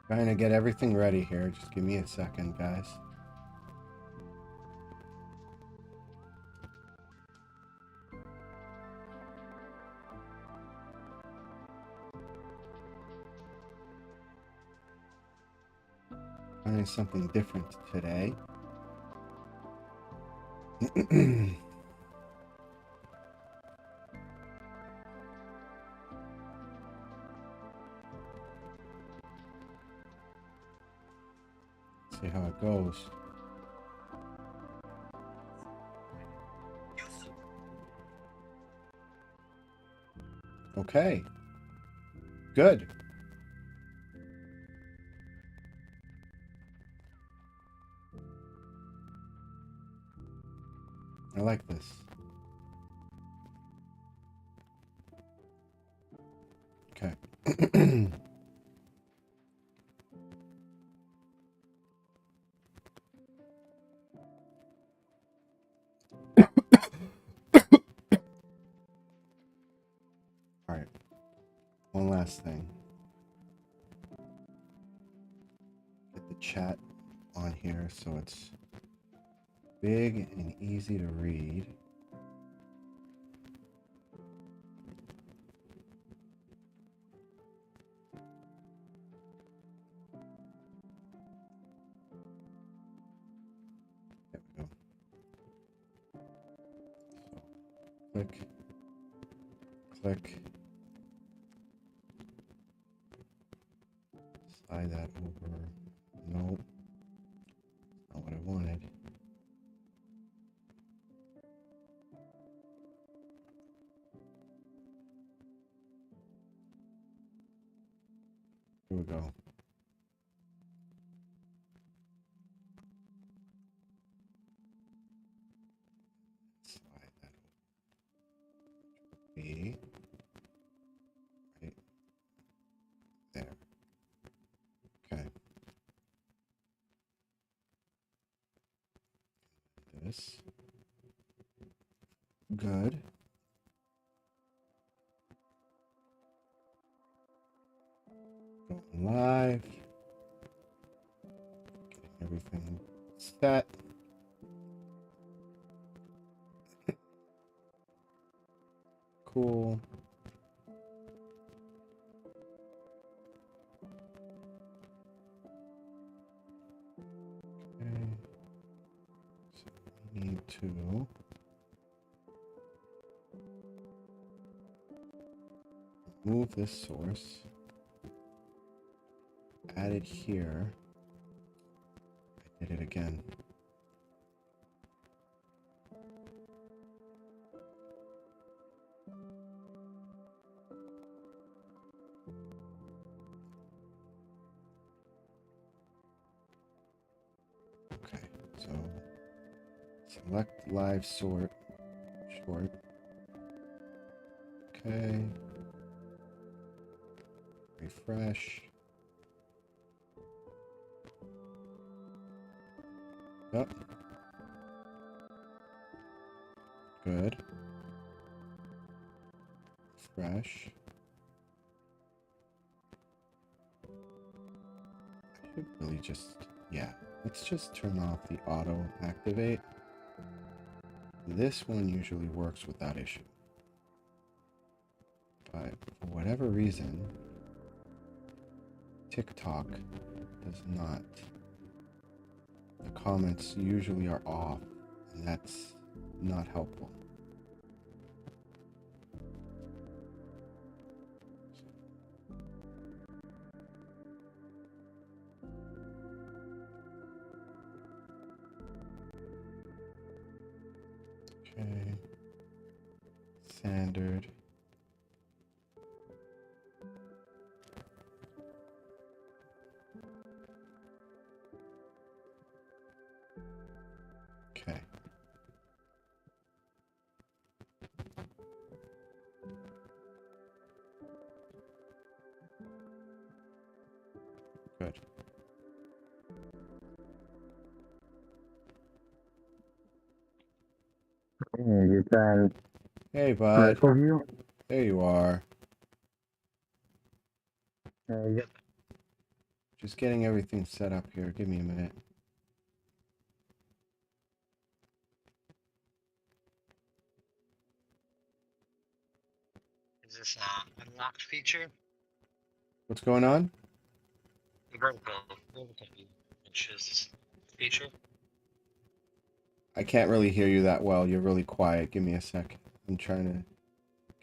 Trying to get everything ready here. Just give me a second, guys. Trying something different today. See how it goes. Okay. Good. I like this. Okay. All right. One last thing. Get the chat on here so it's big and easy to read. There we go. So, click. Slide that over. Nope. Not what I wanted. Here we go. Slide that over. B. Right there. Okay. This. Good. Going live. Getting everything set. Cool. Okay. So we need to remove this source. Add it here. I did it again. Okay, so select live sort short. Okay. Refresh. Oh. Good. Refresh. I should really just, yeah, let's just turn off the auto activate. This one usually works without issue. But for whatever reason, TikTok does not. The comments usually are off, and that's not helpful. Okay. Standard. Okay. Good. You can Hey, bud. record you. There you are. Yep. Just getting everything set up here. Give me a minute. Is this unlocked feature? What's going on? The vertical view, which is this feature. I can't really hear you that well. You're really quiet. Give me a sec. I'm trying to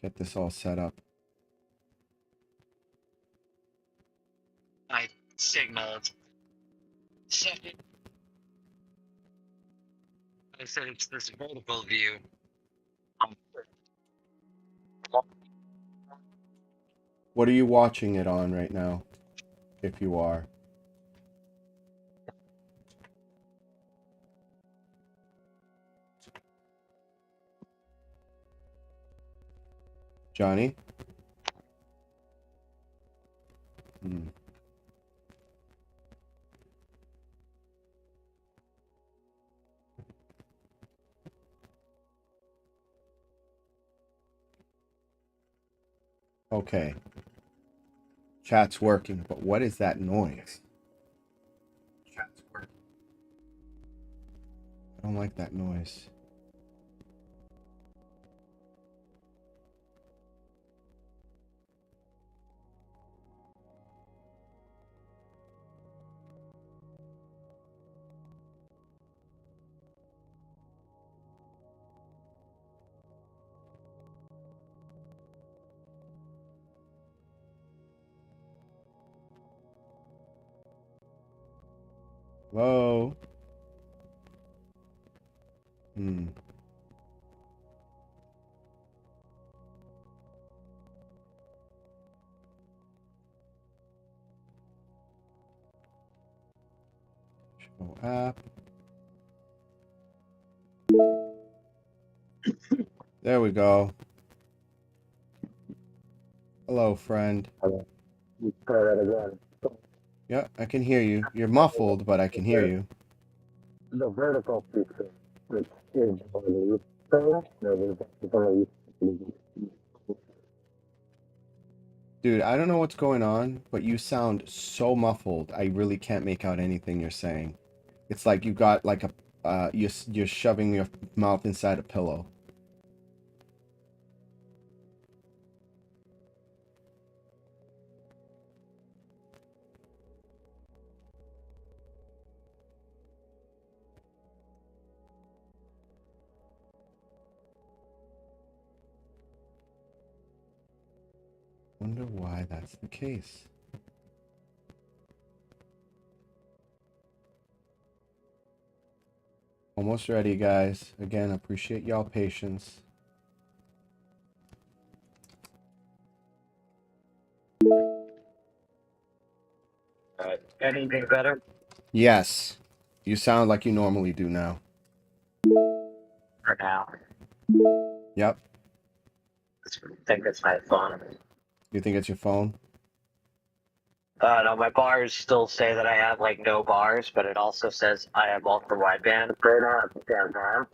get this all set up. I signaled. Second. I said it's this vertical view. What are you watching it on right now? If you are. Johnny? Hmm. Okay. Chat's working, but what is that noise? Chat's working. I don't like that noise. Hello? Hmm. Show app. There we go. Hello, friend. Hello. You try that again. Yeah, I can hear you. You're muffled, but I can hear you. The vertical feature, which is the thing, Dude, I don't know what's going on, but you sound so muffled. I really can't make out anything you're saying. It's like you got like a you're shoving your mouth inside a pillow. Wonder why that's the case. Almost ready, guys. Again, appreciate y'all patience. Anything better? Yes. You sound like you normally do now. For now. Yep. I think it's my phone. You think it's your phone? No, my bars still say that I have like no bars, but it also says I have ultra wideband. right now at the same time,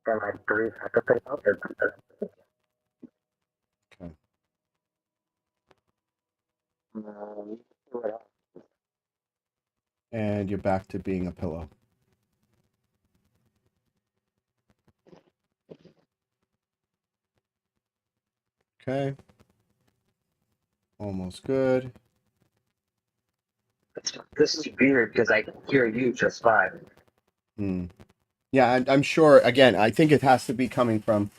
and like 3 seconds ago, Okay. what else? And you're back to being a pillow. Okay. Almost good. This is weird because I can hear you just fine. Hmm. Yeah, I'm sure. Again, I think it has to be coming from,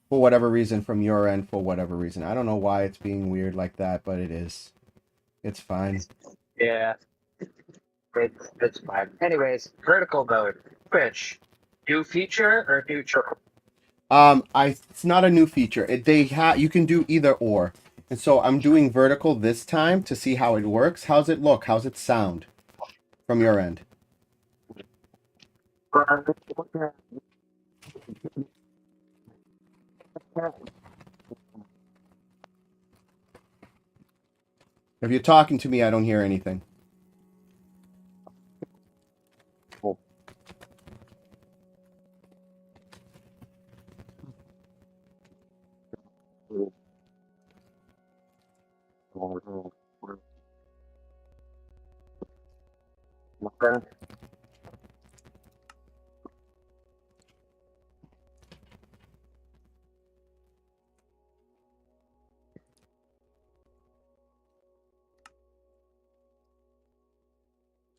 for whatever reason, from your end, for whatever reason. I don't know why it's being weird like that, but it is. It's fine. Yeah, it's fine. Anyways, vertical mode. Twitch. New feature or new trick? It's not a new feature. You can do either or. And so I'm doing vertical this time to see how it works. How's it look? How's it sound from your end? If you're talking to me, I don't hear anything.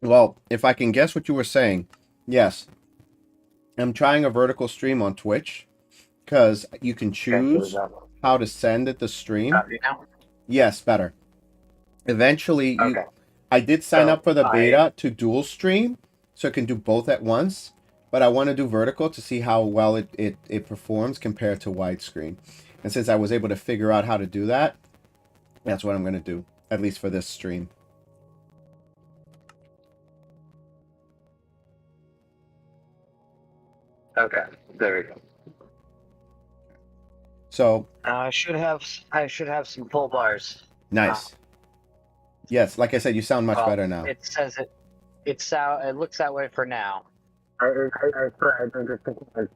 Well, if I can guess what you were saying, yes, I'm trying a vertical stream on Twitch because you can Okay, here we choose go. how to send it the stream. You know? Yes, better. Eventually, Okay. I did sign So up for the I beta to dual stream, so I can do both at once. But I want to do vertical to see how well it performs compared to widescreen. And since I was able to figure out how to do that, that's what I'm going to do, at least for this stream. okay. There we go. So I should have some pull bars. nice. Yes, like I said, you sound much Well, better now. it says it looks that way for now. I think it's thinking like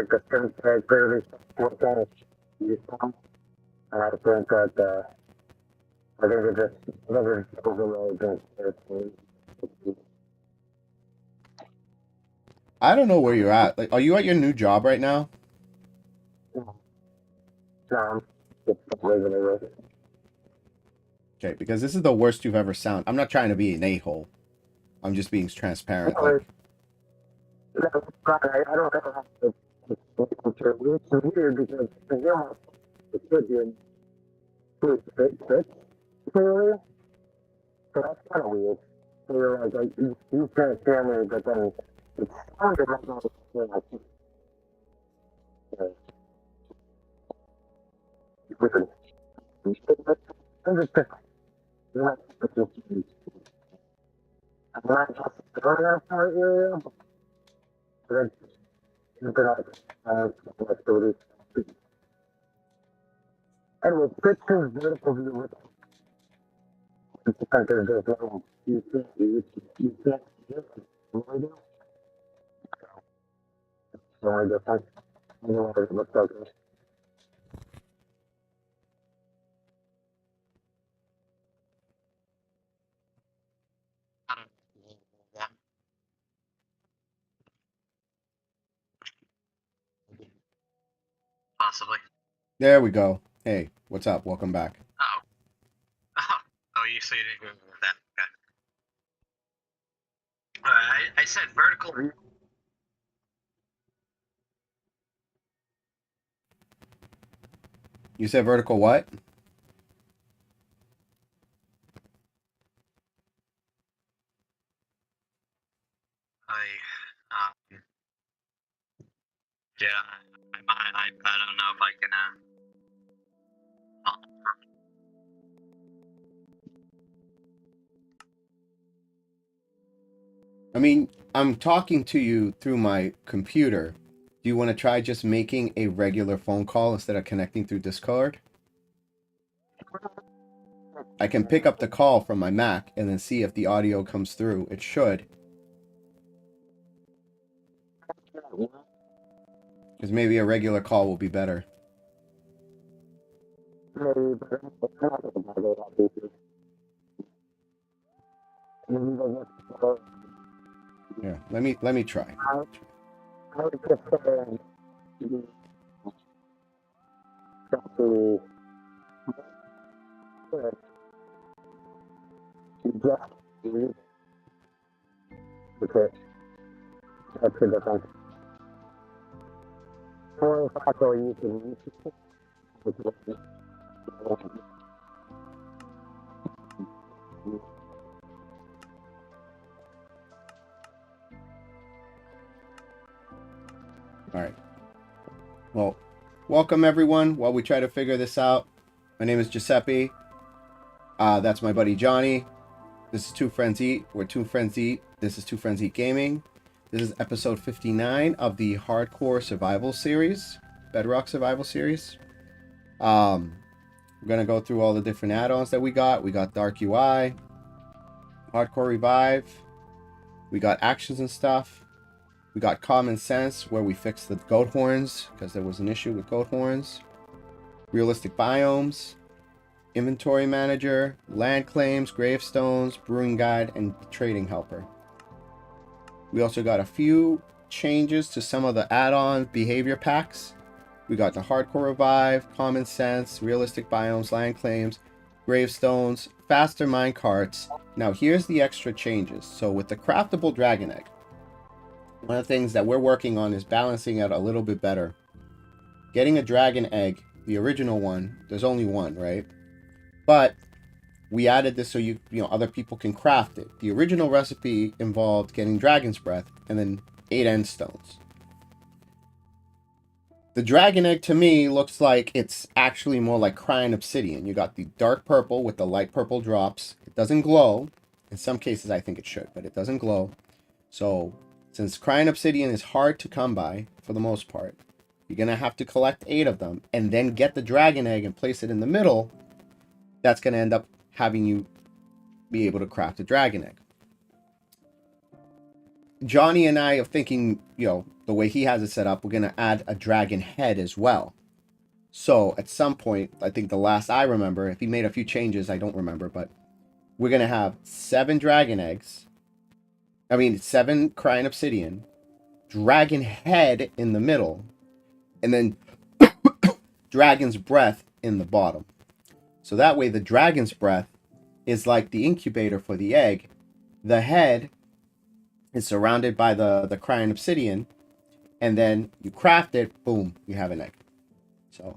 the things that clearly what kind of you found. And I think that I think it's overload. I don't know where you're at. Like, are you at your new job right now? It's regular. Okay, because this is the worst you've ever sound. I'm not trying to be an a-hole. I'm just being transparent. Like, I don't have to. It's weird because it should be fit clearly. So that's kind of weird. So you're like you can't hear me, but then it sounded like I was listen. I'm not just going out for area, but then you've been activities. Anyway, pictures, vertical view with there's no you can't really do. The only difference. I don't know what it looks like. Possibly. there we go. Hey, what's up? Welcome back. Oh. Oh, you say you didn't go with that. Okay. I said vertical. You said vertical what? Yeah, I don't know if I can. I mean, I'm talking to you through my computer. Do you want to try just making a regular phone call instead of connecting through Discord? I can pick up the call from my Mac and then see if the audio comes through. It should. Because maybe a regular call will be better. Yeah, let me try. I would just to just because that's the difference. For factor you can All right. Well, welcome everyone while we try to figure this out. My name is Giuseppe. That's my buddy Johnny. This is Two Friends Eat. We're Two Friends Eat. This is Two Friends Eat Gaming. This is episode 59 of the Hardcore Survival Series, Bedrock Survival Series. We're going to go through all the different add-ons that we got. We got Dark UI, Hardcore Revive. We got Actions and Stuff. We got Common Sense, where we fixed the goat horns, because there was an issue with goat horns. Realistic Biomes. Inventory Manager, Land Claims, Gravestones, Brewing Guide, and Trading Helper. We also got a few changes to some of the add-on behavior packs. We got the Hardcore Revive, Common Sense, Realistic Biomes, Land Claims, gravestones, faster mine carts. Now here's the extra changes. So with the craftable dragon egg, one of the things that we're working on is balancing it a little bit better. Getting a dragon egg, the original one, there's only one, right? But we added this so other people can craft it. The original recipe involved getting dragon's breath and then 8 end stones. The dragon egg to me looks like it's actually more like crying obsidian. You got the dark purple with the light purple drops. It doesn't glow. In some cases I think it should, but it doesn't glow. So since crying obsidian is hard to come by for the most part, you're going to have to collect 8 of them and then get the dragon egg and place it in the middle. That's going to end up having you be able to craft a dragon egg. Johnny and I are thinking, the way he has it set up, we're going to add a dragon head as well. So at some point, I think the last I remember, if he made a few changes, I don't remember, but we're going to have 7 dragon eggs. 7 crying obsidian, dragon head in the middle, and then dragon's breath in the bottom. So that way the dragon's breath is like the incubator for the egg. The head is surrounded by the crying obsidian, and then you craft it, boom, you have an egg. So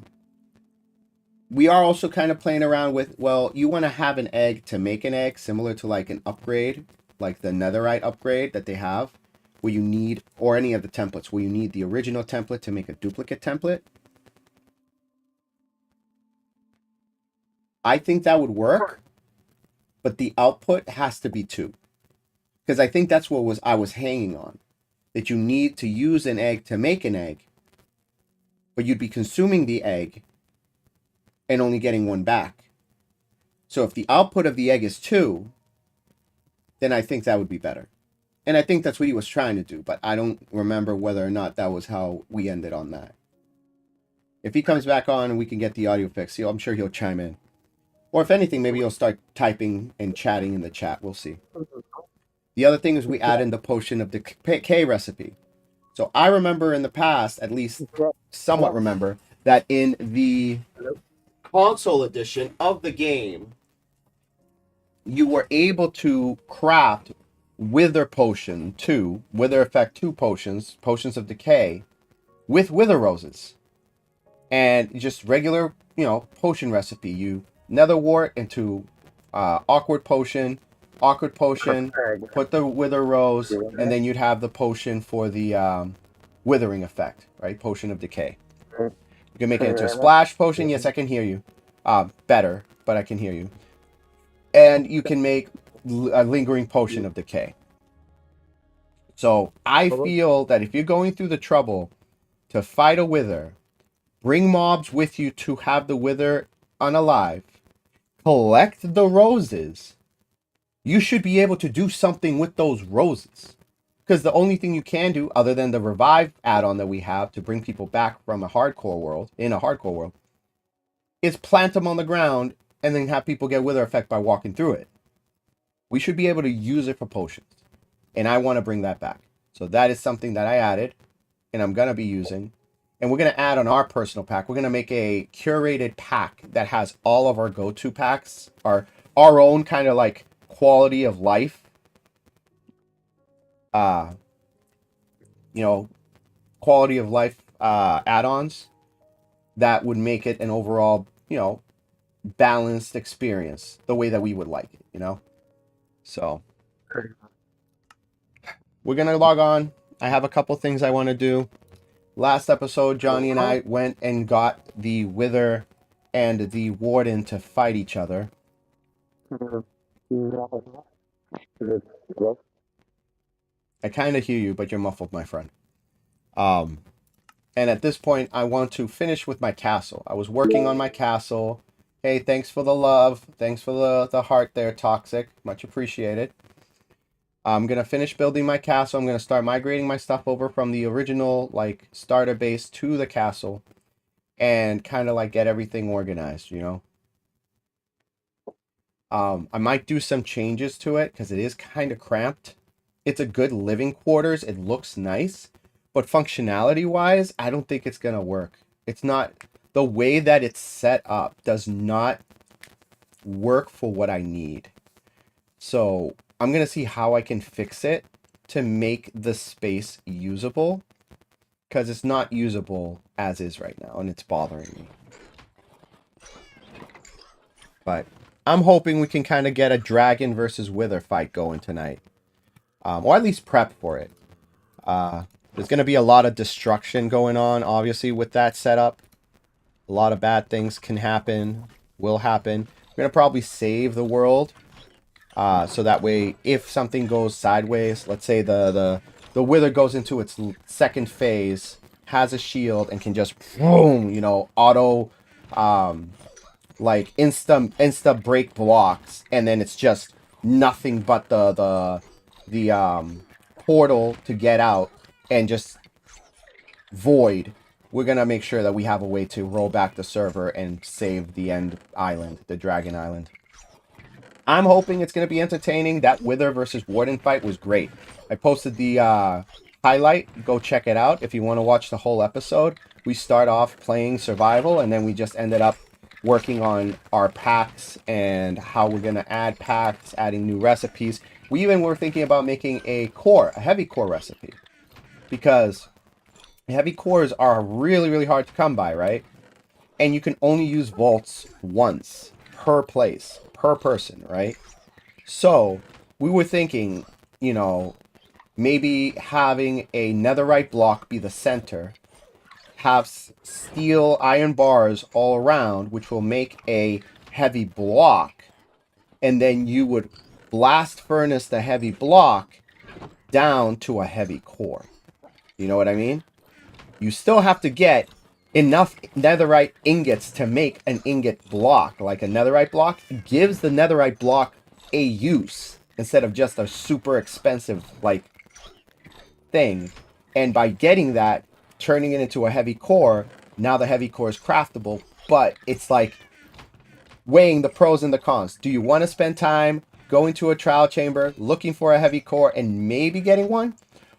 we are also kind of playing around with, well, you want to have an egg to make an egg, similar to like an upgrade, like the netherite upgrade that they have, where you need, or any of the templates, where you need the original template to make a duplicate template. I think that would work, but the output has to be 2. Because I think that's what I was hanging on. That you need to use an egg to make an egg, but you'd be consuming the egg and only getting 1 back. So if the output of the egg is 2, then I think that would be better. And I think that's what he was trying to do, but I don't remember whether or not that was how we ended on that. If he comes back on and we can get the audio fixed, I'm sure he'll chime in. Or if anything, maybe he'll start typing and chatting in the chat. We'll see. The other thing is we add in the potion of the K recipe. So I remember in the past, at least somewhat remember, that in the console edition of the game, you were able to craft Wither Potion 2, Wither Effect 2 potions, Potions of Decay, with Wither Roses. And just regular, potion recipe. You nether wart into awkward potion, put the Wither Rose, and then you'd have the potion for the withering effect, right? Potion of Decay. You can make it into a splash potion. Yes, I can hear you. Better, but I can hear you. And you can make a lingering potion of decay. So I feel that if you're going through the trouble to fight a wither, bring mobs with you to have the wither unalive, collect the roses, you should be able to do something with those roses. Because the only thing you can do, other than the revive add-on that we have to bring people back from a hardcore world, is plant them on the ground and then have people get wither effect by walking through it. We should be able to use it for potions. And I want to bring that back. So that is something that I added and I'm going to be using. And we're going to add on our personal pack. We're going to make a curated pack that has all of our go-to packs, our own kind of like quality of life, quality of life add-ons that would make it an overall, balanced experience the way that we would like it, So we're going to log on. I have a couple things I want to do. Last episode, Johnny and I went and got the Wither and the Warden to fight each other. I kind of hear you, but you're muffled, my friend. And at this point, I want to finish with my castle. I was working on my castle. Hey, thanks for the love. Thanks for the heart there, Toxic. Much appreciated. I'm going to finish building my castle. I'm going to start migrating my stuff over from the original, starter base to the castle. And kind of, get everything organized, I might do some changes to it because it is kind of cramped. It's a good living quarters. It looks nice. But functionality-wise, I don't think it's going to work. It's not... The way that it's set up does not work for what I need. So I'm going to see how I can fix it to make the space usable, because it's not usable as is right now, and it's bothering me. But I'm hoping we can kind of get a dragon versus wither fight going tonight. Or at least prep for it. There's going to be a lot of destruction going on, obviously, with that setup. A lot of bad things can happen, will happen. We're going to probably save the world. So that way, if something goes sideways, let's say the wither goes into its second phase, has a shield, and can just, boom, you know, auto, like, insta break blocks, and then it's just nothing but the portal to get out, and just void. We're going to make sure that we have a way to roll back the server and save the end island, the dragon island. I'm hoping it's going to be entertaining. That Wither versus Warden fight was great. I posted the highlight. Go check it out if you want to watch the whole episode. We start off playing survival, and then we just ended up working on our packs and how we're going to add packs, adding new recipes. We even were thinking about making a heavy core recipe, because heavy cores are really, really hard to come by, right? And you can only use vaults once per place, per person, right? So we were thinking, you know, maybe having a netherite block be the center, have steel iron bars all around, which will make a heavy block, and then you would blast furnace the heavy block down to a heavy core. You know what I mean? You still have to get enough netherite ingots to make an ingot block. Like a netherite block gives the netherite block a use instead of just a super expensive like thing. And by getting that, turning it into a heavy core, now the heavy core is craftable, but it's like weighing the pros and the cons. Do you want to spend time going to a trial chamber, looking for a heavy core and maybe getting one?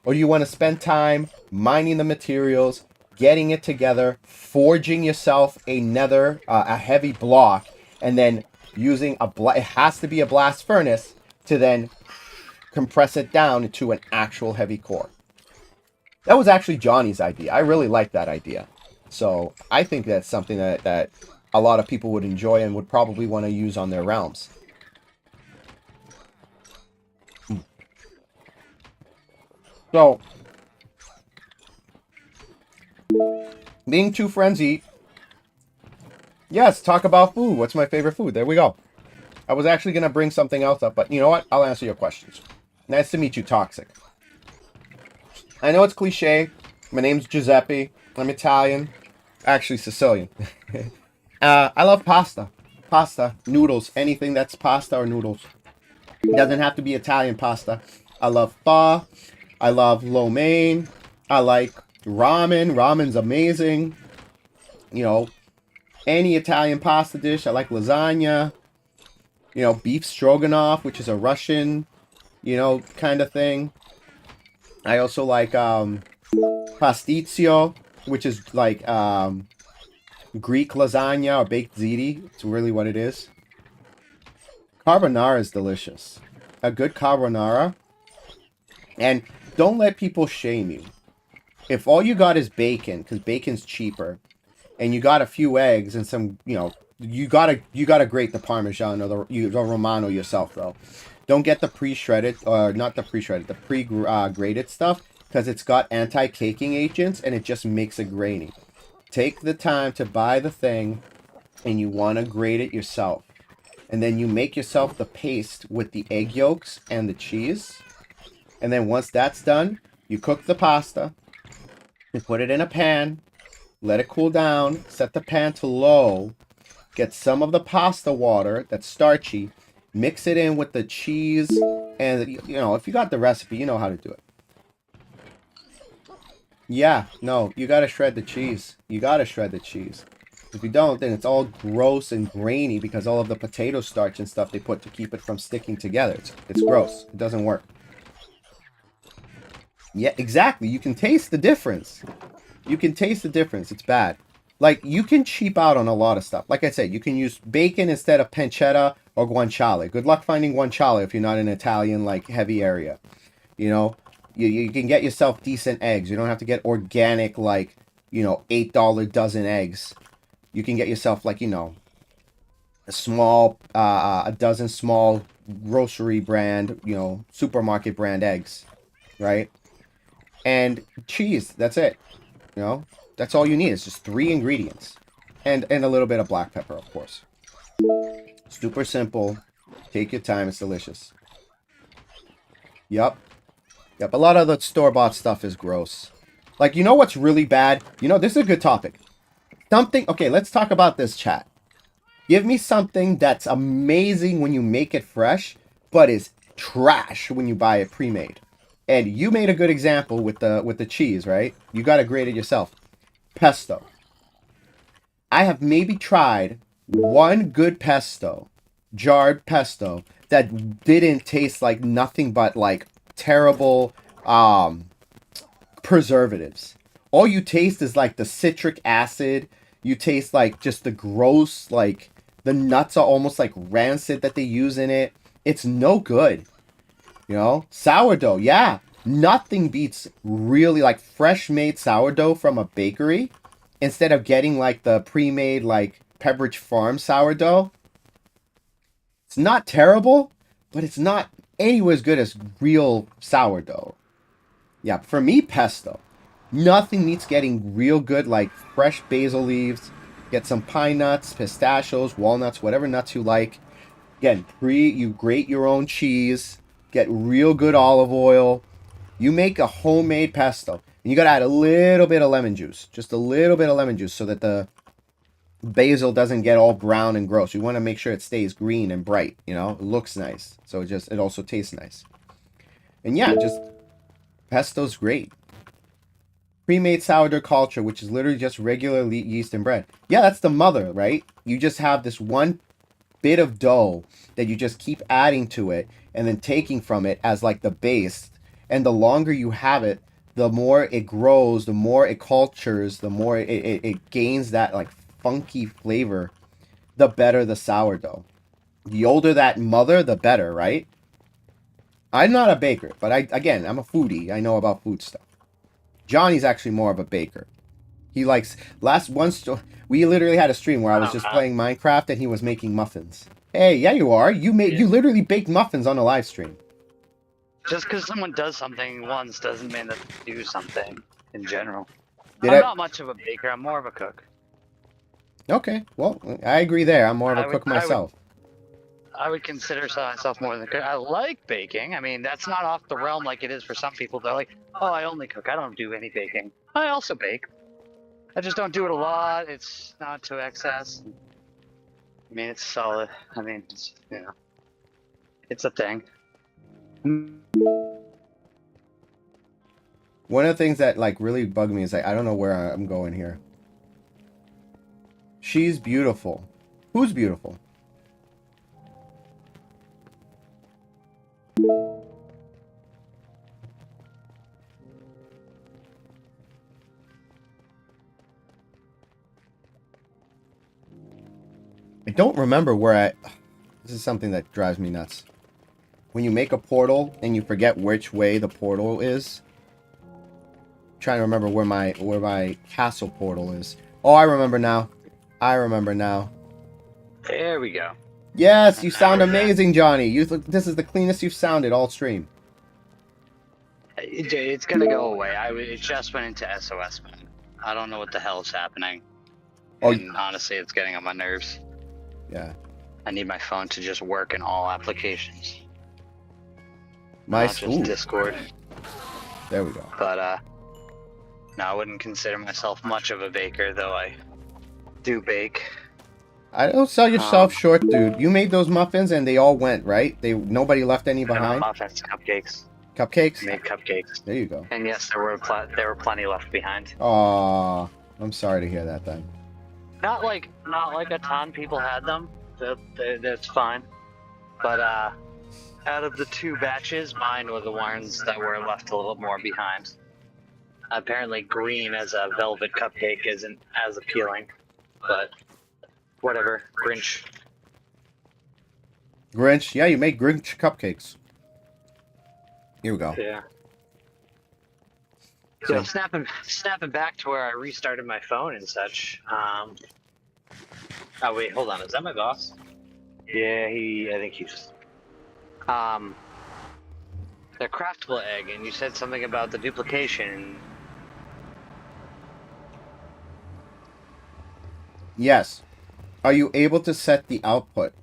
Or do you want to spend time mining the materials, getting it together, forging yourself a heavy block, and then using it has to be a blast furnace to then compress it down into an actual heavy core? That was actually Johnny's idea. I really like that idea. So I think that's something that a lot of people would enjoy and would probably want to use on their realms. So, being two friends eat. Yes, talk about food. What's my favorite food? There we go. I was actually going to bring something else up, but you know what? I'll answer your questions. Nice to meet you, Toxic. I know it's cliche. My name's Giuseppe. I'm Italian. Actually, Sicilian. I love pasta. Pasta, noodles, anything that's pasta or noodles. It doesn't have to be Italian pasta. I love pho. I love lo mein. I like ramen. Ramen's amazing. You know, any Italian pasta dish. I like lasagna. You know, beef stroganoff, which is a Russian, you know, kind of thing. I also like pasticcio, which is like Greek lasagna or baked ziti. It's really what it is. Carbonara is delicious. A good carbonara. And don't let people shame you. If all you got is bacon, because bacon's cheaper, and you got a few eggs and some, you know, you gotta grate the Parmesan or the Romano yourself, though. Don't get the pre-shredded, or not the pre-shredded, the pre-grated stuff, because it's got anti-caking agents and it just makes it grainy. Take the time to buy the thing, and you want to grate it yourself. And then you make yourself the paste with the egg yolks and the cheese. And then once that's done, you cook the pasta, you put it in a pan, let it cool down, set the pan to low, get some of the pasta water that's starchy, mix it in with the cheese, and, you know, if you got the recipe, you know how to do it. Yeah, no, you gotta shred the cheese. You gotta shred the cheese. If you don't, then it's all gross and grainy because all of the potato starch and stuff they put to keep it from sticking together. It's gross. It doesn't work. Yeah, exactly. You can taste the difference. You can taste the difference. It's bad. Like, you can cheap out on a lot of stuff. Like I said, you can use bacon instead of pancetta or guanciale. Good luck finding guanciale if you're not in an Italian, like, heavy area. You know, you can get yourself decent eggs. You don't have to get organic, like, you know, $8 dozen eggs. You can get yourself, like, you know, a dozen small grocery brand, you know, supermarket brand eggs, right? And cheese. That's it. You know, that's all you need. It's just 3 ingredients, and a little bit of black pepper, of course. Super simple. Take your time. It's delicious. Yep. Yep. A lot of the store-bought stuff is gross. Like, you know what's really bad? You know, this is a good topic. Something. Okay, let's talk about this, chat. Give me something that's amazing when you make it fresh, but is trash when you buy it pre-made. And you made a good example with the cheese, right? You got to grade it yourself. Pesto. I have maybe tried one good pesto, jarred pesto, that didn't taste like nothing but like terrible preservatives. All you taste is like the citric acid. You taste like just the gross, like the nuts are almost like rancid that they use in it. It's no good. You know, sourdough, yeah. Nothing beats really like fresh made sourdough from a bakery instead of getting like the pre-made like Pepperidge Farm sourdough. It's not terrible, but it's not anywhere as good as real sourdough. Yeah, for me, pesto. Nothing beats getting real good like fresh basil leaves. Get some pine nuts, pistachios, walnuts, whatever nuts you like. Again, you grate your own cheese. Get real good olive oil. You make a homemade pesto. And you got to add a little bit of lemon juice. Just a little bit of lemon juice so that the basil doesn't get all brown and gross. You want to make sure it stays green and bright, you know? It looks nice. So it also tastes nice. And yeah, just pesto's great. Pre-made sourdough culture, which is literally just regular yeast and bread. Yeah, that's the mother, right? You just have this one bit of dough that you just keep adding to it and then taking from it as like the base. And the longer you have it, the more it grows, the more it cultures, the more it gains that like funky flavor, the better the sourdough. The older that mother, the better, right? I'm not a baker, but I'm a foodie. I know about food stuff. Johnny's actually more of a baker. He likes we literally had a stream where I was just playing Minecraft and he was making muffins. Hey, yeah, you are. You literally baked muffins on a live stream. Just because someone does something once doesn't mean that they do something in general. I'm not much of a baker. I'm more of a cook. Okay, well, I agree there. I'm more of a cook myself. I would consider myself more than a cook. I like baking. I mean, that's not off the realm like it is for some people. They're like, oh, I only cook. I don't do any baking. I also bake. I just don't do it a lot. It's not to excess. I mean, it's solid. I mean, it's, you know, it's a thing. One of the things that like really bug me is like I don't know where I'm going here. She's beautiful. Who's beautiful? I don't remember where this is something that drives me nuts. When you make a portal and you forget which way the portal is. I'm trying to remember where my castle portal is. Oh, I remember now. There we go. Yes, you sound amazing, Johnny. This is the cleanest you've sounded all stream. It's gonna go away. It just went into SOS mode. I don't know what the hell is happening. And honestly, it's getting on my nerves. Yeah. I need my phone to just work in all applications. Not just Discord. There we go. But no, I wouldn't consider myself much of a baker, though I do bake. I don't sell yourself short, dude. You made those muffins and they all went, right? Nobody left any behind. Muffins, cupcakes. Cupcakes? Made cupcakes. There you go. And yes, there were plenty left behind. Aw, I'm sorry to hear that then. Not like a ton people had them. That's fine. But out of the 2 batches, mine were the ones that were left a little more behind. Apparently, green as a velvet cupcake isn't as appealing, but whatever. Grinch. Grinch. Yeah, you make Grinch cupcakes. Here we go. Yeah. So, So snapping back to where I restarted my phone and such. Oh wait, hold on. Is that my boss? Yeah, I think he's. The craftable egg, and you said something about the duplication. yes. Are you able to set the output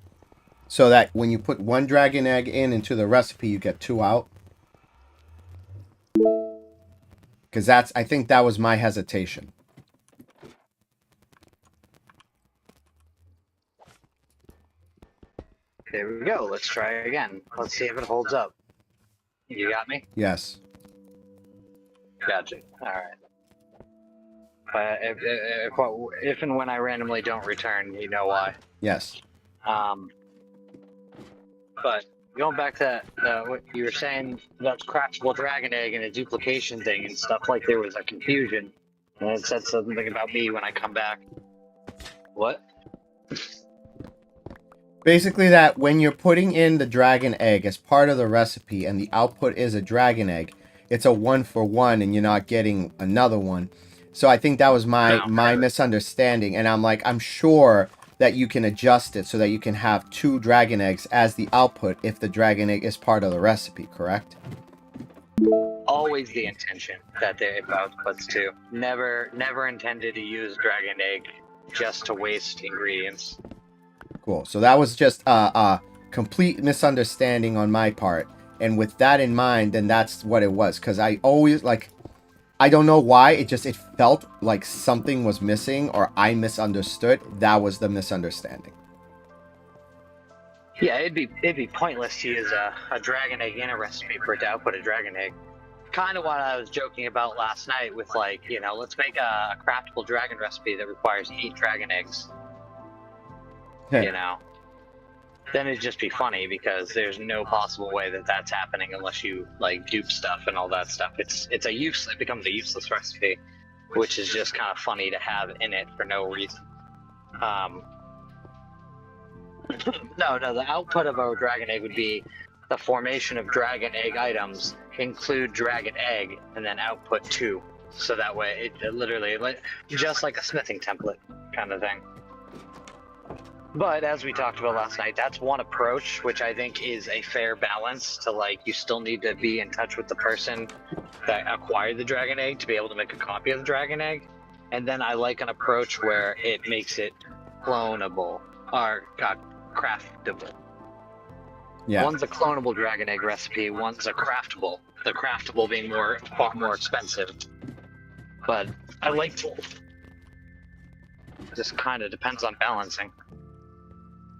so that when you put one dragon egg into the recipe, you get 2 out? Because I think that was my hesitation. There we go. Let's try again. Let's see if it holds up. You got me? Yes. Gotcha. All right. If and when I randomly don't return, you know why. Yes. But going back to what you were saying about the craftable dragon egg and a duplication thing and stuff, like there was a confusion, and it said something about me when I come back. What? Basically that when you're putting in the dragon egg as part of the recipe and the output is a dragon egg, it's a 1-for-1 and you're not getting another one. So I think that was my misunderstanding, and I'm like, I'm sure that you can adjust it so that you can have 2 dragon eggs as the output if the dragon egg is part of the recipe, correct? Always the intention that they outputs to. Never intended to use dragon egg just to waste ingredients. Cool. So that was just a complete misunderstanding on my part. And with that in mind, then that's what it was. Because I always, like, I don't know why, it felt like something was missing or I misunderstood. That was the misunderstanding. Yeah, it'd be pointless to use a dragon egg in a recipe for it to output a dragon egg. Kind of what I was joking about last night with, like, you know, let's make a craftable dragon recipe that requires 8 dragon eggs. You know, then it'd just be funny because there's no possible way that that's happening unless you like dupe stuff and all that stuff. It becomes a useless recipe, which is just kind of funny to have in it for no reason. No, the output of a dragon egg would be the formation of dragon egg items, include dragon egg, and then output 2. So that way it literally, just like a smithing template kind of thing. But as we talked about last night, that's one approach, which I think is a fair balance to, like, you still need to be in touch with the person that acquired the dragon egg to be able to make a copy of the dragon egg. And then I like an approach where it makes it clonable or craftable. Yeah. One's a clonable dragon egg recipe, one's a craftable. The craftable being far more expensive. But I like both. Just kind of depends on balancing.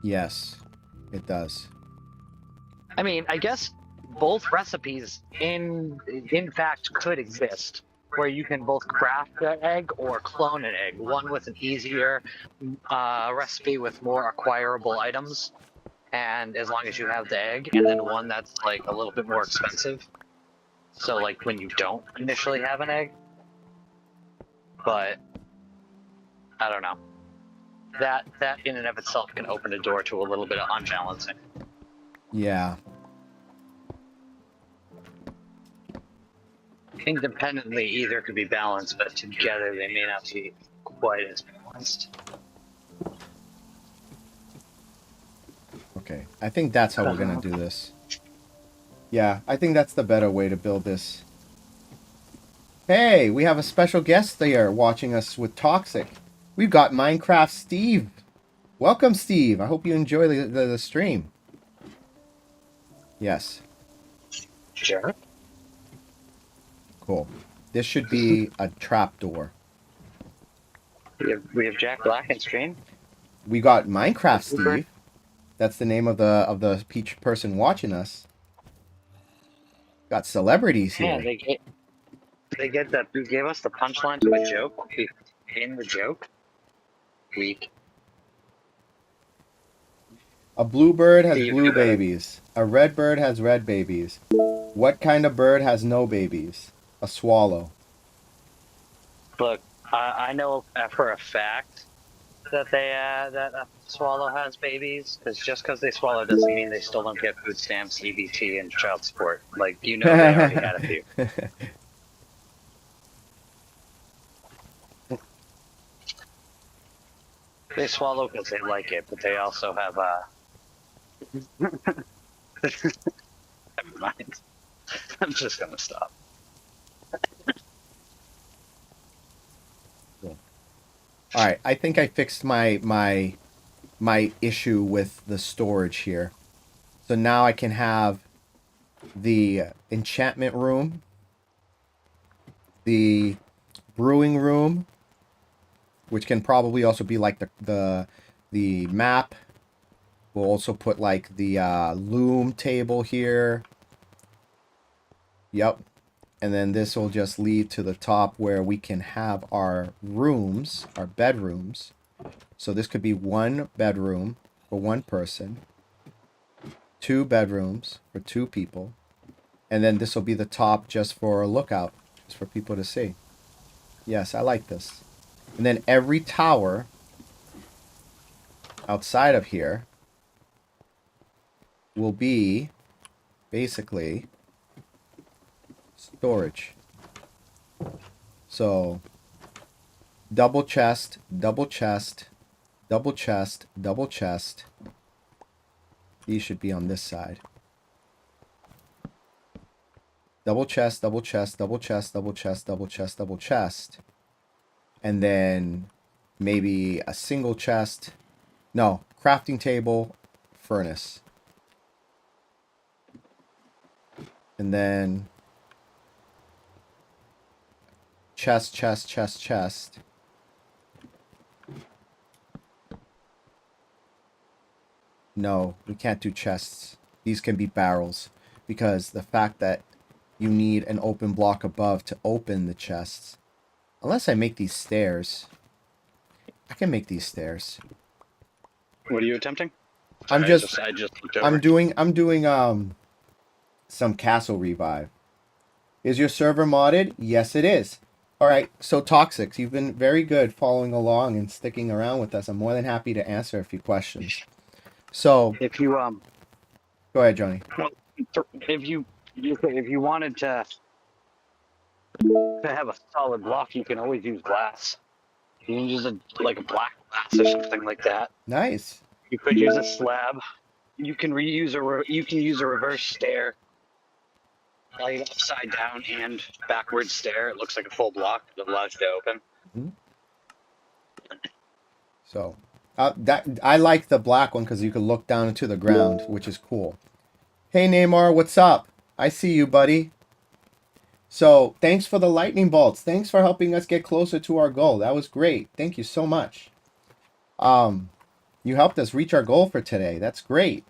Yes, it does. I mean, I guess both recipes in fact could exist, where you can both craft an egg or clone an egg. One with an easier recipe with more acquirable items, and as long as you have the egg, and then one that's like a little bit more expensive. So like when you don't initially have an egg. But I don't know. That in and of itself can open a door to a little bit of unbalancing. Yeah. Independently, either could be balanced, but together they may not be quite as balanced. Okay, I think that's how we're gonna do this. Yeah, I think that's the better way to build this. Hey, we have a special guest there watching us with Toxic. We've got Minecraft Steve. Welcome, Steve. I hope you enjoy the stream. Yes. Sure. Cool. This should be a trapdoor. We have Jack Black in stream. We got Minecraft Steve. That's the name of the peach person watching us. Got celebrities here. Yeah, they gave us the punchline to a joke in the joke. Weak. A blue bird has Steve, blue babies. A red bird has red babies. What kind of bird has no babies? A swallow. Look, I know for a fact that that Swallow has babies, because just because they swallow doesn't mean they still don't get food stamps, EBT, and child support. Like, you know, they already had a few. They swallow because they like it, but they also have never mind. I'm just gonna stop. All right, I think I fixed my issue with the storage here. So now I can have the enchantment room, the brewing room, which can probably also be like the map. We'll also put like the loom table here. Yep. And then this will just lead to the top where we can have our rooms, our bedrooms. So this could be one bedroom for one person, two bedrooms for two people, and then this will be the top just for a lookout, just for people to see. Yes, I like this. And then every tower outside of here will be basically storage. So double chest, double chest, double chest, double chest. These should be on this side. Double chest, double chest, double chest, double chest, double chest, double chest. And then maybe a single chest. No, crafting table, furnace. And then chest, chest, chest, chest. No, we can't do chests. These can be barrels because the fact that you need an open block above to open the chests. Unless I make these stairs. I can make these stairs. What are you attempting? I'm I just looked over. I'm doing some castle revive. Is your server modded? Yes, it is. All right, so Toxic, you've been very good following along and sticking around with us. I'm more than happy to answer a few questions. So, If you go ahead, Johnny. well, if you wanted to have a solid block, you can always use glass. You can use like a black glass or something like that. Nice. You could use a slab. You can use a reverse stair, like upside down and backwards stair. It looks like a full block. It allows you to open. Mm-hmm. So, that I like the black one because you can look down into the ground, which is cool. Hey Neymar, what's up? I see you, buddy. So, thanks for the lightning bolts. Thanks for helping us get closer to our goal. That was great. Thank you so much. You helped us reach our goal for today. That's great.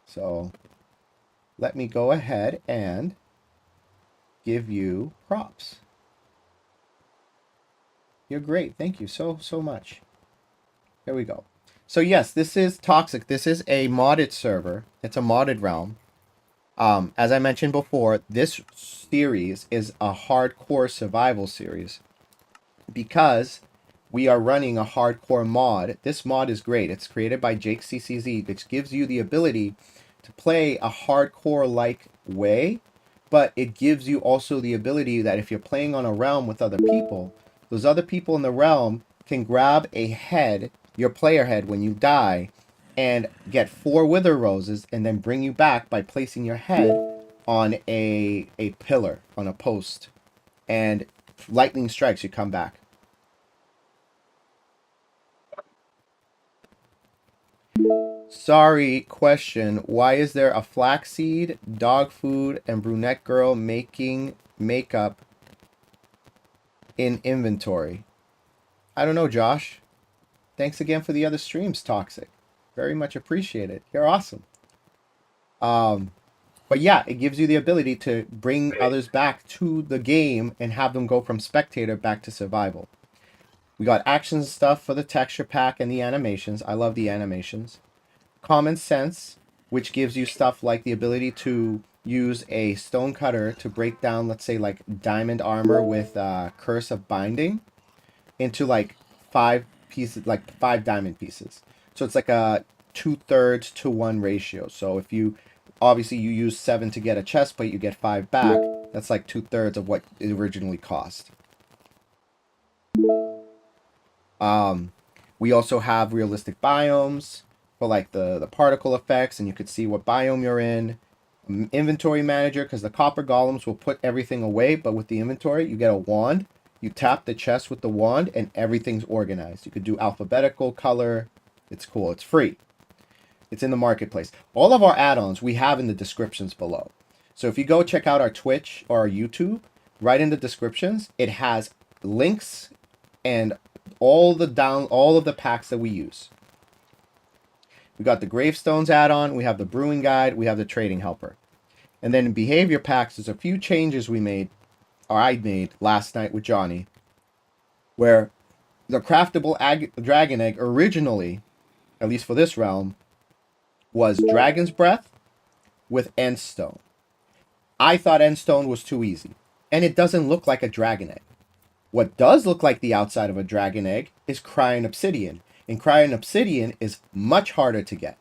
So, let me go ahead and give you props. You're great. Thank you so much. There we go. So yes, this is Toxic. This is a modded server. It's a modded realm. As I mentioned before, this series is a hardcore survival series because we are running a hardcore mod. This mod is great. It's created by JakeCCz, which gives you the ability to play a hardcore-like way, but it gives you also the ability that if you're playing on a realm with other people, those other people in the realm can grab a head, your player head, when you die, and get 4 wither roses, and then bring you back by placing your head on a pillar, on a post. And lightning strikes, you come back. Sorry, question. Why is there a flaxseed, dog food, and brunette girl making makeup in inventory? I don't know, Josh. Thanks again for the other streams, Toxic. Very much appreciated. You're awesome. But yeah, it gives you the ability to bring others back to the game and have them go from spectator back to survival. We got actions stuff for the texture pack and the animations. I love the animations. Common sense, which gives you stuff like the ability to use a stone cutter to break down, let's say, like diamond armor with Curse of Binding into like 5 pieces, like 5 diamond pieces. So it's like a 2/3 to 1 ratio. So if you obviously you use 7 to get a chest plate, you get 5 back. That's like 2/3 of what it originally cost. We also have realistic biomes for like the particle effects, and you could see what biome you're in. Inventory manager, because the copper golems will put everything away, but with the inventory, you get a wand. You tap the chest with the wand, and everything's organized. You could do alphabetical color. It's cool. It's free. It's in the marketplace. All of our add-ons we have in the descriptions below. So if you go check out our Twitch or our YouTube, right in the descriptions, it has links and all of the packs that we use. We got the Gravestones add-on, we have the Brewing Guide, we have the Trading Helper. And then in Behavior Packs, there's a few changes we made, or I made last night with Johnny, where the craftable Dragon Egg originally, at least for this realm, was Dragon's Breath with Endstone. I thought Endstone was too easy, and it doesn't look like a Dragon Egg. What does look like the outside of a Dragon Egg is Crying Obsidian. And Crying Obsidian is much harder to get.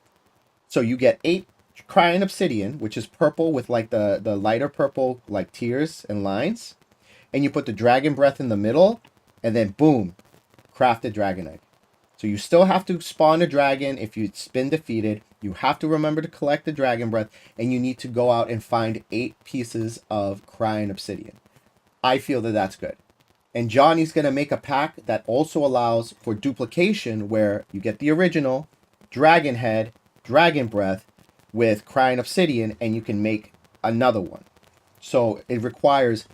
So you get 8 Crying Obsidian, which is purple with like the lighter purple like tiers and lines. And you put the Dragon Breath in the middle, and then boom, crafted Dragon Egg. So you still have to spawn a dragon if it's been defeated. You have to remember to collect the Dragon Breath, and you need to go out and find 8 pieces of Crying Obsidian. I feel that that's good. And Johnny's going to make a pack that also allows for duplication, where you get the original Dragon Head, Dragon Breath with Crying Obsidian, and you can make another one. So it requires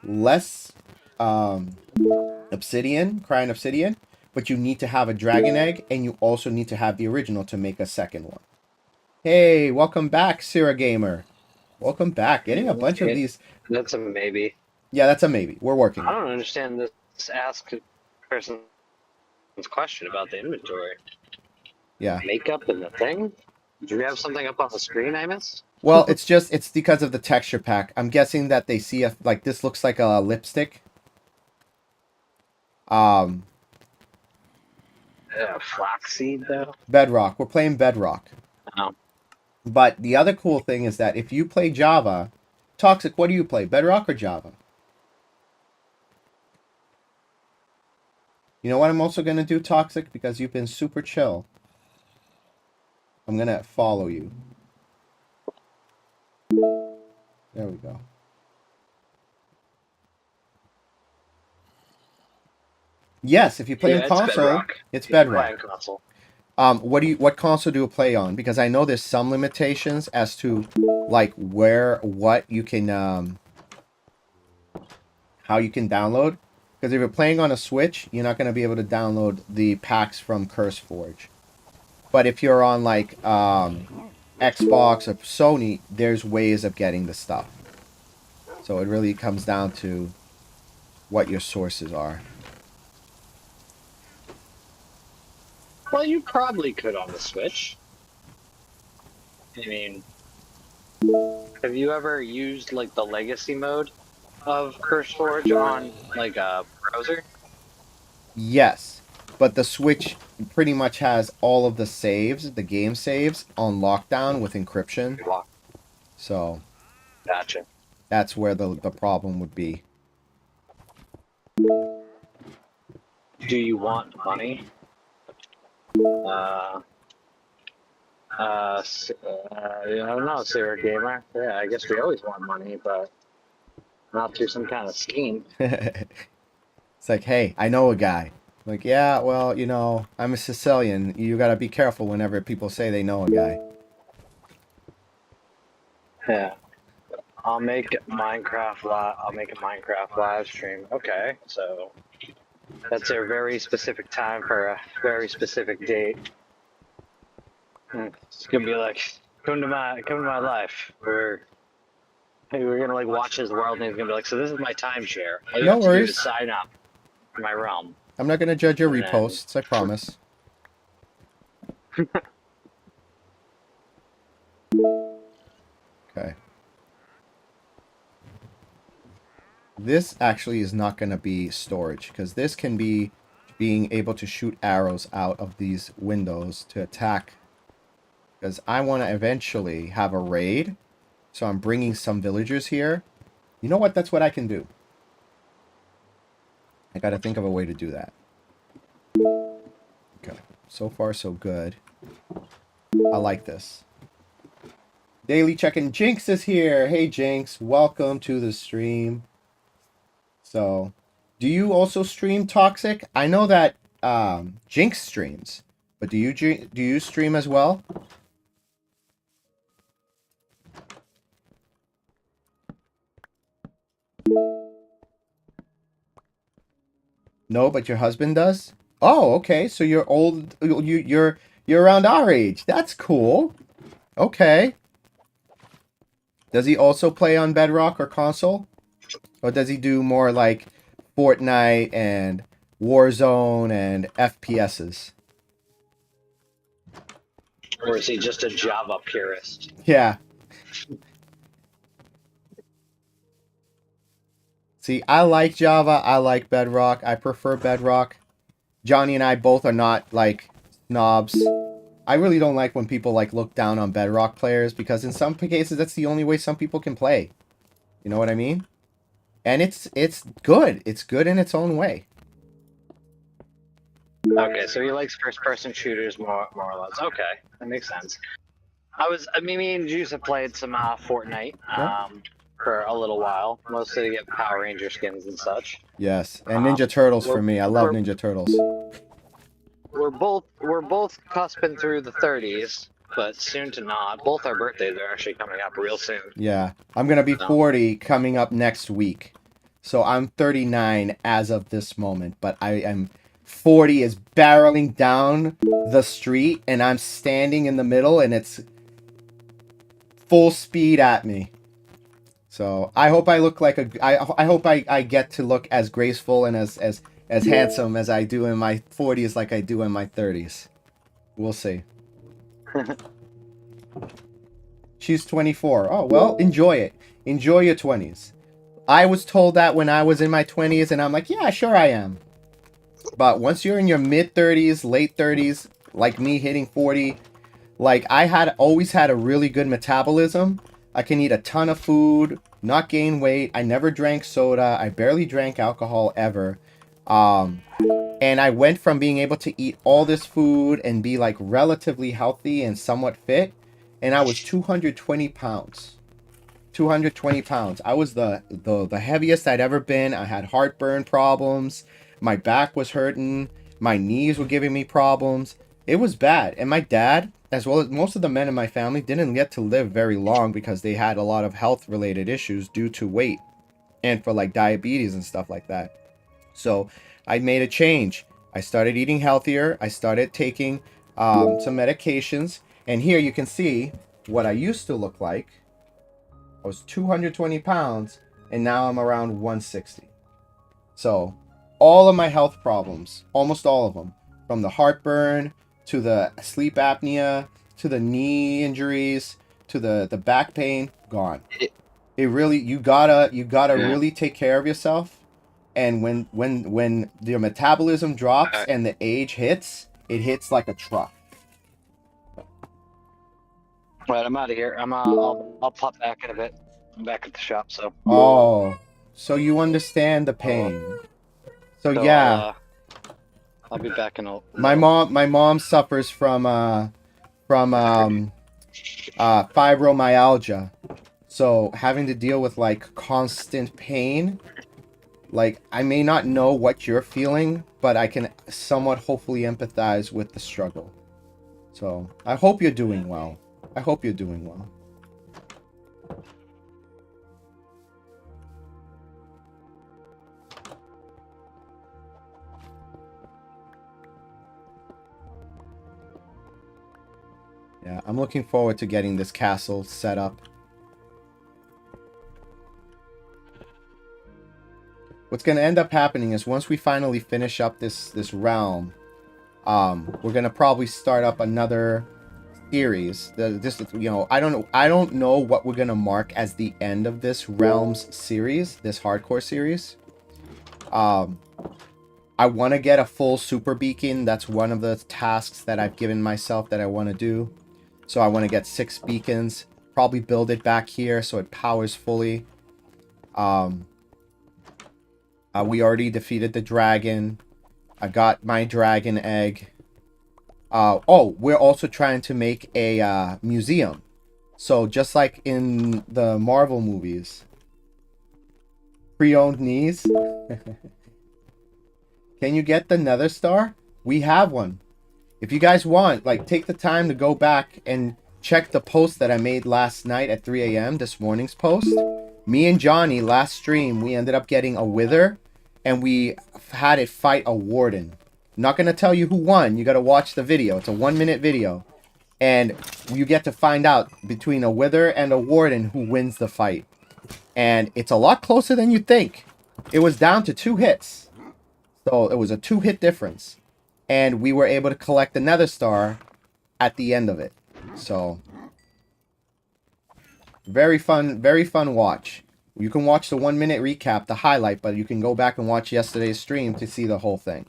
less obsidian, Crying Obsidian, but you need to have a Dragon Egg, and you also need to have the original to make a second one. Hey, welcome back, Sierra Gamer. Welcome back. Getting a bunch of these. That's a maybe. Yeah, that's a maybe. We're working. I don't understand this ask person's question about the inventory. Yeah. Makeup and the thing? Do we have something up on the screen I missed? Well, it's because of the texture pack. I'm guessing that they see like this looks like a lipstick. Flaxseed though? Bedrock. We're playing Bedrock. Oh. But the other cool thing is that if you play Java, Toxic, what do you play? Bedrock or Java? You know what I'm also going to do, Toxic? Because you've been super chill. I'm going to follow you. There we go. Yes, if you play in console, it's Bedrock. Console. What console do you play on? Because I know there's some limitations as to like what you can how you can download. Because if you're playing on a Switch, you're not going to be able to download the packs from CurseForge. But if you're on like Xbox or Sony, there's ways of getting the stuff. So it really comes down to what your sources are. Well, you probably could on the Switch. I mean, have you ever used like the legacy mode of CurseForge on like a browser? Yes, but the Switch pretty much has all of the saves, the game saves, on lockdown with encryption. So, Gotcha. That's where the problem would be. Do you want money? I don't know, Sarah Gamer. Yeah, I guess we always want money, but not through some kind of scheme. It's like, hey, I know a guy. Like, yeah, well, you know, I'm a Sicilian. You gotta be careful whenever people say they know a guy. Yeah. I'll make a Minecraft live stream. Okay, so that's a very specific time for a very specific date. It's gonna be like, come to my life. We're gonna like watch his world, and he's gonna be like, so this is my timeshare. All you No have to do worries. is sign up for my realm. I'm not gonna judge your And then- reposts, I promise. Okay. This actually is not going to be storage, because this can be being able to shoot arrows out of these windows to attack. Because I want to eventually have a raid, so I'm bringing some villagers here. You know what? That's what I can do. I got to think of a way to do that. Okay. So far, so good. I like this. Daily check-in. Jinx is here. Hey, Jinx. Welcome to the stream. So, do you also stream Toxic? I know that Jinx streams, but do you stream as well? No, but your husband does? Oh, okay. So you're old. You're around our age. That's cool. Okay. Does he also play on Bedrock or console? Or does he do more like Fortnite and Warzone and FPSs? Or is he just a Java purist? Yeah. See, I like Java. I like Bedrock. I prefer Bedrock. Johnny and I both are not like snobs. I really don't like when people like look down on Bedrock players, because in some cases that's the only way some people can play. You know what I mean? And it's good. It's good in its own way. Okay, so he likes first-person shooters more or less. Okay, that makes sense. Me and Juice have played some Fortnite for a little while, mostly to get Power Ranger skins and such. Yes, and Ninja Turtles for me. I love Ninja Turtles. We're both cusping through the 30s, but soon to not. Both our birthdays are actually coming up real soon. Yeah, I'm gonna be 40 coming up next week, so I'm 39 as of this moment. But I am 40 is barreling down the street, and I'm standing in the middle, and it's full speed at me. So I hope I look like I hope I get to look as graceful and as handsome as I do in my 40s like I do in my 30s. We'll see. She's 24. Oh, well, enjoy it. Enjoy your 20s. I was told that when I was in my 20s, and I'm like, yeah, sure I am. But once you're in your mid-30s, late 30s, like me hitting 40, like I always had a really good metabolism. I can eat a ton of food, not gain weight. I never drank soda. I barely drank alcohol ever. And I went from being able to eat all this food and be like relatively healthy and somewhat fit, and I was 220 pounds. 220 pounds. I was the heaviest I'd ever been. I had heartburn problems. My back was hurting. My knees were giving me problems. It was bad. And my dad, as well as most of the men in my family, didn't get to live very long because they had a lot of health related issues due to weight and for like diabetes and stuff like that. So I made a change. I started eating healthier. I started taking some medications. And here you can see what I used to look like. I was 220 pounds, and now I'm around 160. So all of my health problems, almost all of them, from the heartburn to the sleep apnea to the knee injuries to the back pain, gone. It really, you gotta really take care of yourself. And when your metabolism drops and the age hits, it hits like a truck. Right, I'm out of here. I'll pop back in a bit. I'm back at the shop, so. Oh, so you understand the pain. So yeah, I'll be back in a. my mom suffers from fibromyalgia, so having to deal with like constant pain. Like, I may not know what you're feeling, but I can somewhat hopefully empathize with the struggle. So I hope you're doing well. I hope you're doing well. Yeah, I'm looking forward to getting this castle set up. What's going to end up happening is once we finally finish up this realm, we're going to probably start up another series, this, you know, I don't know what we're gonna mark as the end of this Realms series, this hardcore series. I want to get a full super beacon. That's one of the tasks that I've given myself that I want to do. So I want to get 6 beacons, probably build it back here so it powers fully. We already defeated the dragon. I got my dragon egg. Oh, we're also trying to make a museum. So just like in the Marvel movies. Pre-owned knees. Can you get the Nether Star? We have one. If you guys want, like, take the time to go back and check the post that I made last night at 3 a.m., this morning's post. Me and Johnny, last stream, we ended up getting a Wither, and we had it fight a Warden. I'm not going to tell you who won. You got to watch the video. It's a 1-minute video. And you get to find out between a Wither and a Warden who wins the fight. And it's a lot closer than you think. It was down to 2 hits. So it was a 2-hit difference. And we were able to collect the Nether Star at the end of it. So very fun watch. You can watch the 1-minute recap, the highlight, but you can go back and watch yesterday's stream to see the whole thing.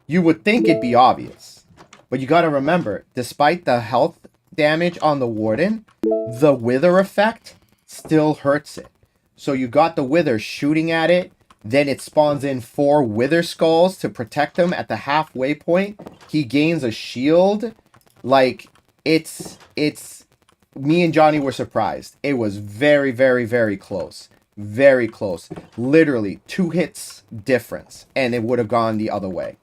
You would think it'd be obvious. But you gotta remember, despite the health damage on the Warden, the Wither effect still hurts it. So you got the Wither shooting at it, then it spawns in 4 Wither skulls to protect him at the halfway point. He gains a shield. Like, it's me and Johnny were surprised. It was very, very, very close. Very close. Literally 2 hits difference, and it would have gone the other way.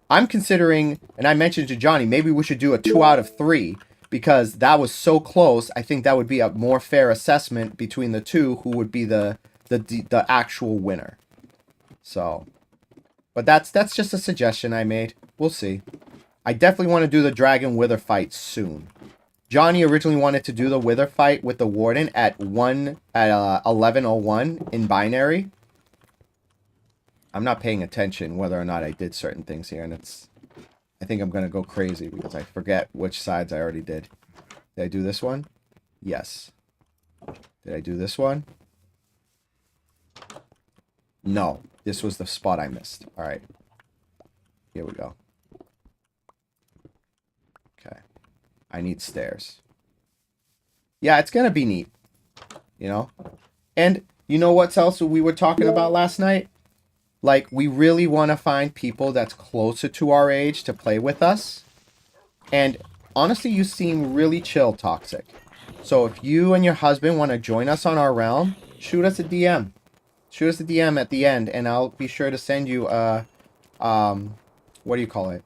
I'm considering, and I mentioned to Johnny, maybe we should do a 2 out of 3, because that was so close. I think that would be a more fair assessment between the two, who would be the actual winner. So, but that's just a suggestion I made. We'll see. I definitely want to do the Dragon Wither fight soon. Johnny originally wanted to do the Wither fight with the Warden at 11:01 in binary. I'm not paying attention whether or not I did certain things here, and I think I'm going to go crazy because I forget which sides I already did. Did I do this one? Yes. Did I do this one? No. This was the spot I missed. All right. Here we go. Okay. I need stairs. Yeah, it's going to be neat. You know? And you know what else we were talking about last night? Like, we really want to find people that's closer to our age to play with us. And honestly, you seem really chill, Toxic. So if you and your husband want to join us on our realm, shoot us a DM. Shoot us a DM at the end, and I'll be sure to send you a, what do you call it?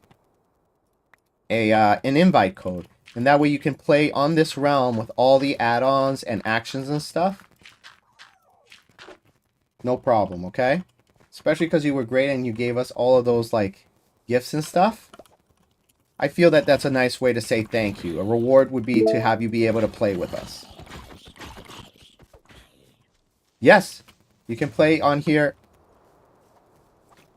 An invite code. And that way you can play on this realm with all the add-ons and actions and stuff. No problem, okay? Especially because you were great and you gave us all of those, like, gifts and stuff. I feel that that's a nice way to say thank you. A reward would be to have you be able to play with us. Yes, you can play on here.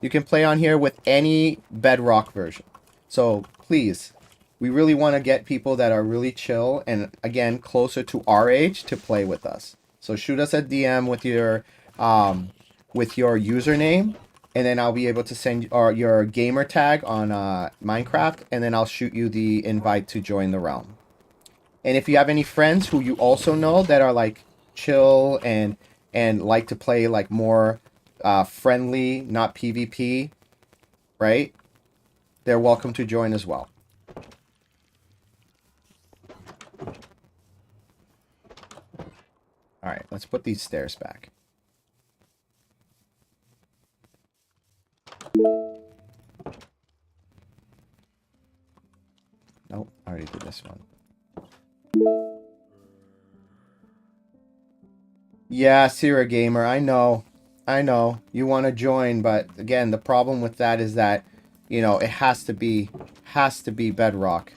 You can play on here with any Bedrock version. So, please, we really want to get people that are really chill and, again, closer to our age to play with us. So shoot us a DM with your username, and then I'll be able to send your gamer tag on Minecraft, and then I'll shoot you the invite to join the realm. And if you have any friends who you also know that are like chill and like to play like more friendly, not PvP, right? They're welcome to join as well. All right, let's put these stairs back. Nope, I already did this one. Yeah, Sierra Gamer, I know. You want to join, but again, the problem with that is that, you know, it has to be Bedrock.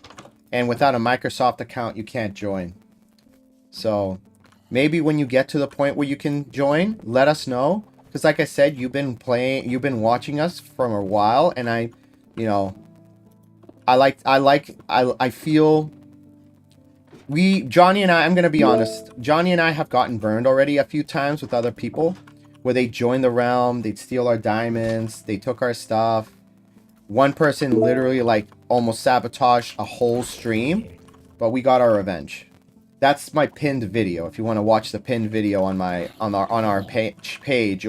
And without a Microsoft account, you can't join. So, maybe when you get to the point where you can join, let us know. because like I said, you've been watching us from a while, and you know, I feel Johnny and I'm gonna be honest, Johnny and I have gotten burned already a few times with other people, where they joined the realm, they'd steal our diamonds, they took our stuff. One person literally like almost sabotaged a whole stream, but we got our revenge. That's my pinned video. If you want to watch the pinned video on our page,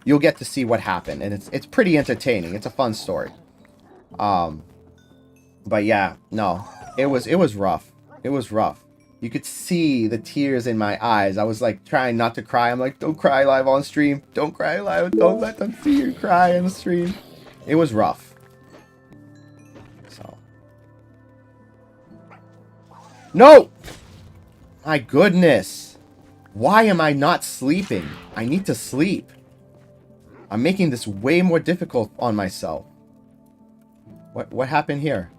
you'll get to see what happened, and it's pretty entertaining. It's a fun story. But yeah, no, it was rough. It was rough. You could see the tears in my eyes. I was like trying not to cry. I'm like, don't cry live on stream. Don't cry live. Don't let them see you cry on the stream. It was rough. So. No! My goodness. Why am I not sleeping? I need to sleep. I'm making this way more difficult on myself. What happened here?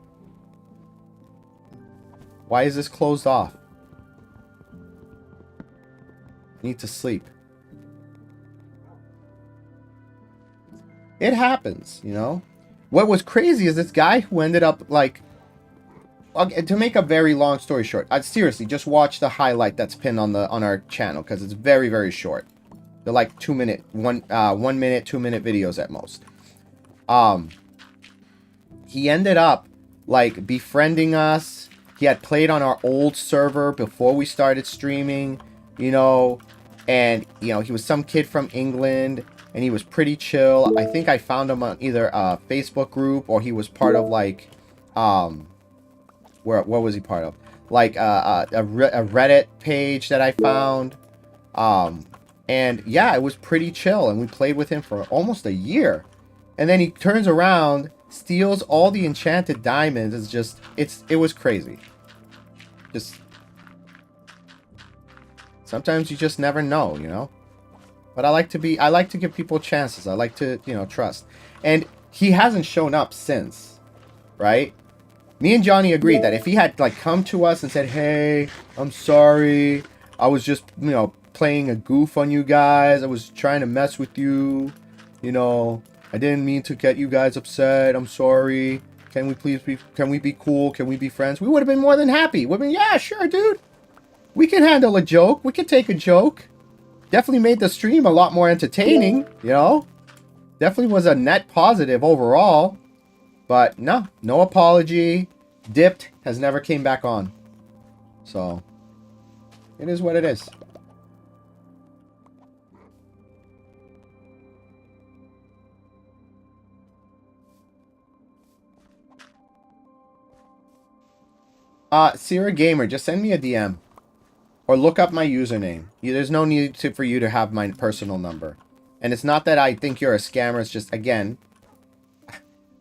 Why is this closed off? I need to sleep. It happens, you know? What was crazy is this guy who ended up, like... Okay, to make a very long story short, I'd seriously just watch the highlight that's pinned on our channel, because it's very, very short. They're like 1 minute, 2 minute videos at most. He ended up, like, befriending us. He had played on our old server before we started streaming, you know, and, you know, he was some kid from England, and he was pretty chill. I think I found him on either a Facebook group, or he was part of, like, what was he part of? Like, a Reddit page that I found, and, yeah, it was pretty chill, and we played with him for almost a year, and then he turns around, steals all the enchanted diamonds. It's just, it was crazy. Just, sometimes you just never know, you know? But I like to give people chances. I like to, you know, trust. And he hasn't shown up since, right? Me and Johnny agreed that if he had, like, come to us and said, hey, I'm sorry, I was just, you know, playing a goof on you guys, I was trying to mess with you, you know, I didn't mean to get you guys upset, I'm sorry, can we be cool, can we be friends? We would have been more than happy. We'd been, yeah, sure, dude. We can handle a joke. We can take a joke. Definitely made the stream a lot more entertaining, you know? Definitely was a net positive overall. But no apology. Dipped, has never came back on. So, it is what it is. Sierra Gamer, just send me a DM. Or look up my username. There's no need for you to have my personal number. And it's not that I think you're a scammer. It's just, again,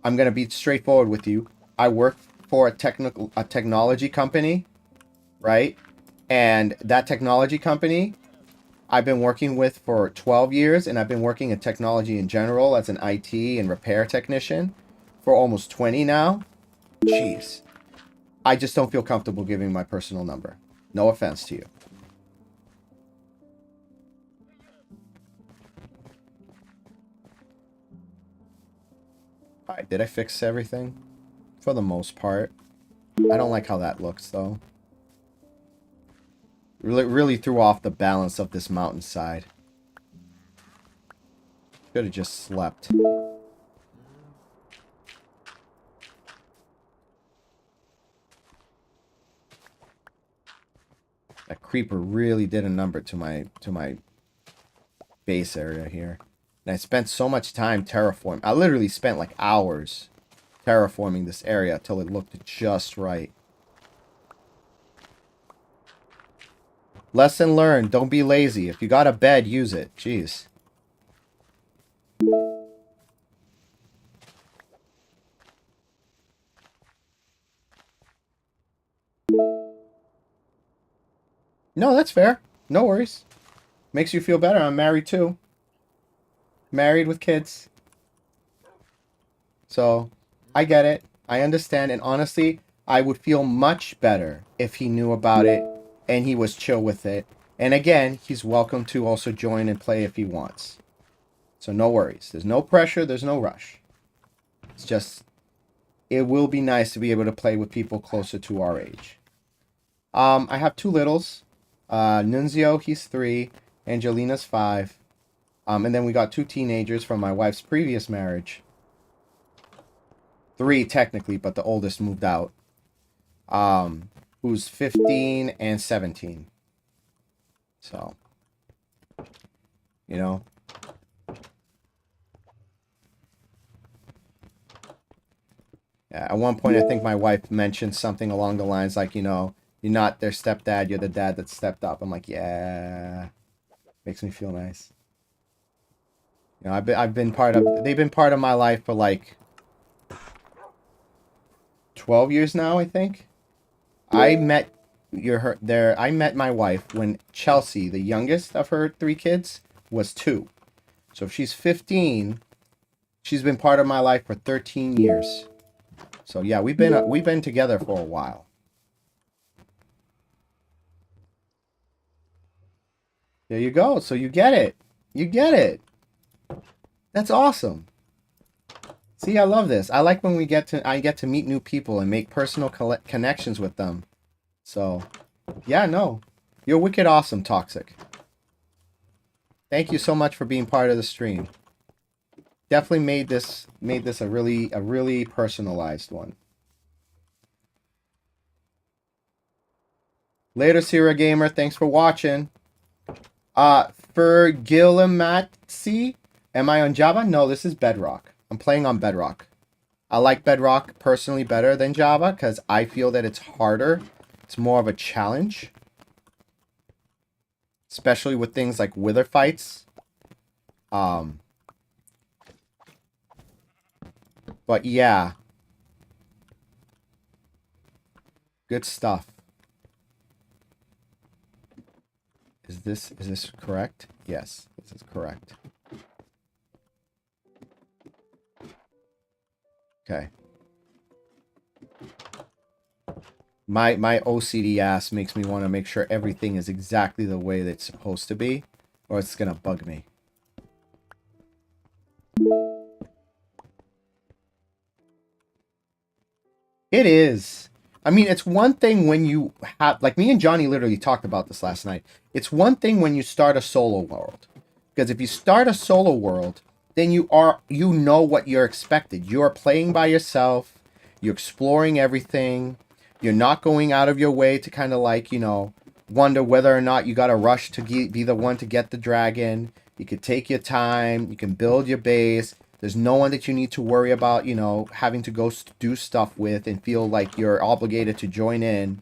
I'm going to be straightforward with you. I work for a technology company, right? And that technology company, I've been working with for 12 years. And I've been working in technology in general as an IT and repair technician for almost 20 now. Jeez. I just don't feel comfortable giving my personal number. No offense to you. Alright, did I fix everything? For the most part. I don't like how that looks, though. Really threw off the balance of this mountainside. Should have just slept. That creeper really did a number to my base area here. And I spent so much time terraforming. I literally spent like hours terraforming this area till it looked just right. Lesson learned, don't be lazy. If you got a bed, use it. Jeez. No, that's fair. No worries. Makes you feel better. I'm married too. Married with kids. So, I get it. I understand. And honestly, I would feel much better if he knew about it and he was chill with it. And again, he's welcome to also join and play if he wants. So no worries. There's no pressure. There's no rush. It's just, it will be nice to be able to play with people closer to our age. I have two littles. Nunzio, he's 3. Angelina's 5. And then we got 2 teenagers from my wife's previous marriage. 3 technically, but the oldest moved out. Who's 15 and 17. So, you know. Yeah, at one point, I think my wife mentioned something along the lines like, you know, you're not their stepdad, you're the dad that stepped up. I'm like, yeah, makes me feel nice. You know, I've been part of, they've been part of my life for like 12 years now, I think. I met I met my wife when Chelsea, the youngest of her 3 kids, was 2. So if she's 15, she's been part of my life for 13 years. So yeah, we've been together for a while. There you go. So you get it. You get it. That's awesome. See, I love this. I like when I get to meet new people and make personal connections with them. So, yeah, no. You're wicked awesome, Toxic. Thank you so much for being part of the stream. Definitely made this a really personalized one. Later, Sierra Gamer. Thanks for watching. For Gillimatsi, am I on Java? No, this is Bedrock. I'm playing on Bedrock. I like Bedrock personally better than Java because I feel that it's harder. It's more of a challenge. Especially with things like wither fights. But yeah. Good stuff. Is this correct? Yes, this is correct. Okay. My OCD ass makes me want to make sure everything is exactly the way that it's supposed to be, or it's gonna bug me. It is. I mean, it's one thing when you have, like me and Johnny literally talked about this last night. It's one thing when you start a solo world. Because if you start a solo world, then you know what you're expected. You're playing by yourself. You're exploring everything. You're not going out of your way to kind of like, you know, wonder whether or not you got to rush to be the one to get the dragon. You could take your time. You can build your base. There's no one that you need to worry about, you know, having to go do stuff with and feel like you're obligated to join in.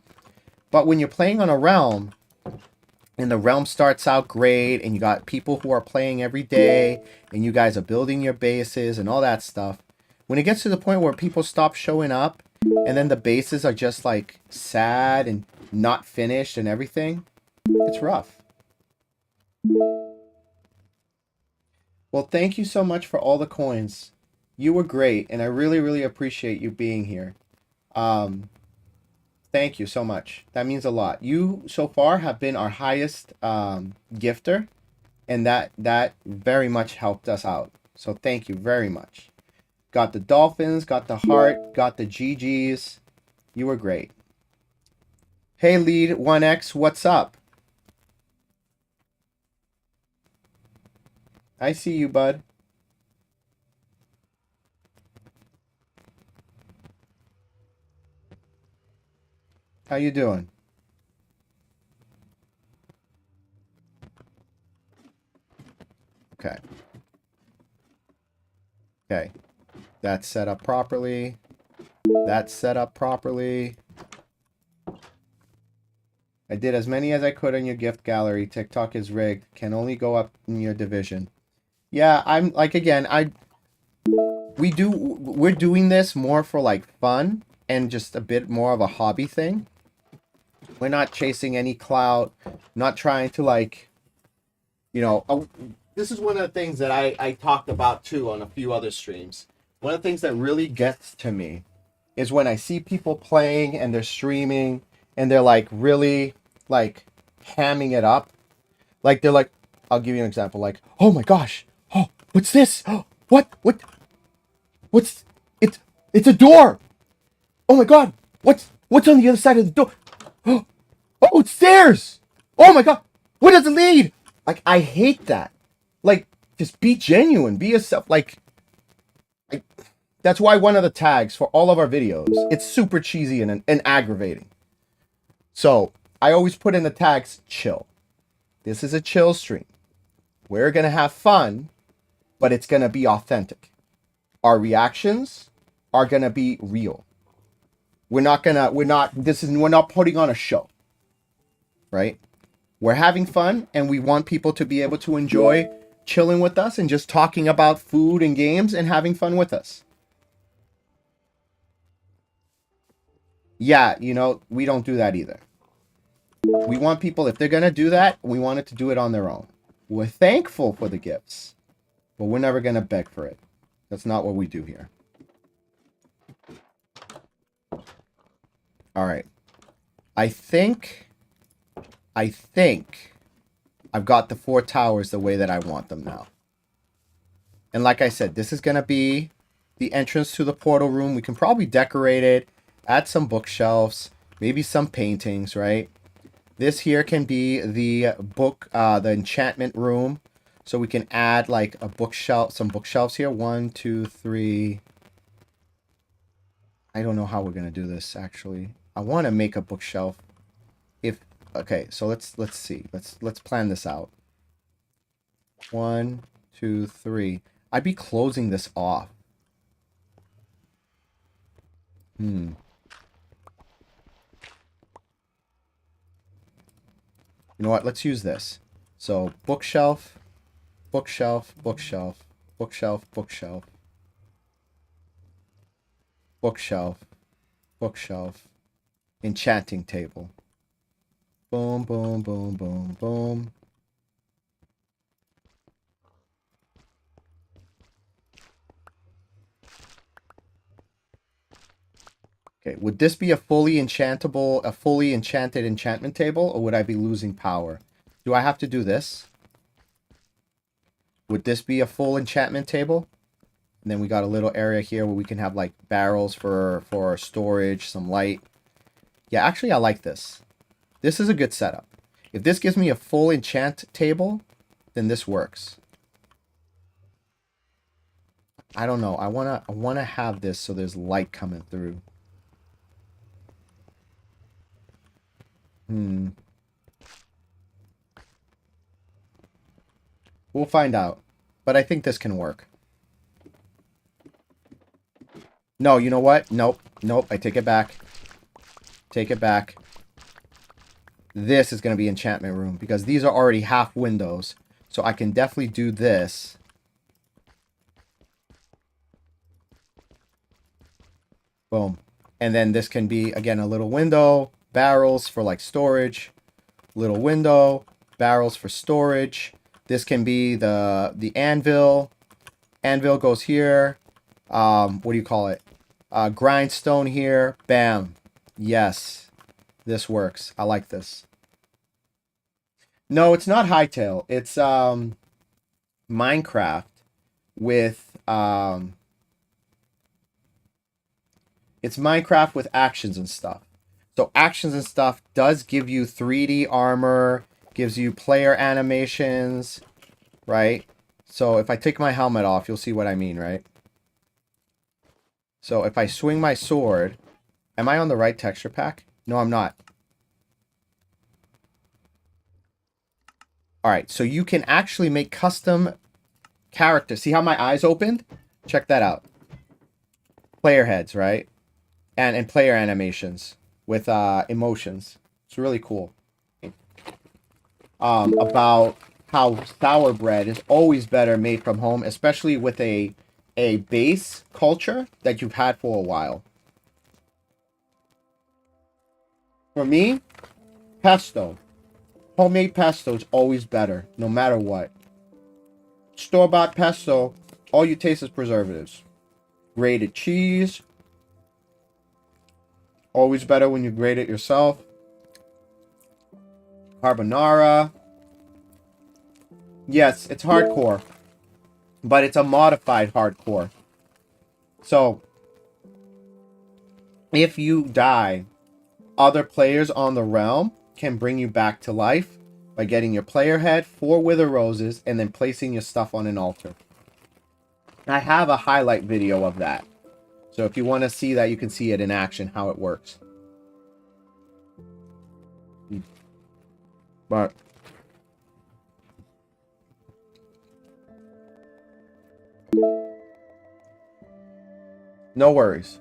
But when you're playing on a realm, and the realm starts out great, and you got people who are playing every day, and you guys are building your bases and all that stuff, when it gets to the point where people stop showing up, and then the bases are just like sad and not finished and everything, it's rough. Well, thank you so much for all the coins. You were great, and I really, really appreciate you being here. Thank you so much. That means a lot. You, so far, have been our highest gifter, and that very much helped us out. So thank you very much. Got the dolphins, got the heart, got the GGs. You were great. Hey, Lead 1X, what's up? I see you, bud. How you doing? Okay. Okay. That's set up properly. That's set up properly. I did as many as I could in your gift gallery. TikTok is rigged. Can only go up in your division. Yeah, I'm like, again, we're doing this more for like fun and just a bit more of a hobby thing. We're not chasing any clout, not trying to like, you know, this is one of the things that I talked about too on a few other streams. One of the things that really gets to me is when I see people playing and they're streaming and they're like really like hamming it up. Like they're like, I'll give you an example, like, oh my gosh, oh, What's this? What? What's... It's a door! Oh my god! What's on the other side of the door? Oh, it's stairs! Oh my god! Where does it lead? Like, I hate that. Like, just be genuine. Be yourself. Like, that's why one of the tags for all of our videos, it's super cheesy and aggravating. So, I always put in the tags, chill. This is a chill stream. We're going to have fun, but it's going to be authentic. Our reactions are going to be real. We're not putting on a show. Right? We're having fun, and we want people to be able to enjoy chilling with us and just talking about food and games and having fun with us. Yeah, you know, we don't do that either. We want people, if they're going to do that, we want it to do it on their own. We're thankful for the gifts, but we're never going to beg for it. That's not what we do here. All right. I think I've got the 4 towers the way that I want them now. And like I said, this is going to be the entrance to the portal room. We can probably decorate it, add some bookshelves, maybe some paintings, right? This here can be the the enchantment room. So we can add like a bookshelf, some bookshelves here. 1, 2, 3. I don't know how we're going to do this, actually. I want to make a bookshelf. Okay, so let's see. Let's plan this out. 1, 2, 3. I'd be closing this off. You know what? Let's use this. So bookshelf, bookshelf, bookshelf, bookshelf, bookshelf, bookshelf, bookshelf, enchanting table. Boom, boom, boom, boom, boom. Okay, would this be a fully enchanted enchantment table, or would I be losing power? Do I have to do this? Would this be a full enchantment table? And then we got a little area here where we can have like barrels for storage, some light. Yeah, actually I like this. This is a good setup. If this gives me a full enchant table, then this works. I don't know. I wanna have this so there's light coming through. We'll find out. But I think this can work. No, you know what? Nope. Nope. I take it back. Take it back. This is going to be enchantment room because these are already half windows. So I can definitely do this. Boom. And then this can be, again, a little window, barrels for like storage, little window, barrels for storage. This can be the anvil. Anvil goes here. What do you call it? Grindstone here. Bam. Yes. This works. I like this. No, it's not Hightail. It's Minecraft with it's Minecraft with actions and stuff. So actions and stuff does give you 3D armor, gives you player animations, right? So if I take my helmet off, you'll see what I mean, right? So if I swing my sword, am I on the right texture pack? No, I'm not. All right, so you can actually make custom characters. See how my eyes opened? Check that out. Player heads, right? And player animations with emotions. It's really cool. About how sour bread is always better made from home, especially with a base culture that you've had for a while. For me, pesto. Homemade pesto is always better, no matter what. Store-bought pesto, all you taste is preservatives. Grated cheese. Always better when you grate it yourself. Carbonara. Yes, it's hardcore. but it's a modified hardcore. So if you die, other players on the realm can bring you back to life by getting your player head, 4 wither roses, and then placing your stuff on an altar. I have a highlight video of that. So if you want to see that, you can see it in action, how it works. But no worries.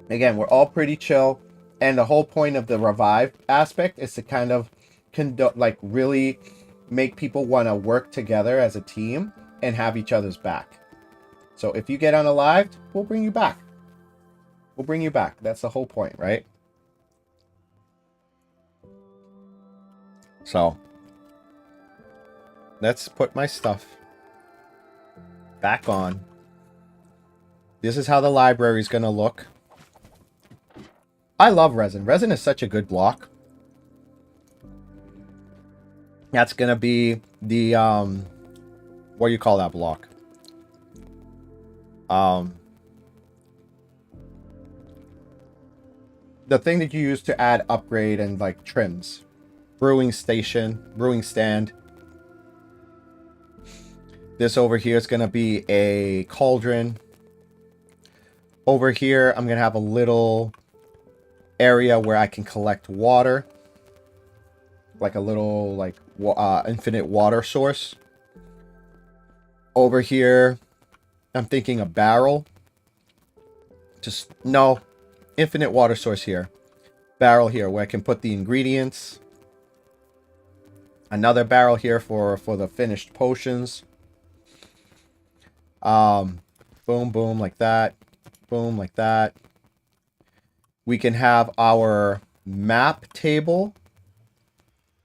Again, we're all pretty chill. And the whole point of the revive aspect is to kind of like really make people want to work together as a team and have each other's back. So if you get unalived, we'll bring you back. We'll bring you back. That's the whole point, right? So let's put my stuff back on. This is how the library is going to look. I love resin. Resin is such a good block. That's going to be the, what do you call that block? The thing that you use to add upgrade and like trims. Brewing station, brewing stand. This over here is going to be a cauldron. Over here, I'm going to have a little area where I can collect water. Like a little like infinite water source. Over here, I'm thinking a barrel. Just, no, infinite water source here. Barrel here where I can put the ingredients. Another barrel here for the finished potions. Boom, boom, like that. Boom, like that. We can have our map table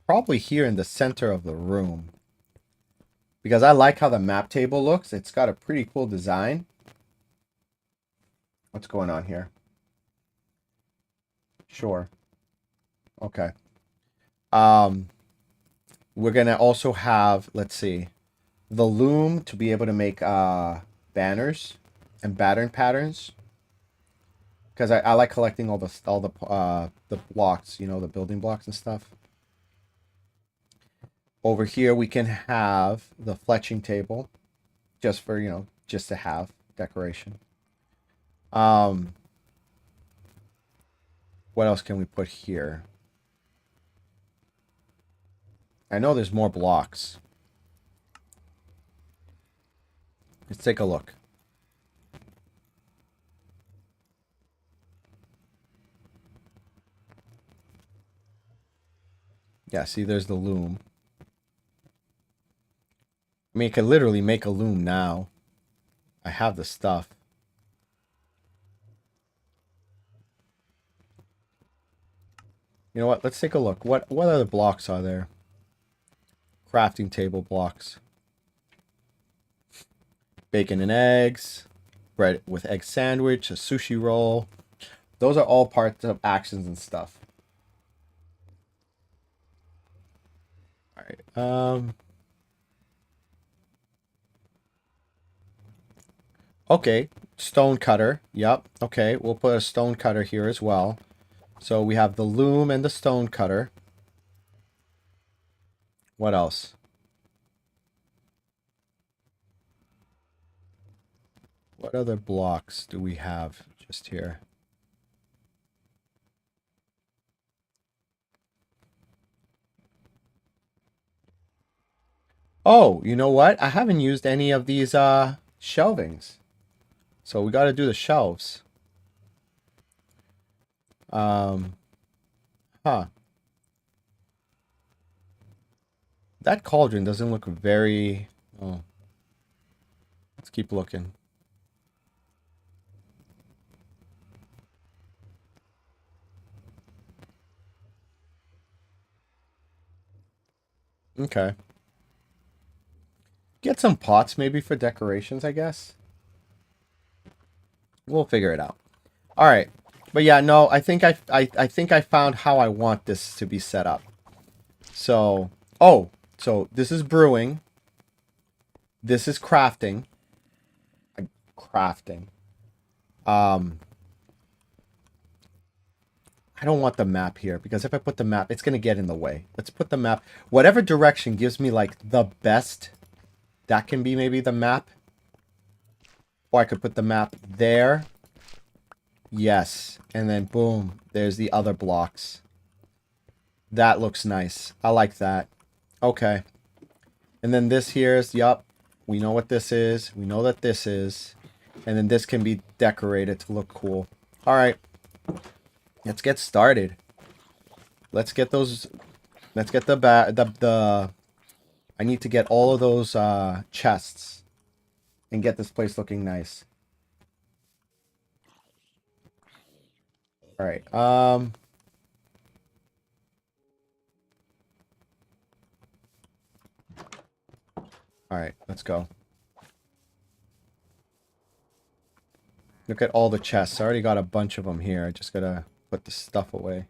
probably here in the center of the room. Because I like how the map table looks. It's got a pretty cool design. What's going on here? Sure. Okay. We're going to also have, let's see, the loom to be able to make banners and patterns. Because I like collecting all the blocks, you know, the building blocks and stuff. Over here we can have the fletching table, just for, you know, just to have decoration. What else can we put here? I know there's more blocks. Let's take a look. Yeah, see, there's the loom. I mean, I could literally make a loom now. I have the stuff. You know what? Let's take a look. What other blocks are there? Crafting table blocks. Bacon and eggs. Bread with egg sandwich. A sushi roll. Those are all parts of actions and stuff. Alright. Okay. Stone cutter. Yep. Okay. We'll put a stone cutter here as well. So we have the loom and the stone cutter. What else? What other blocks do we have just here? Oh, you know what? I haven't used any of these shelvings. So we got to do the shelves. Huh. That cauldron doesn't look very... Oh. Let's keep looking. Okay. Get some pots maybe for decorations, I guess. We'll figure it out. All right. But yeah, no, I think I think I found how I want this to be set up. So, oh, so this is brewing. This is crafting. Crafting. I don't want the map here because if I put the map, it's going to get in the way. Let's put the map. Whatever direction gives me like the best, that can be maybe the map. Or I could put the map there. Yes. And then boom, there's the other blocks. That looks nice. I like that. Okay. And then this here is, yup, we know what this is. We know that this is. And then this can be decorated to look cool. All right. Let's get started. Let's get those. Let's get the. I need to get all of those chests and get this place looking nice. All right. All right. Let's go. Look at all the chests. I already got a bunch of them here. I just gotta put the stuff away.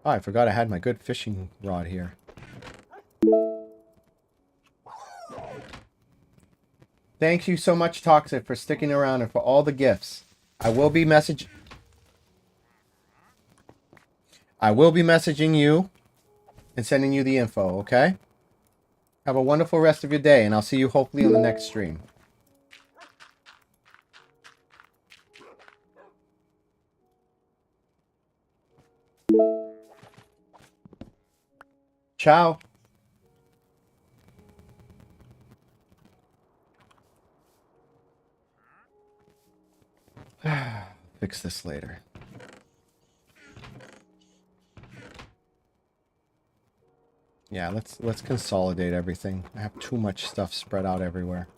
Oh, I forgot I had my good fishing rod here. Thank you so much, Toxic, for sticking around and for all the gifts. I will be messaging you and sending you the info, okay? Have a wonderful rest of your day, and I'll see you hopefully on the next stream. Ciao. Fix this later. Yeah, let's consolidate everything. I have too much stuff spread out everywhere.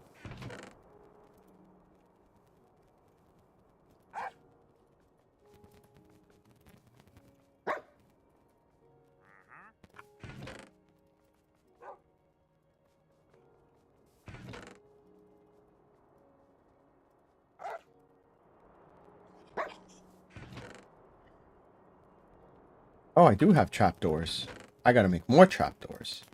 Oh, I do have trapdoors. I gotta make more trapdoors.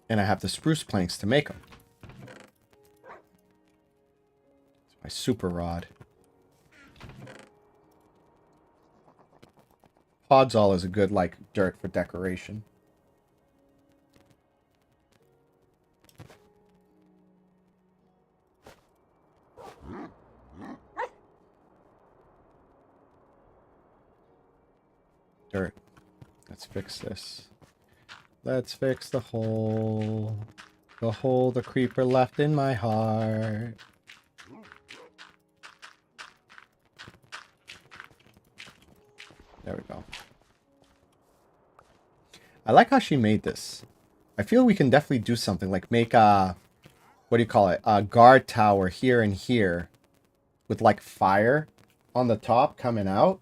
And I have the spruce planks to make them. It's my super rod. Podzol is a good, like, dirt for decoration. Dirt. Let's fix this. Let's fix the hole. The hole the creeper left in my heart. There we go. I like how she made this. I feel we can definitely do something like make a, what do you call it? A guard tower here and here with like fire on the top coming out.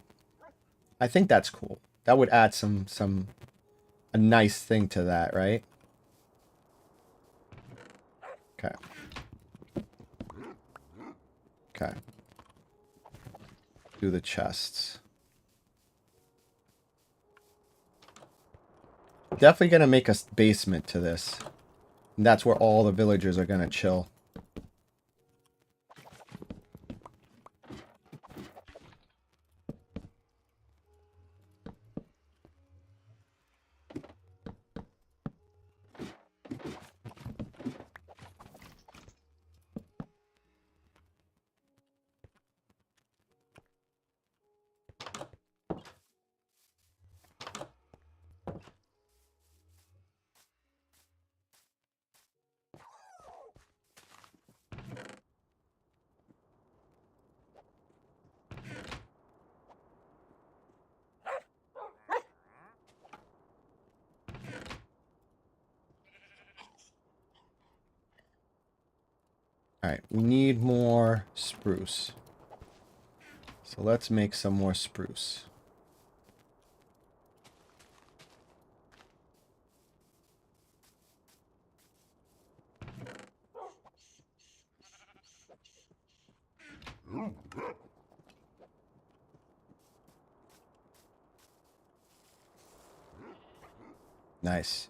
I think that's cool. That would add a nice thing to that, right? Okay. Okay. Do the chests. Definitely gonna make a basement to this. And that's where all the villagers are gonna chill. Alright, we need more spruce. So let's make some more spruce. Nice.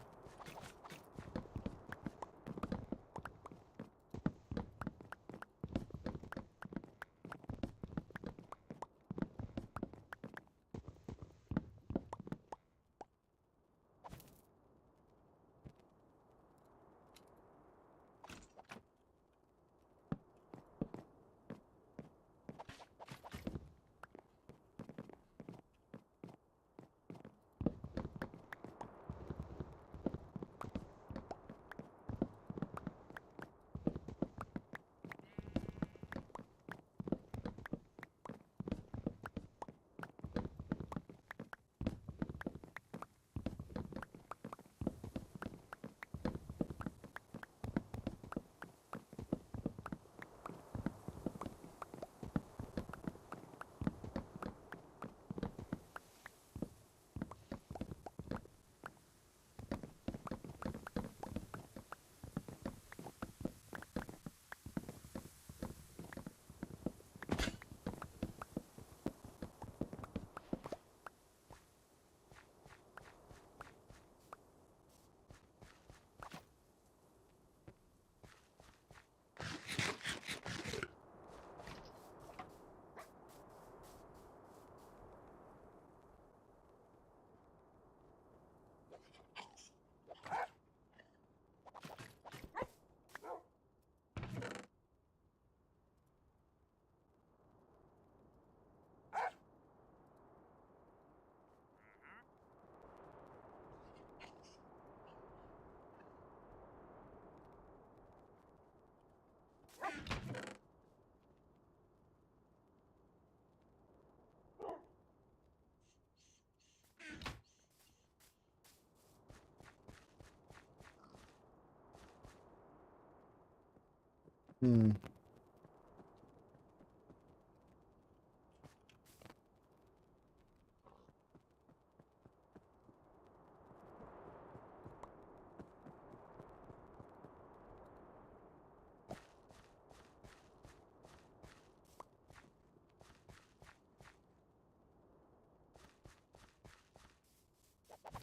Hmm.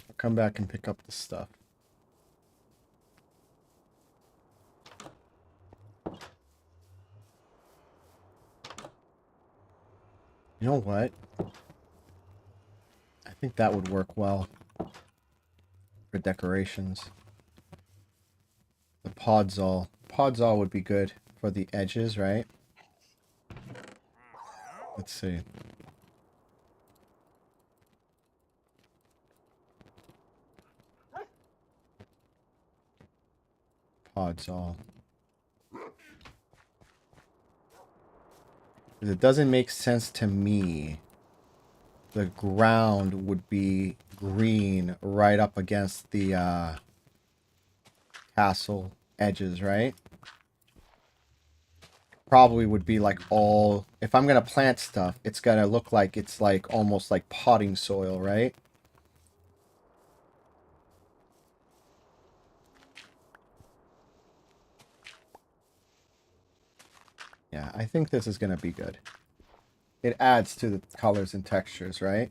I'll come back and pick up the stuff. You know what? I think that would work well for decorations. The podzol. Podzol would be good for the edges, right? Let's see. Podzol. It doesn't make sense to me. The ground would be green right up against the castle edges, right? Probably would be like all... If I'm gonna plant stuff, it's gonna look like it's like almost like potting soil, right? Yeah, I think this is gonna be good. It adds to the colors and textures, right?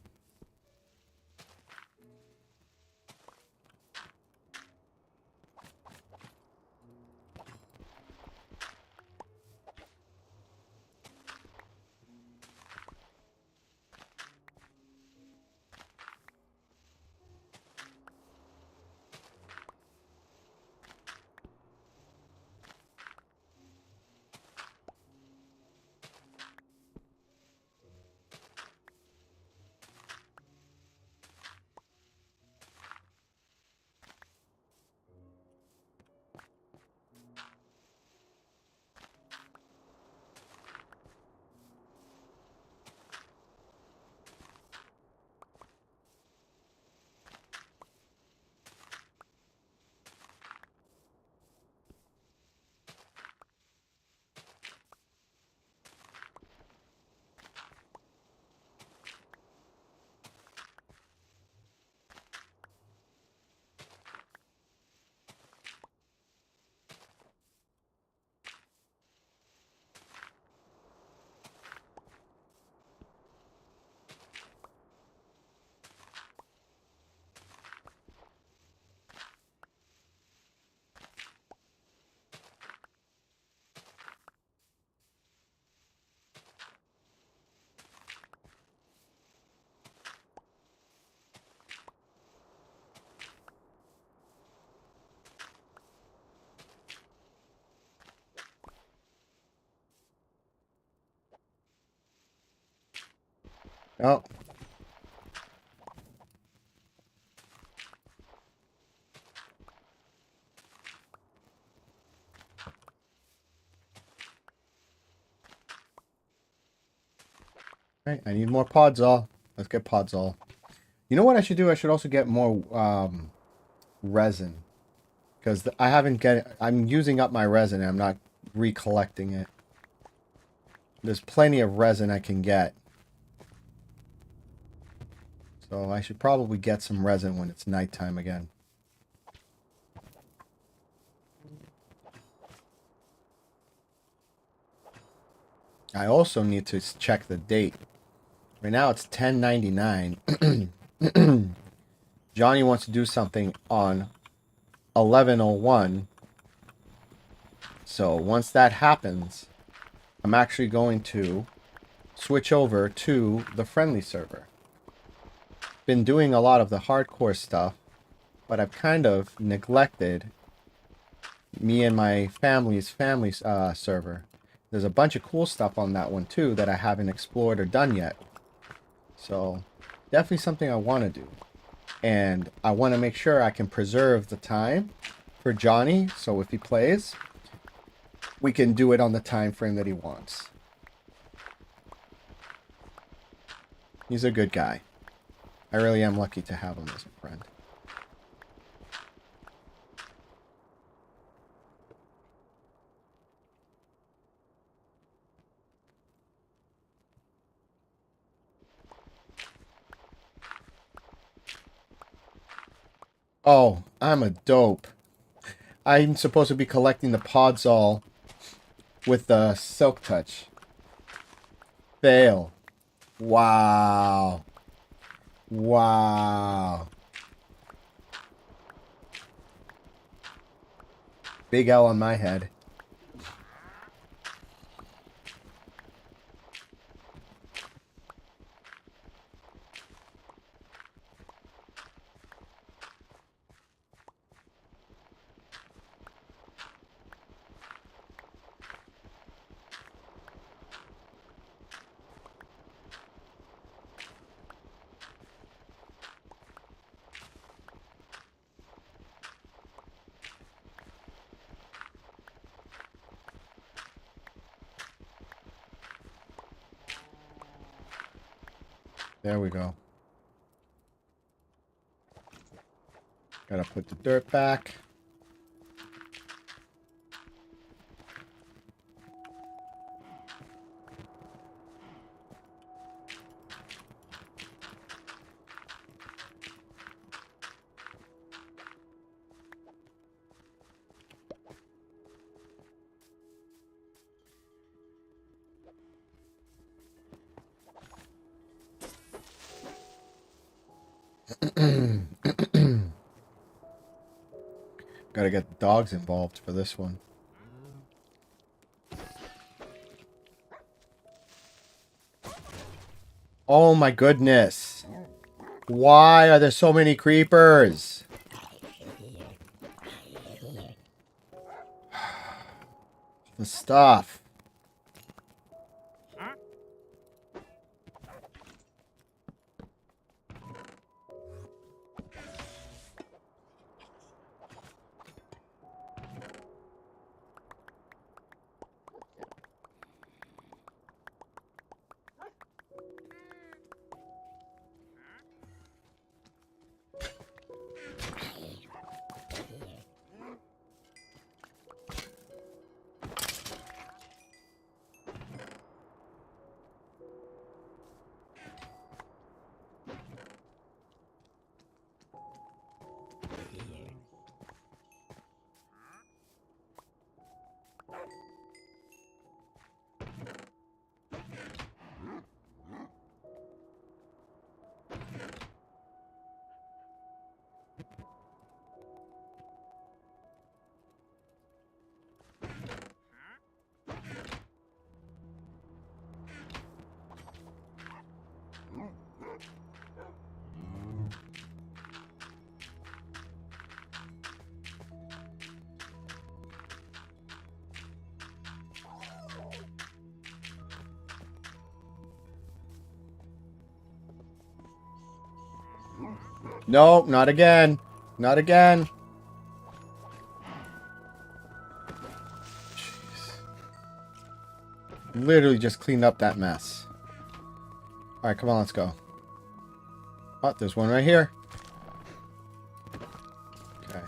Oh. Right, I need more podzol. Let's get podzol. You know what I should do? I should also get more resin. Because I haven't get. I'm using up my resin and I'm not recollecting it. There's plenty of resin I can get. So I should probably get some resin when it's nighttime again. I also need to check the date. Right now it's 10/99. Johnny wants to do something on 11/01. So once that happens, I'm actually going to switch over to the friendly server. Been doing a lot of the hardcore stuff, but I've kind of neglected me and my family's server. There's a bunch of cool stuff on that one too that I haven't explored or done yet. So definitely something I want to do. And I want to make sure I can preserve the time for Johnny, so if he plays, we can do it on the time frame that he wants. He's a good guy. I really am lucky to have him as a friend. Oh, I'm a dope. I'm supposed to be collecting the podzol with the silk touch. Fail. Wow. Wow. Big L on my head. There we go. Gotta put the dirt back. Gotta get the dogs involved for this one. Oh my goodness. Why are there so many creepers? The stuff. Nope, not again. Not again. Jeez. Literally just cleaned up that mess. Alright, come on, let's go. Oh, there's one right here. Okay.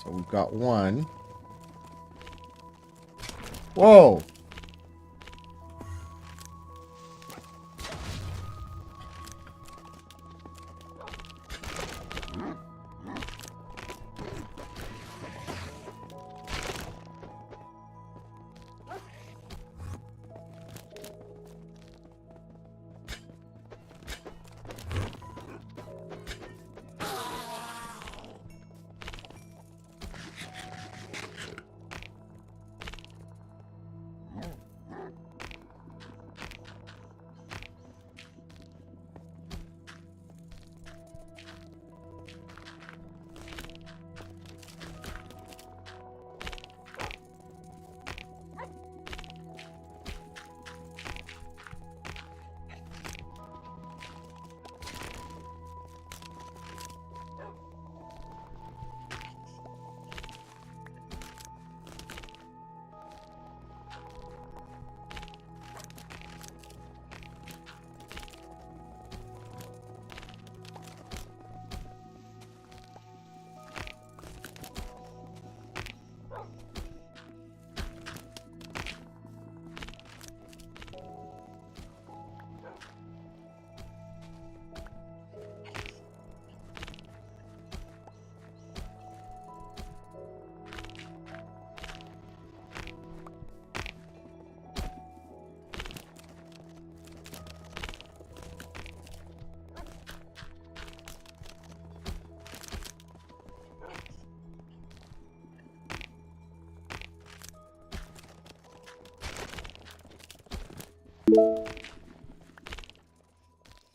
So we've got one. Whoa!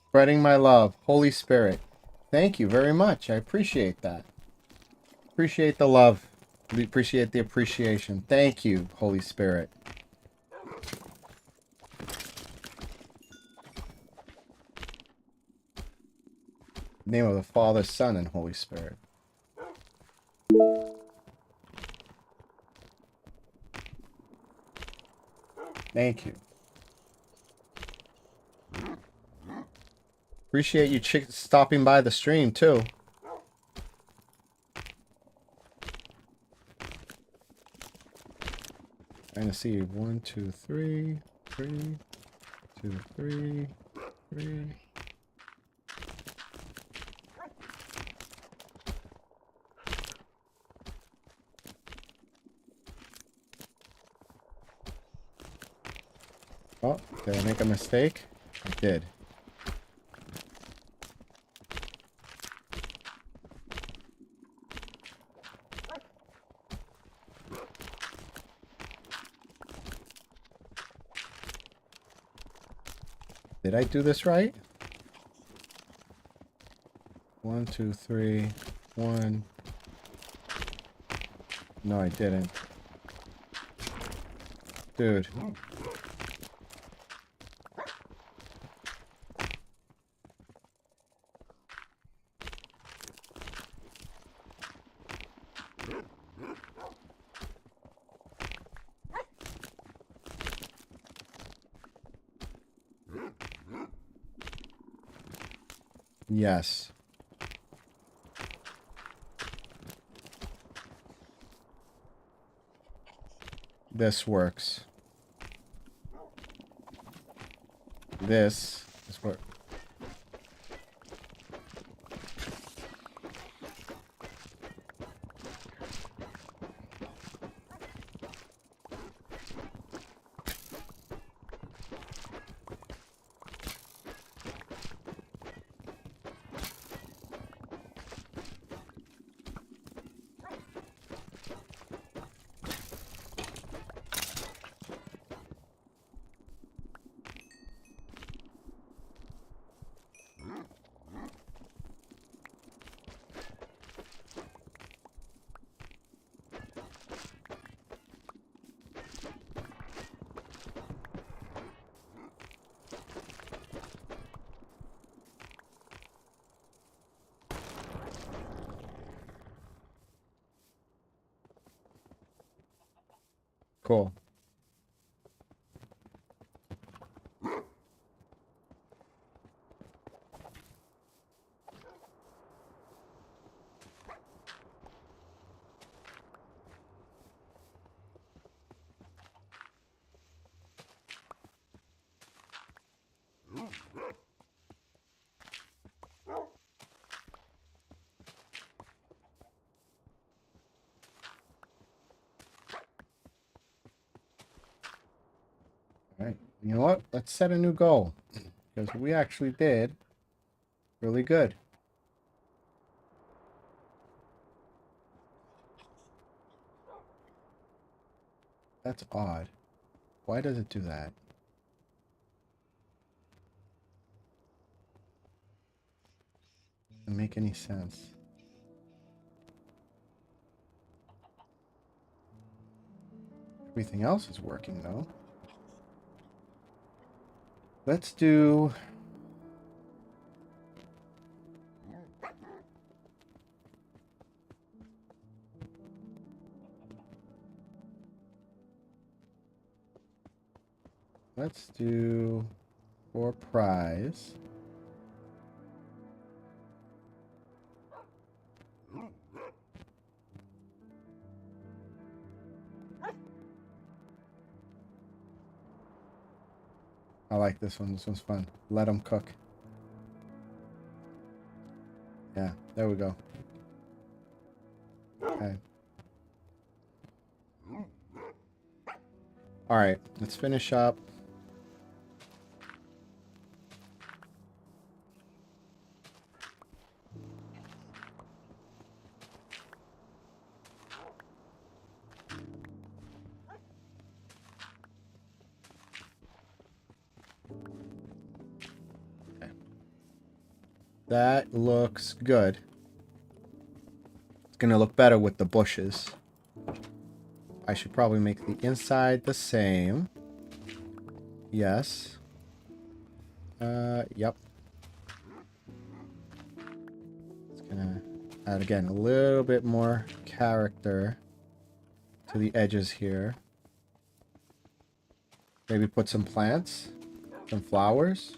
Spreading my love. Holy Spirit. Thank you very much. I appreciate that. Appreciate the love. We appreciate the appreciation. Thank you, Holy Spirit. In the name of the Father, Son, and Holy Spirit. Thank you. Appreciate you stopping by the stream, too. Trying to see 1, 2, 3, 3, 2, 3, 3. Oh, did I make a mistake? I did. Did I do this right? 1, 2, 3, 1. No, I didn't. Dude. Yes. This works. This is what. Cool. All right. You know what? Let's set a new goal. Because we actually did really good. That's odd. Why does it do that? Doesn't make any sense. Everything else is working though. Let's do... Let's do for prize. I like this one. This one's fun. Let them cook. Yeah, there we go. Okay. All right, let's finish up. Okay. That looks good. It's gonna look better with the bushes. I should probably make the inside the same. Yes. Yep. It's gonna add again a little bit more character to the edges here. Maybe put some plants, some flowers.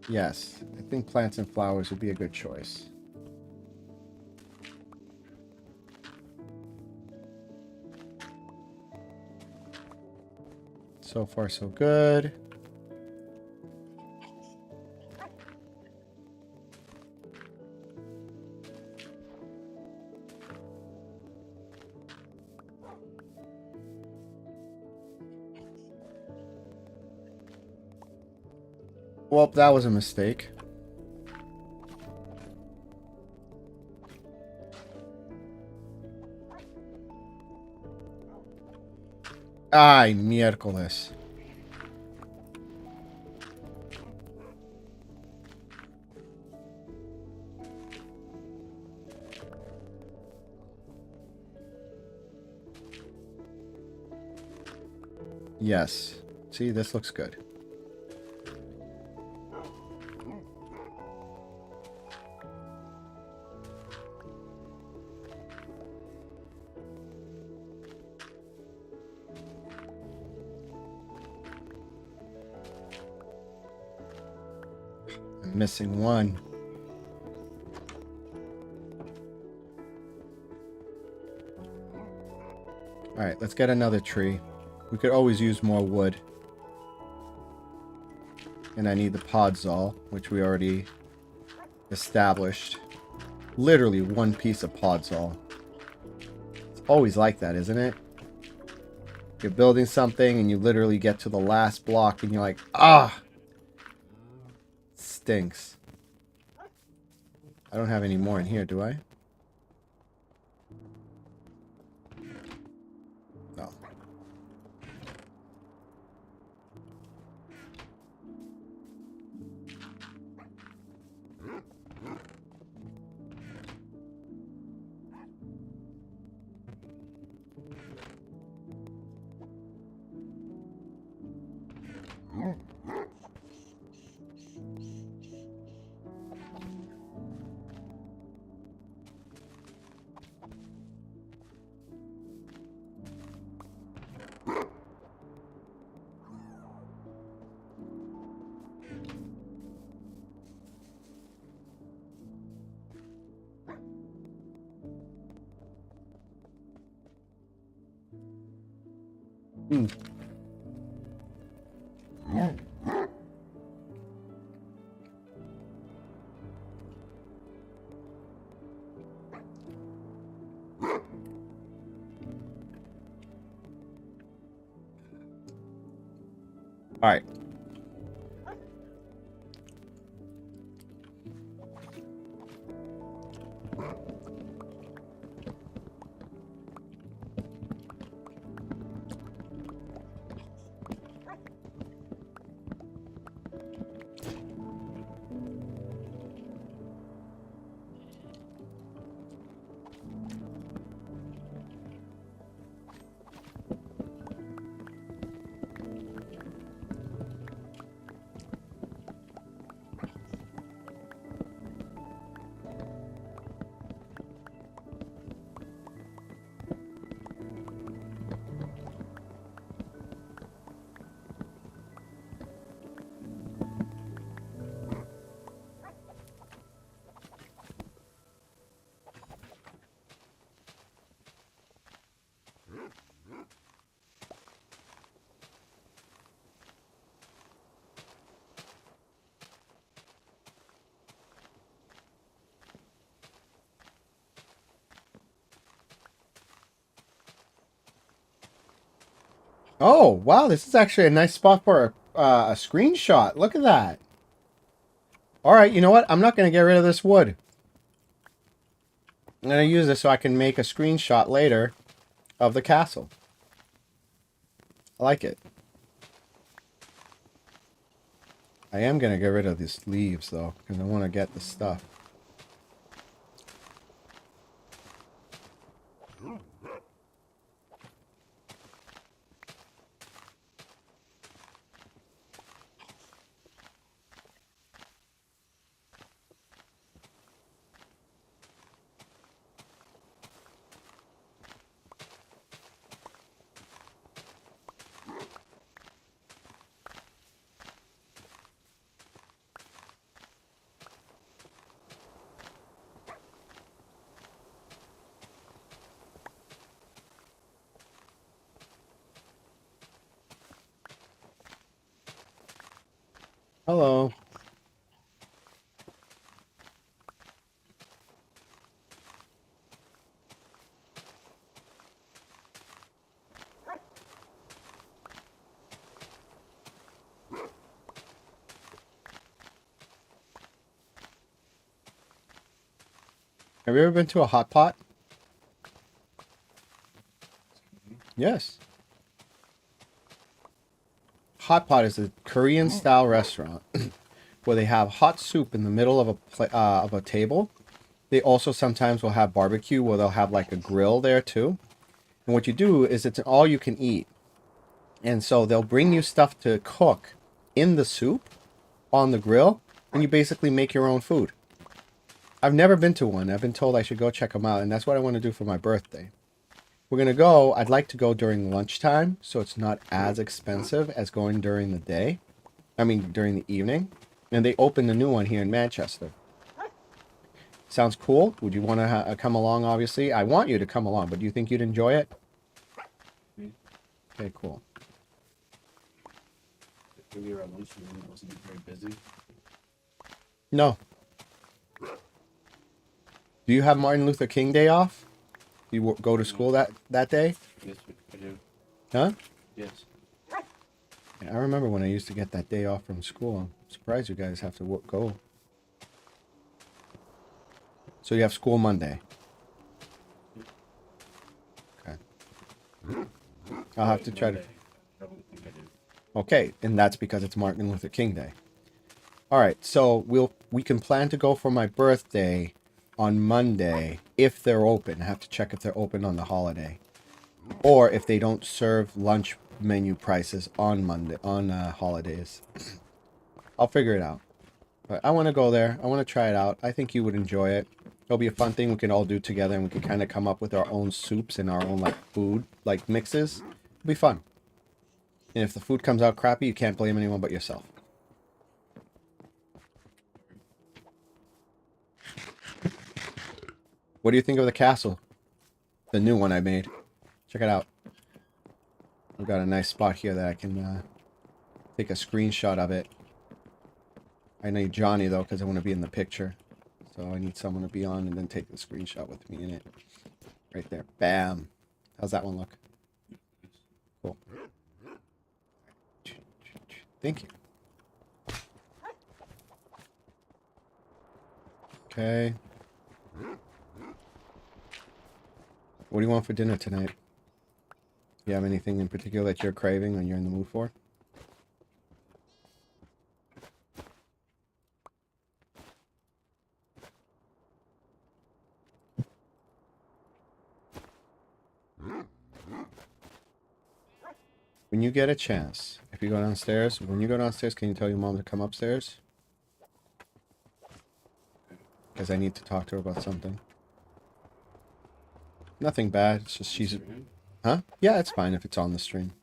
Yes, I think plants and flowers would be a good choice. So far, so good. Well, that was a mistake. Ay, miércoles. Yes. See, this looks good. I'm missing one. All right, let's get another tree. We could always use more wood. And I need the podzol, which we already established. Literally one piece of podzol. It's always like that, isn't it? You're building something and you literally get to the last block and you're like, ah! Stinks. I don't have any more in here, do I? No. Mm. All right. Oh, wow, this is actually a nice spot for a screenshot. Look at that. All right, you know what? I'm not going to get rid of this wood. I'm going to use this so I can make a screenshot later of the castle. I like it. I am going to get rid of these leaves, though, because I want to get the stuff. Hello. Have you ever been to a hot pot? Yes. Hot pot is a Korean style restaurant where they have hot soup in the middle of a table. They also sometimes will have barbecue where they'll have like a grill there too. And what you do is it's an all you can eat. And so they'll bring you stuff to cook in the soup on the grill, and you basically make your own food. I've never been to one. I've been told I should go check them out, and that's what I want to do for my birthday. We're going to go, I'd like to go during lunchtime, so it's not as expensive as going during the day. I mean, during the evening. And they opened a new one here in Manchester. Sounds cool. Would you want to come along, obviously? I want you to come along, but do you think you'd enjoy it? Okay, cool. We were at lunch and it wasn't very busy. No. Do you have Martin Luther King Day off? You go to school that day? Yes, I do. Huh? Yes. Yeah, I remember when I used to get that day off from school. I'm surprised you guys have to go. So you have school Monday. Okay. I'll have to try to... I don't think I do. Okay, and that's because it's Martin Luther King Day. All right, so we can plan to go for my birthday on Monday if they're open. I have to check if they're open on the holiday, or if they don't serve lunch menu prices on holidays. I'll figure it out. But I want to go there. I want to try it out. I think you would enjoy it. It'll be a fun thing we can all do together, and we can kind of come up with our own soups and our own like food like mixes. It'll be fun. And if the food comes out crappy, you can't blame anyone but yourself. What do you think of the castle? The new one I made. Check it out. I've got a nice spot here that I can take a screenshot of it. I need Johnny though, because I want to be in the picture. So I need someone to be on and then take the screenshot with me in it. Right there. Bam. How's that one look? Cool. Thank you. Okay. What do you want for dinner tonight? Do you have anything in particular that you're craving or you're in the mood for? When you get a chance, if you go downstairs, when you go downstairs, can you tell your mom to come upstairs? Because I need to talk to her about something. Nothing bad. It's just she's... Huh? Yeah, it's fine if it's on the stream.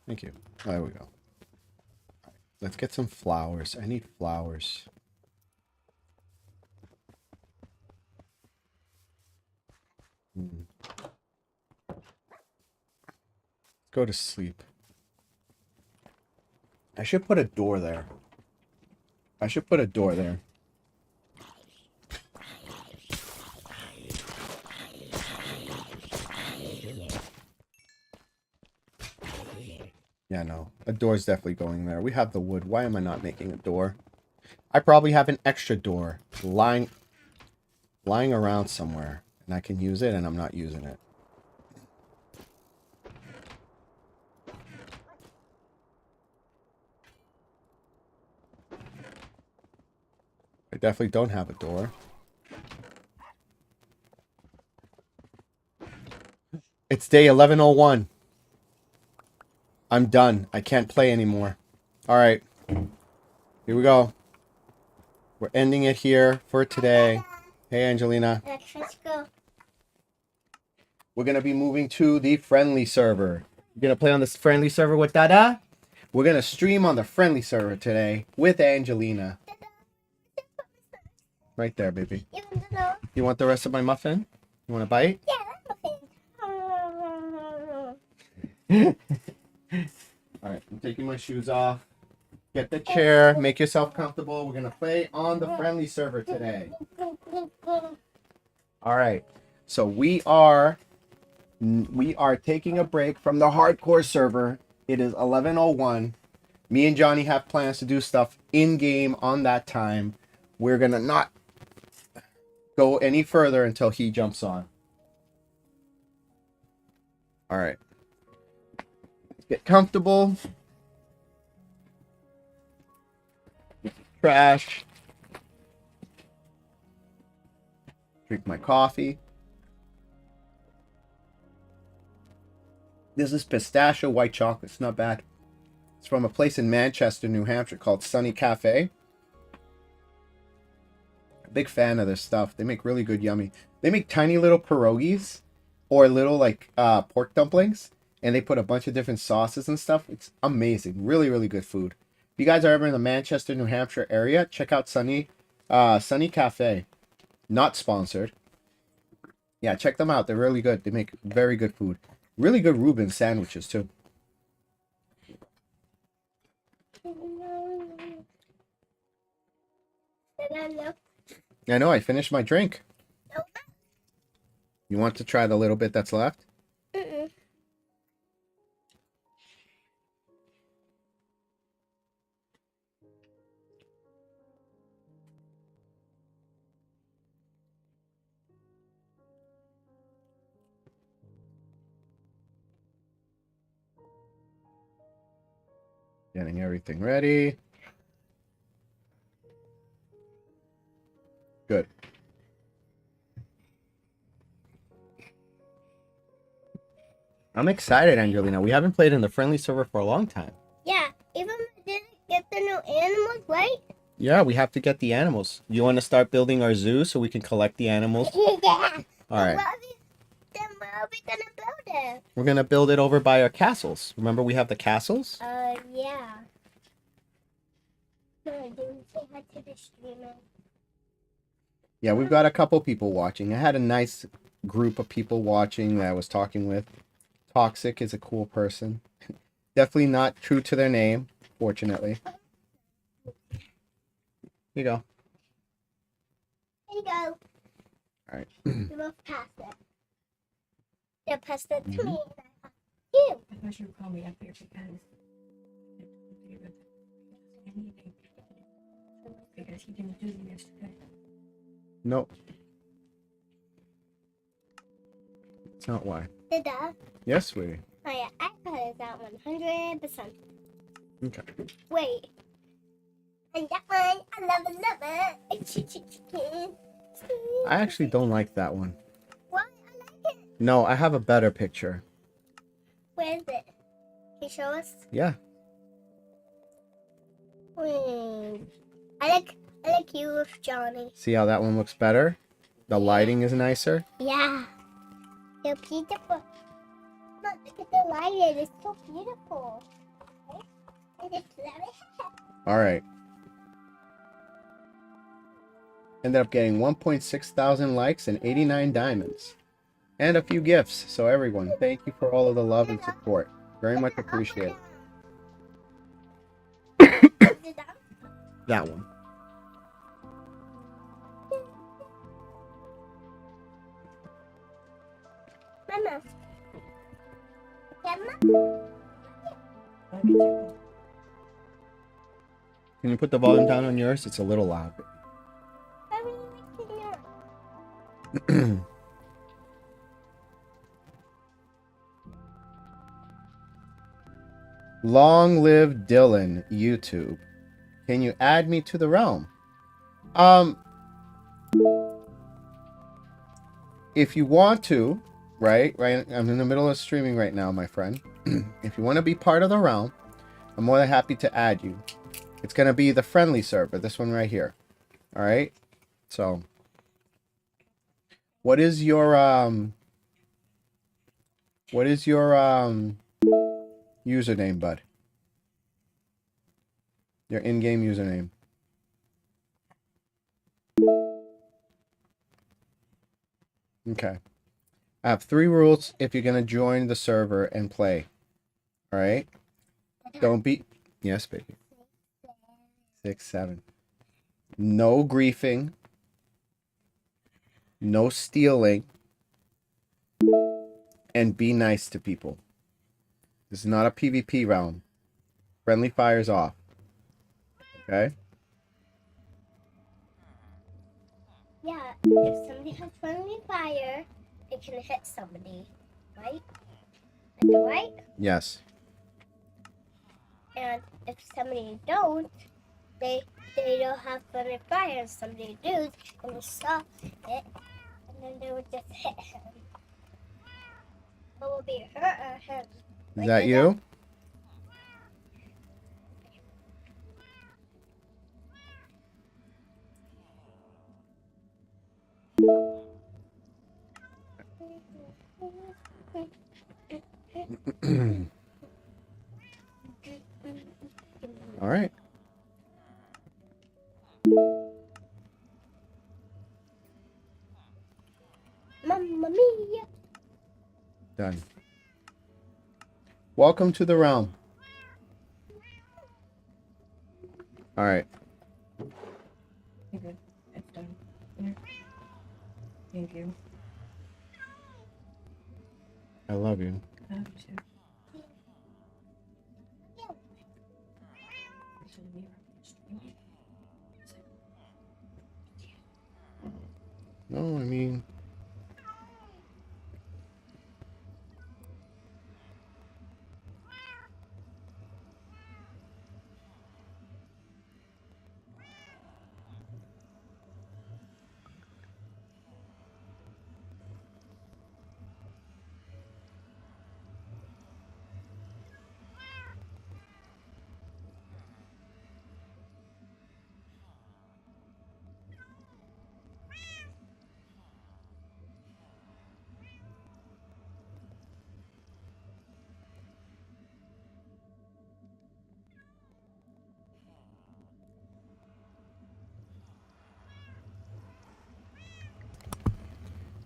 Thank you. Oh, there we go. Right, let's get some flowers. I need flowers. Let's go to sleep. I should put a door there. I should put a door there. Yeah, no. A door's definitely going there. We have the wood. Why am I not making a door? I probably have an extra door lying around somewhere. And I can use it, and I'm not using it. I definitely don't have a door. It's day 11:01. I'm done. I can't play anymore. Alright. Here we go. We're ending it here for today. Hey, Angelina. Let's go. We're going to be moving to the friendly server. We're going to play on this friendly server with Dada. We're going to stream on the friendly server today with Angelina. Right there, baby. You want the rest of my muffin? You want a bite? Yeah, Alright, I'm taking my shoes off. Get the chair. Make yourself comfortable. We're going to play on the friendly server today. Alright. So we are taking a break from the hardcore server. It is 11:01. Me and Johnny have plans to do stuff in-game on that time. We're going to not go any further until he jumps on. Alright. Get comfortable. Trash. Drink my coffee. This is pistachio white chocolate. It's not bad. It's from a place in Manchester, New Hampshire called Sunny Cafe. Big fan of this stuff. They make really good yummy. They make tiny little pierogies or little like pork dumplings, and they put a bunch of different sauces and stuff. It's amazing. Really, really good food. If you guys are ever in the Manchester, New Hampshire area, check out Sunny Cafe. Not sponsored. Yeah, check them out. They're really good. They make very good food. Really good Reuben sandwiches too. I know, I finished my drink. You want to try the little bit that's left? Getting everything ready. Good. I'm excited, Angelina. We haven't played in the friendly server for a long time. Yeah, even we didn't get the new animals, right? Yeah, we have to get the animals. You want to start building our zoo so we can collect the animals? Yeah. All right. Then where are we gonna build it? We're going to build it over by our castles. Remember we have the castles? Yeah. No, I didn't say hi to the streamer. Yeah, we've got a couple people watching. I had a nice group of people watching that I was talking with. Toxic is a cool person. Definitely not true to their name, fortunately. Here you go. Here you go. All right. You both pass it. You pass it to me. You. I thought you would call me up here because he didn't do them yesterday. Nope. It's not why. Did that? Yes, sweetie. My iPad is at 100%. Okay. Wait. And that one, I love it. I actually don't like that one. Why? I like it. No, I have a better picture. Where is it? Can you show us? Yeah. I like you with Johnny. See how that one looks better? The lighting is nicer. Yeah. They're beautiful. Look at the lighting. It's so beautiful. Okay? And it's very All right. Ended up getting 1.6 thousand likes and 89 diamonds. And a few gifts. So everyone, thank you for all of the love and support. Very much appreciated. That one. Mama. Mama. Can you put the volume down on yours? It's a little loud. Long live Dylan, YouTube. Can you add me to the realm? If you want to, right, I'm in the middle of streaming right now, my friend. If you want to be part of the realm, I'm more than happy to add you. It's going to be the friendly server, this one right here. All right? So, what is your username, bud? Your in-game username. Okay. I have 3 rules if you're going to join the server and play. All right? Don't be... Yes, baby. 6, 7. No griefing. No stealing. And be nice to people. This is not a PvP round. Friendly fire's off. Okay? Yeah, if somebody has friendly fire, it can hit somebody, right? Is that right? Yes. And if somebody don't, they don't have friendly fire, and somebody does, and they stop it, and then they would just hit him. It will be hurt him. Is that you? All right. Mamma mia! Done. Welcome to the realm. All right. You're good. It's done. Here. Thank you. I love you. I love you too. No, I mean...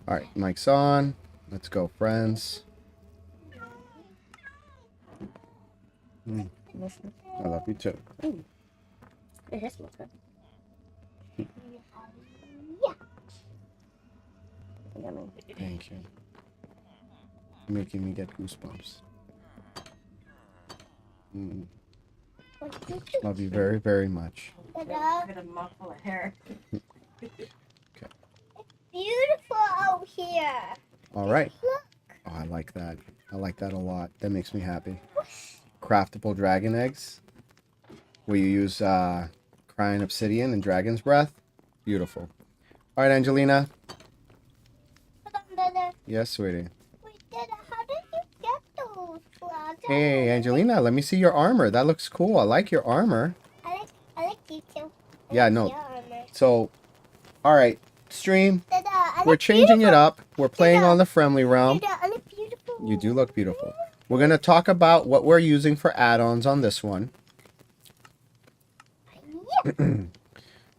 All right, mic's on. Let's go, friends. Mm, Listen. I love you too. It has smells good. Yeah. Yummy. Thank you. You're making me get goosebumps. Mm, love you very, very much. Ta-da. I got a mouthful of hair. Beautiful out here. All right. Look. Oh, I like that. I like that a lot. That makes me happy. Craftable dragon eggs. Where you use crying obsidian and dragon's breath. Beautiful. All right, Angelina. Dada. Yes, sweetie. Wait, Dada, how did you get those flowers? Hey, Angelina, let me see your armor. That looks cool. I like your armor. I like you too. I Yeah, like no. your armor. So, all right, stream. Dada, I We're look changing it beautiful. up. We're playing Dada. on the friendly realm. Dada, I look beautiful. You do look beautiful. We're going to talk about what we're using for add-ons on this one. Yeah.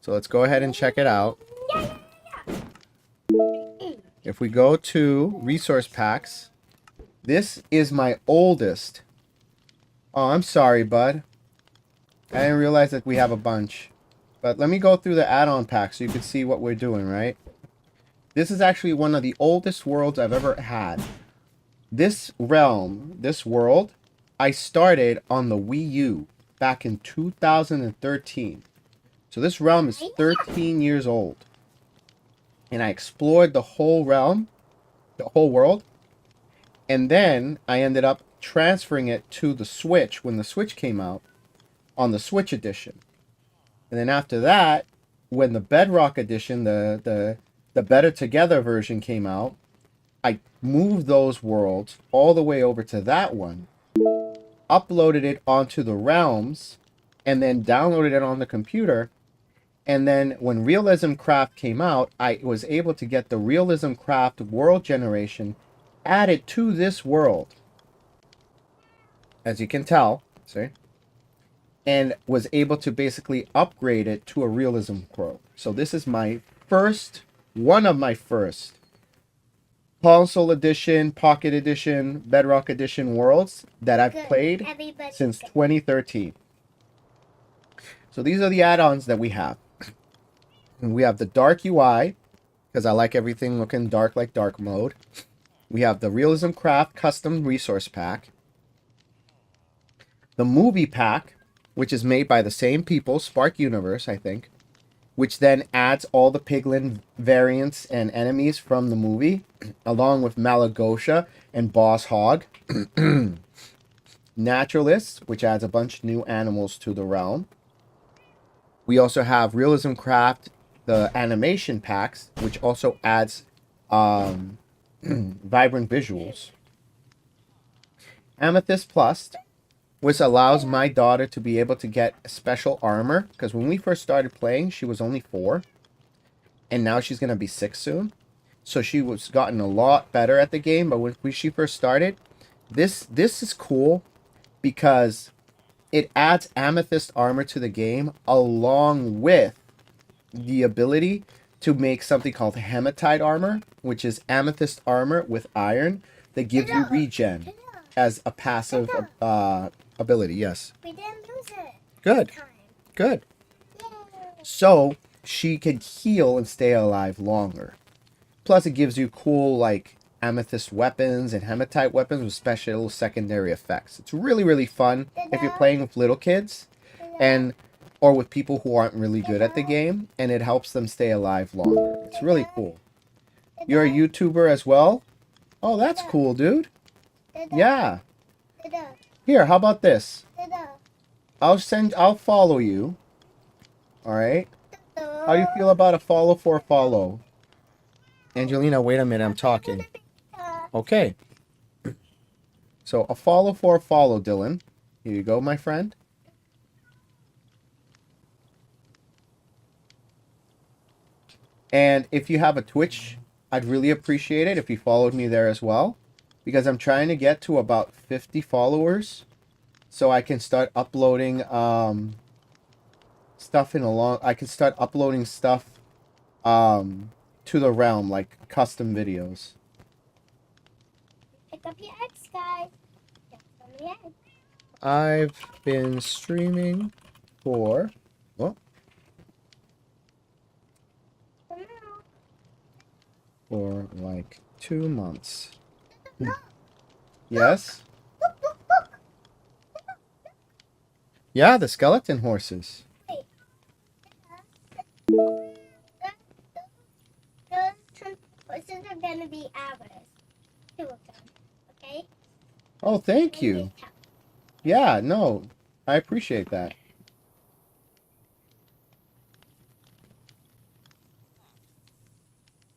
So let's go ahead and check it out. Yeah. If we go to resource packs, this is my oldest. Oh, I'm sorry, bud. I didn't realize that we have a bunch. But let me go through the add-on pack so you can see what we're doing, right? This is actually one of the oldest worlds I've ever had. This realm, this world, I started on the Wii U back in 2013. So this realm is 13 years old. And I explored the whole realm, the whole world. And then I ended up transferring it to the Switch when the Switch came out on the Switch edition. And then after that, when the Bedrock edition, the Better Together version came out, I moved those worlds all the way over to that one, uploaded it onto the realms, and then downloaded it on the computer. And then when Realism Craft came out, I was able to get the Realism Craft world generation added to this world. As you can tell, see? And was able to basically upgrade it to a Realism Pro. So this is my first, one of my first console edition, pocket edition, Bedrock edition worlds that I've Good. played Everybody since good. 2013. So these are the add-ons that we have. And we have the dark UI, because I like everything looking dark like dark mode. We have the Realism Craft custom resource pack. The movie pack, which is made by the same people, Spark Universe, I think, which then adds all the Piglin variants and enemies from the movie, along with Malagosha and Boss Hog. Naturalists, which adds a bunch of new animals to the realm. We also have Realism Craft, the animation packs, which also adds vibrant visuals. Amethyst Plus, which allows my daughter to be able to get special armor, because when we first started playing, she was only 4, and now she's going to be 6 soon. So she was gotten a lot better at the game, but when she first started, this is cool because it adds amethyst armor to the game along with the ability to make something called hematite armor, which is amethyst armor with iron that gives you regen as a passive ability. Yes. We didn't lose it. Good. this time. Good. Yay. So she can heal and stay alive longer. Plus it gives you cool like amethyst weapons and hematite weapons with special secondary effects. It's really, really fun if you're playing with little kids and or with people who aren't really good at the game, and it helps them stay alive longer. It's really cool. You're a YouTuber as well? Oh, that's cool, dude. Yeah. Dada. Here, how about this? Dada. I'll follow you. All right. How do you feel about a follow for a follow? Angelina, wait a minute, I'm talking. Okay. So a follow for a follow, Dylan. Here you go, my friend. And if you have a Twitch, I'd really appreciate it if you followed me there as well, because I'm trying to get to about 50 followers so I can start uploading stuff to to the realm, like custom videos. Pick up your eggs, guys. Get some of the eggs. I've been streaming for, well, Come on. for like 2 months. Look, Yes? look, look, look. Yeah, the skeleton horses. Wait. Those two horses are gonna be ours. 2 of them. Okay? Oh, thank And you. they count. Yeah, no, I appreciate that.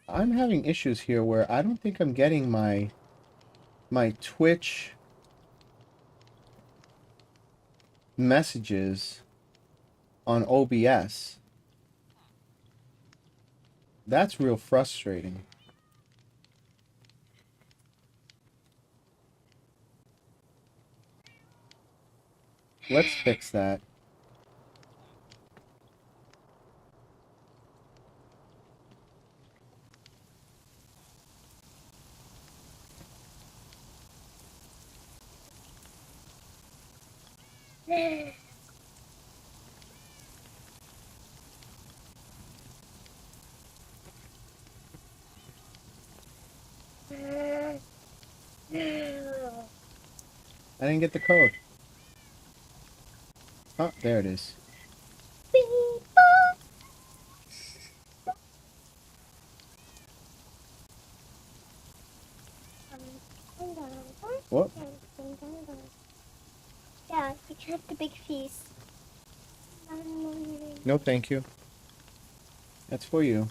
I'm having issues here where I don't think I'm getting my Twitch messages on OBS. That's real frustrating. Let's fix that. I didn't get the code. Oh, there it is. Beep, boop. What? Yeah, you can have the big piece. No, thank you. That's for you.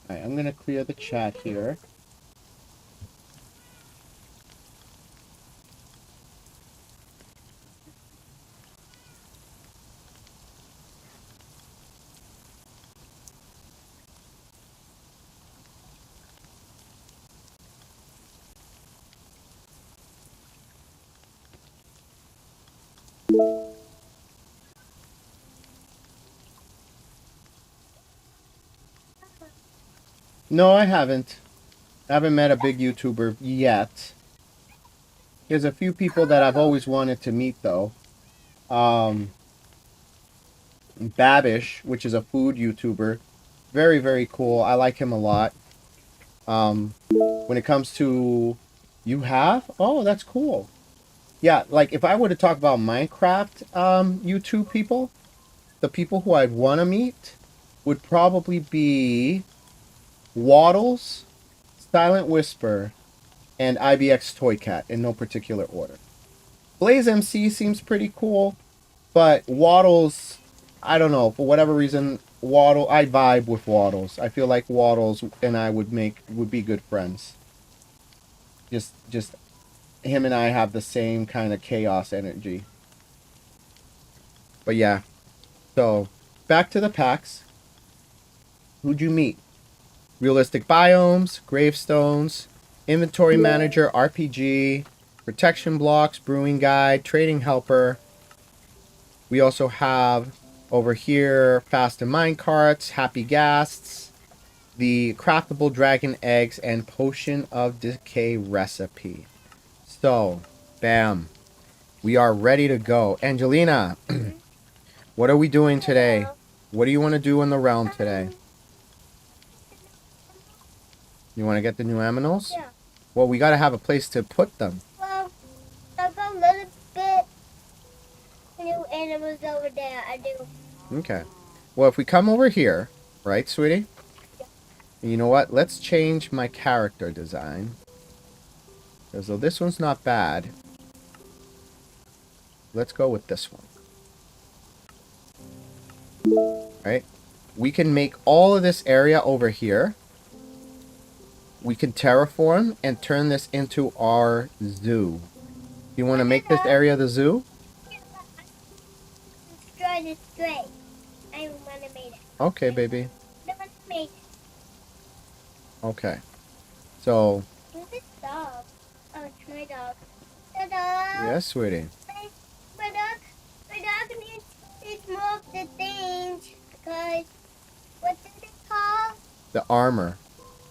Alright, I'm gonna clear the chat here. No, I haven't. I haven't met a big YouTuber yet. There's a few people that I've always wanted to meet, though. Babish, which is a food YouTuber. Very, very cool. I like him a lot. When it comes to... You have? Oh, that's cool. Yeah, like, if I were to talk about Minecraft YouTube people, the people who I'd want to meet would probably be Waddles, Silent Whisper, and IBX Toy Cat in no particular order. Blaze MC seems pretty cool, but Waddles, I don't know, for whatever reason, I vibe with Waddles. I feel like Waddles and I would be good friends. Just him and I have the same kind of chaos energy. But yeah, so back to the packs. Who'd you meet? Realistic biomes, gravestones, inventory manager, RPG, protection blocks, brewing guide, trading helper. We also have over here fast and mine carts, happy ghasts, the craftable dragon eggs, and potion of decay recipe. So, bam. We are ready to go. Angelina, what are we doing today? What do you want to do in the realm today? You want to get the new aminos? Yeah. Well, we got to have a place to put them. Well, I've got a little bit new animals over there. I do. Okay. Well, if we come over here, right, sweetie? You know what? Let's change my character design. Because though this one's not bad, let's go with this one. Right? We can make all of this area over here. We can terraform and turn this into our zoo. You want to make this area the zoo? Destroy this tree. I want to make it. Okay, baby. I want to make it. Okay. So, Who's this dog? Oh, it's My dog. The dog. Yes, sweetie. My dog needs more of the things because what do they call? The armor.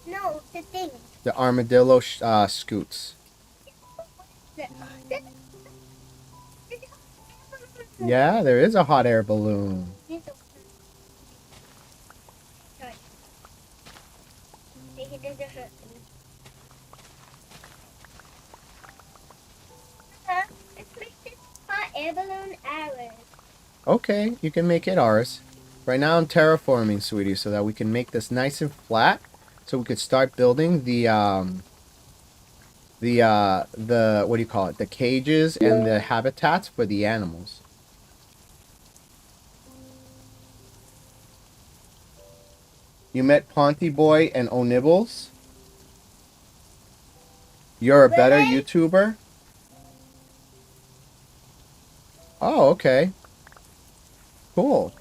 No, the things. The armadillo scoots. The, Yeah, there is a hot air balloon. Sorry. It doesn't hurt me. Let's make this hot air balloon ours. Okay, you can make it ours. Right now I'm terraforming, sweetie, so that we can make this nice and flat, so we could start building the what do you call it? The cages and the habitats for the animals. You met Ponty Boy and O'Nibbles? You're a better Really? YouTuber? Oh, okay. Cool.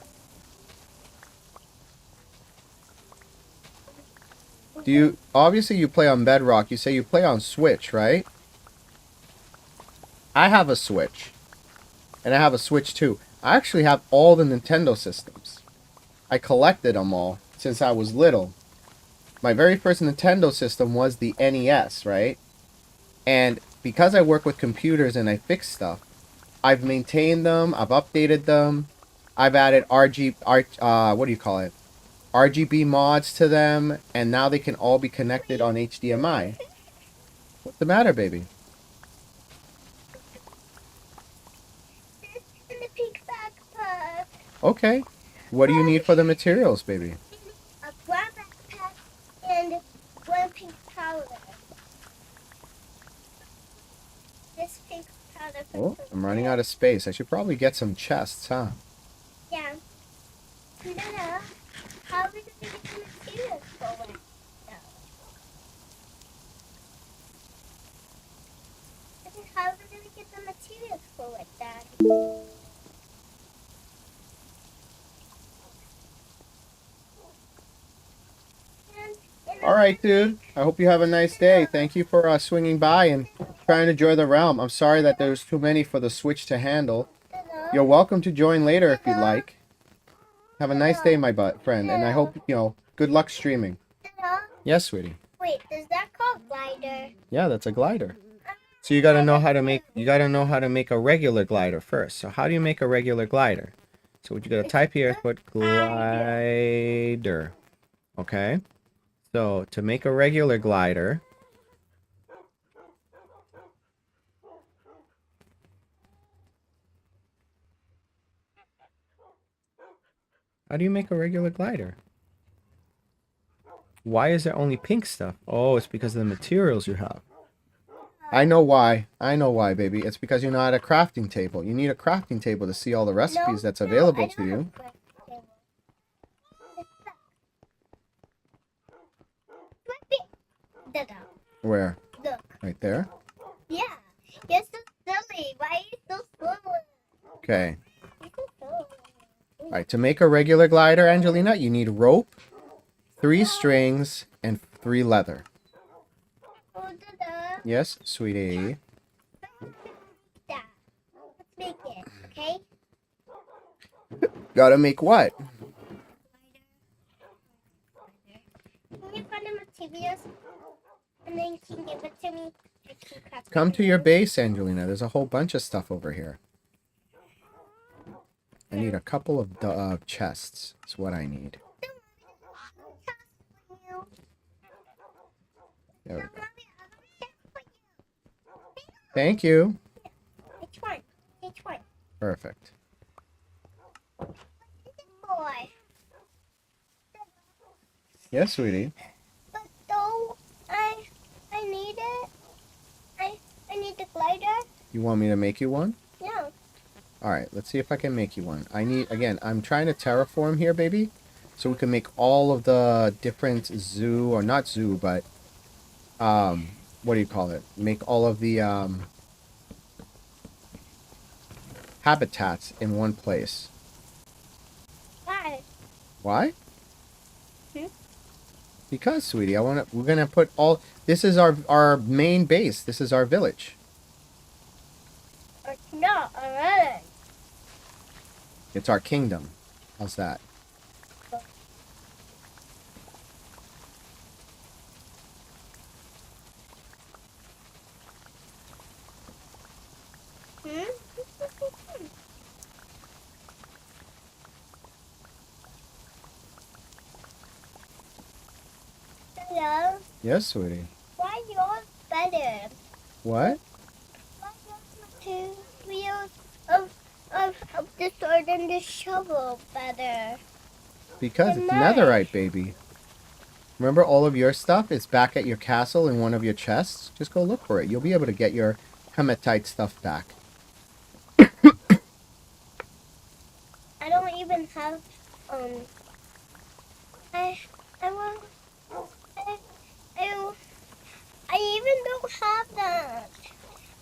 Do you, obviously you play on Bedrock, you say you play on Switch, right? I have a Switch. And I have a Switch too. I actually have all the Nintendo systems. I collected them all since I was little. My very first Nintendo system was the NES, right? And because I work with computers and I fix stuff, I've maintained them, I've updated them, I've added what do you call it? RGB mods to them, and now they can all be connected on HDMI. What's the matter, baby? This and the pink backpack. Okay. What do you need for the materials, baby? A brown backpack and one pink powder. This pink powder. Oh, I'm running out of space. I should probably get some chests, huh? Yeah. Nana, how are we going to get the materials for it? No. How are we going to get the materials for it, Dad? All right, dude. I hope you have a nice day. Thank you for swinging by and trying to enjoy the realm. I'm sorry that there's too many for the Switch to handle. You're welcome to join later if you'd like. Have a nice day, my friend, and I hope, good luck streaming. Yes, sweetie. Wait, is that called glider? Yeah, that's a glider. So you gotta know how to make a regular glider first. So how do you make a regular glider? So what you gotta type here is put glider. Okay? So to make a regular glider, how do you make a regular glider? Why is there only pink stuff? Oh, it's because of the materials you have. I know why. I know why, baby. It's because you're not at a crafting table. You need a crafting table to see all the recipes that's available to you. Where? Look. Right there? Yeah. You're so silly. Why are you so slow? Okay. You're so slow. All right, to make a regular glider, Angelina, you need rope, 3 strings, and 3 leather. Oh, Dada. Yes, sweetie. Let's make it, okay? Gotta make what? Can you find the materials? And then you can give it to me. I can craft Come it. to your base, Angelina. There's a whole bunch of stuff over here. I need a couple of chests. That's what I need. There we go. Thank you. Which one? Which one? Perfect. Boy. Yes, sweetie. But though I need it. I need the glider. You want me to make you one? No. All right, let's see if I can make you one. I'm trying to terraform here, baby, so we can make all of the different zoo, or not zoo, but what do you call it? Make all of the habitats in one place. Why? Why? Hmm? Because, sweetie, we're gonna put all. This is our main base. This is our village. It's not alright. It's our kingdom. How's that? Hmm? Hello? Yes, sweetie. Why yours better? What? Why yours materials of the sword and the shovel better? Because Than it's mine. netherite, baby. Remember, all of your stuff is back at your castle in one of your chests. Just go look for it. You'll be able to get your hematite stuff back. I don't even have I I want I I, I even don't have that.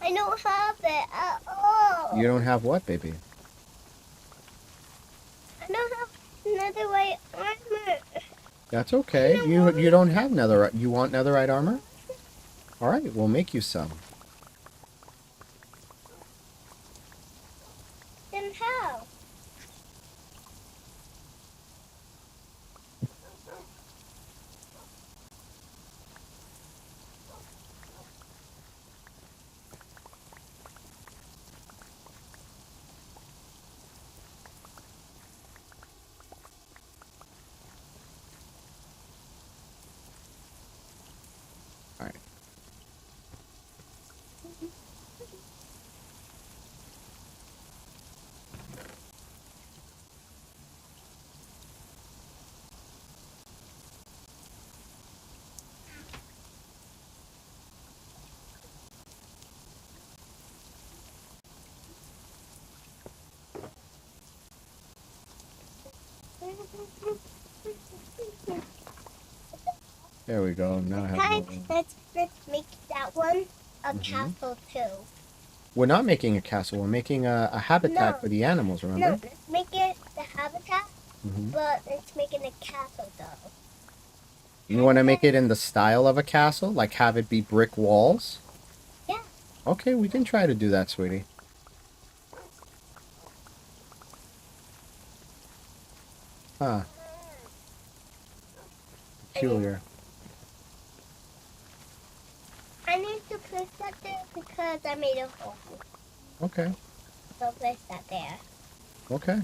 I don't have it at all. You don't have what, baby? I don't have another white armor. That's okay. You don't have netherite. You want netherite armor? All right, we'll make you some. Then how? All right. There we go. Now I have more. Let's make that one a Mhm. castle too. We're not making a castle. We're making a habitat No. for the animals, No, remember? let's make it the habitat, Mhm. but let's make it a castle though. You want to make it in the style of a castle? Like have it be brick walls? Yeah. Okay, we can try to do that, sweetie. Huh. Peculiar. I need to place that there because I made a hole. Okay. So place that there. Okay.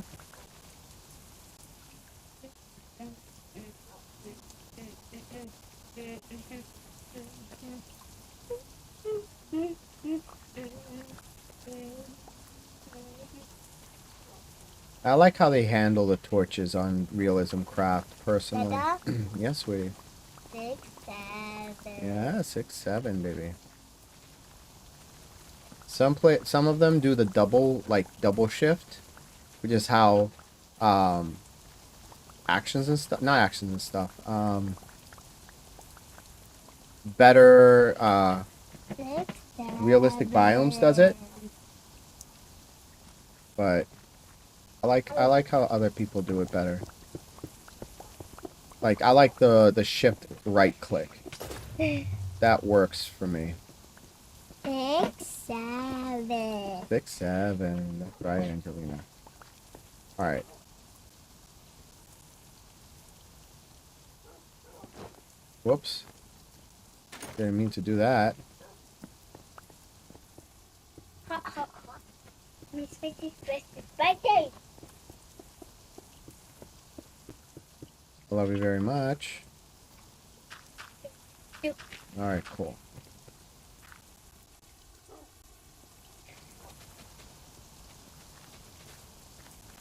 I like how they handle the torches on Realism Craft, personally. Dada, Yes, sweetie. 6, 7. Yeah, 6, 7, baby. Some of them do the double shift, which is how actions and stuff, not actions and stuff. Better 6, 7. realistic biomes does it, but I like how other people do it better. Like I like the shift right click. That works for me. 6, 7. 6, 7. That's right, Angelina. All right. Whoops. Didn't mean to do that. Hot, hot, hot. Miss Fitty's birthday. I love you very much. Yep. All right, cool.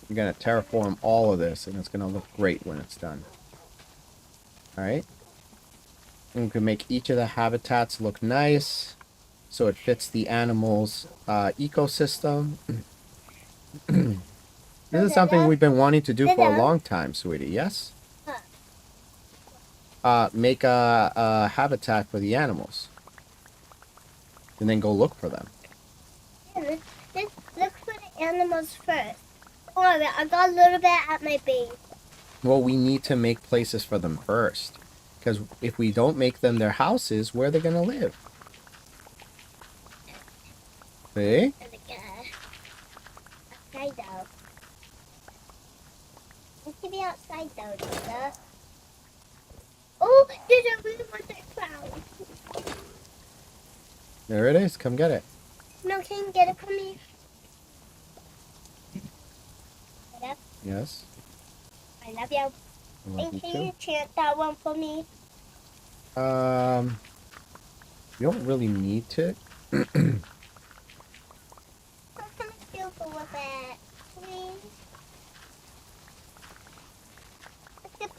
We're gonna terraform all of this, and it's gonna look great when it's done. All right. And we can make each of the habitats look nice, so it fits the animals' ecosystem. This is something we've been wanting to do for a long time, sweetie. Yes. Make a habitat for the animals, and then go look for them. Yeah, let's look for the animals first. Don't worry, I got a little bit at my base. Well, we need to make places for them first. Because if we don't make them their houses, where are they going to live? See? And again. Outside though. It should be outside though, Dada. Oh, there's a really monster cloud. There it is. Come get it. No, can you get it for me? Yep, Yes. I love you. I love And you can too. you chant that one for me? You don't really need to. I'm gonna feel with it. Please.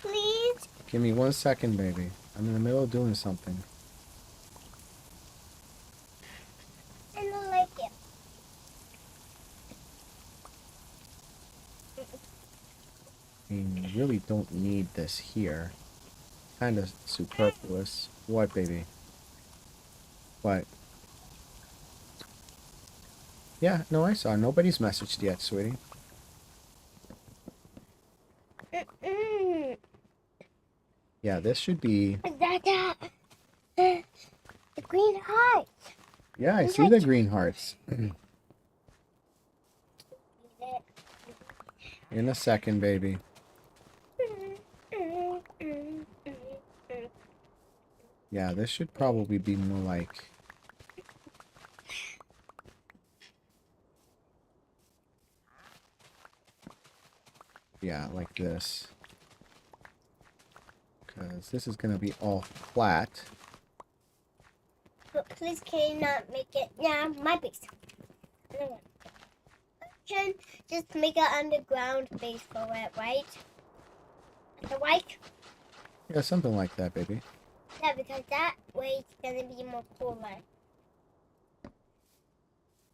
Please. Give me 1 second, baby. I'm in the middle of doing something. I don't like it. I mean, you really don't need this here. Kind of superfluous. What, baby? What? Yeah, no, I saw. Nobody's messaged yet, sweetie. Yeah, this should be... The green heart. Yeah, I see the green hearts. In a second, baby. Yeah, this should probably be more like... Yeah, like this. Because this is going to be all flat. But please can you not make it? Yeah, my base. Just make an underground base for it, right? The white? Yeah, something like that, baby. Yeah, because that way it's gonna be more cooler.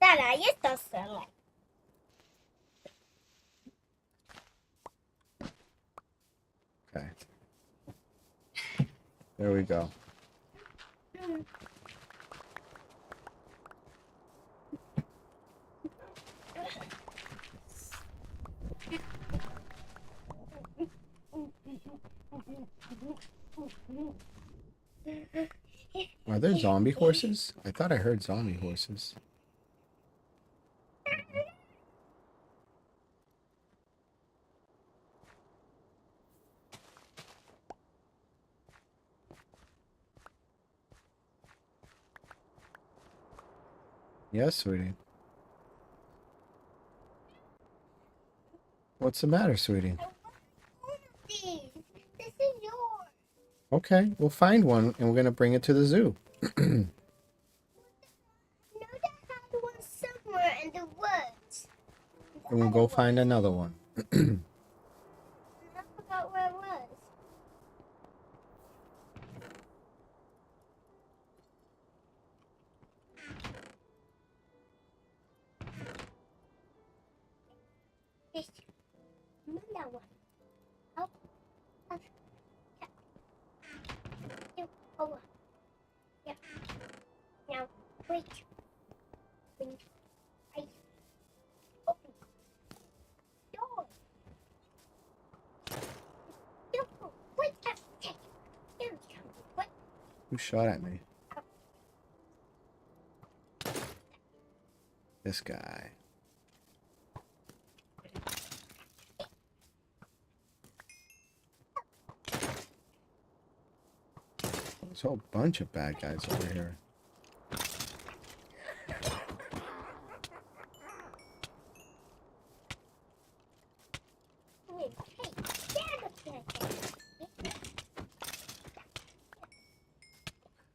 That I used to select. Okay. There we go. Are there zombie horses? I thought I heard zombie horses. Yes, sweetie. What's the matter, sweetie? This is yours. Okay, we'll find one and we're gonna bring it to the zoo. No, that had one somewhere in the woods. And we'll go find another one. I forgot where it was. Yes. That one. Up. Up. Yeah. You. Over. Yeah. Now, wait. Wait. I. Open. Door. Door. Wait. Okay. Here we go. What? Who shot at me? This guy. There's a whole bunch of bad guys over here. Hey, stand up there.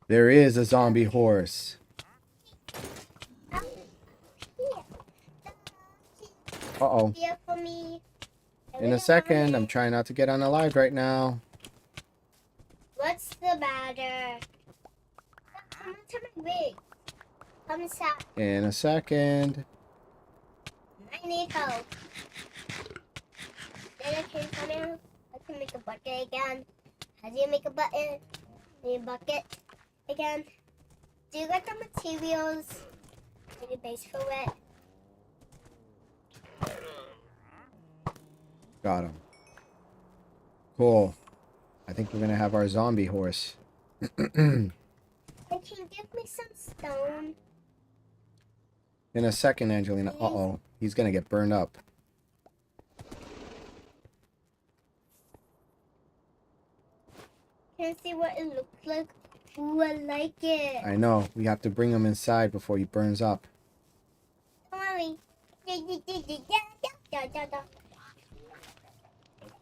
There is a zombie horse. Uh-oh. Here for me. In a second. I'm trying not to get on the live right now. What's the matter? Come to my wig. Come inside. In a second. I need help. Then I can come in. I can make a bucket again. How do you make a button? Need a bucket again. Do you got the materials? Need a base for it? Got him. Cool. I think we're gonna have our zombie horse. And can you give me some stone? In a second, Angelina. Uh-oh. He's gonna get burned up. Can I see what it looks like? Ooh, I like it. I know. We have to bring him inside before he burns up. Don't worry.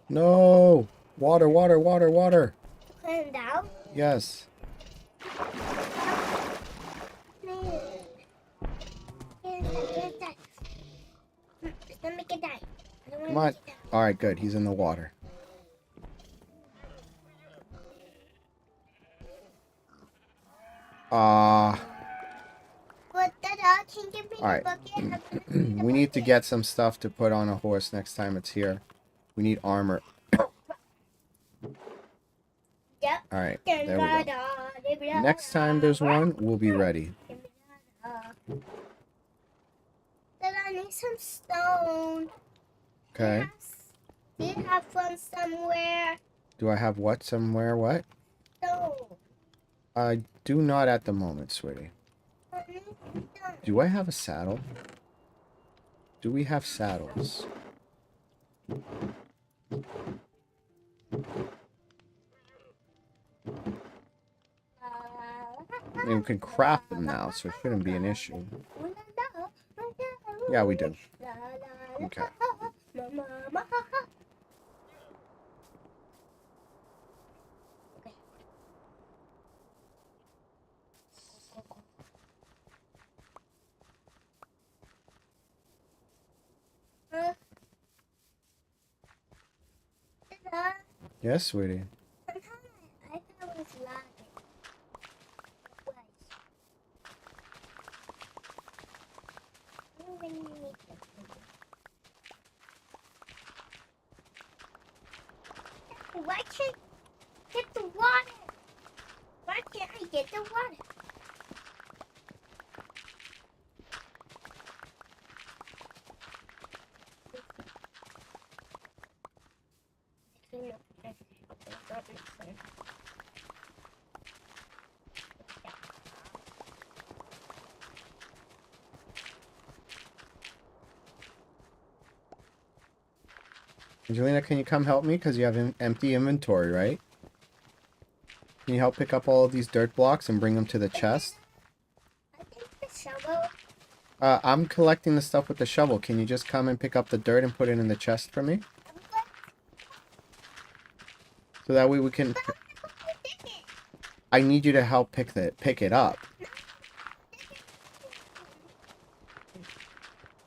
No! Water, water, water, water! Put him down. Yes. Don't make it die. I don't Come want on. to make it die. Alright, good. He's in the water. But Dada, can you give me Alright. the bucket? I'm gonna put the We need to bucket. get some stuff to put on a horse next time it's here. We need armor. Yep. Alright, there we go. Next time there's one, we'll be ready. Dada, I need some stone. Okay. Do you have one somewhere? Do I have what somewhere? What? Stone. I do not at the moment, sweetie. I need stone. Do I have a saddle? Do we have saddles? I mean, we can craft them now, so it shouldn't be an issue. Yeah, we do. Okay. Yes, sweetie. I thought it was lagging. Wait. I'm gonna need this. Why can't I get the water? Why can't I get the water? Angelina, can you come help me? Because you have an empty inventory, right? Can you help pick up all of these dirt blocks and bring them to the chest? I think the shovel. I'm collecting the stuff with the shovel. Can you just come and pick up the dirt and put it in the chest for me? So that way we can... I need you to help pick it up.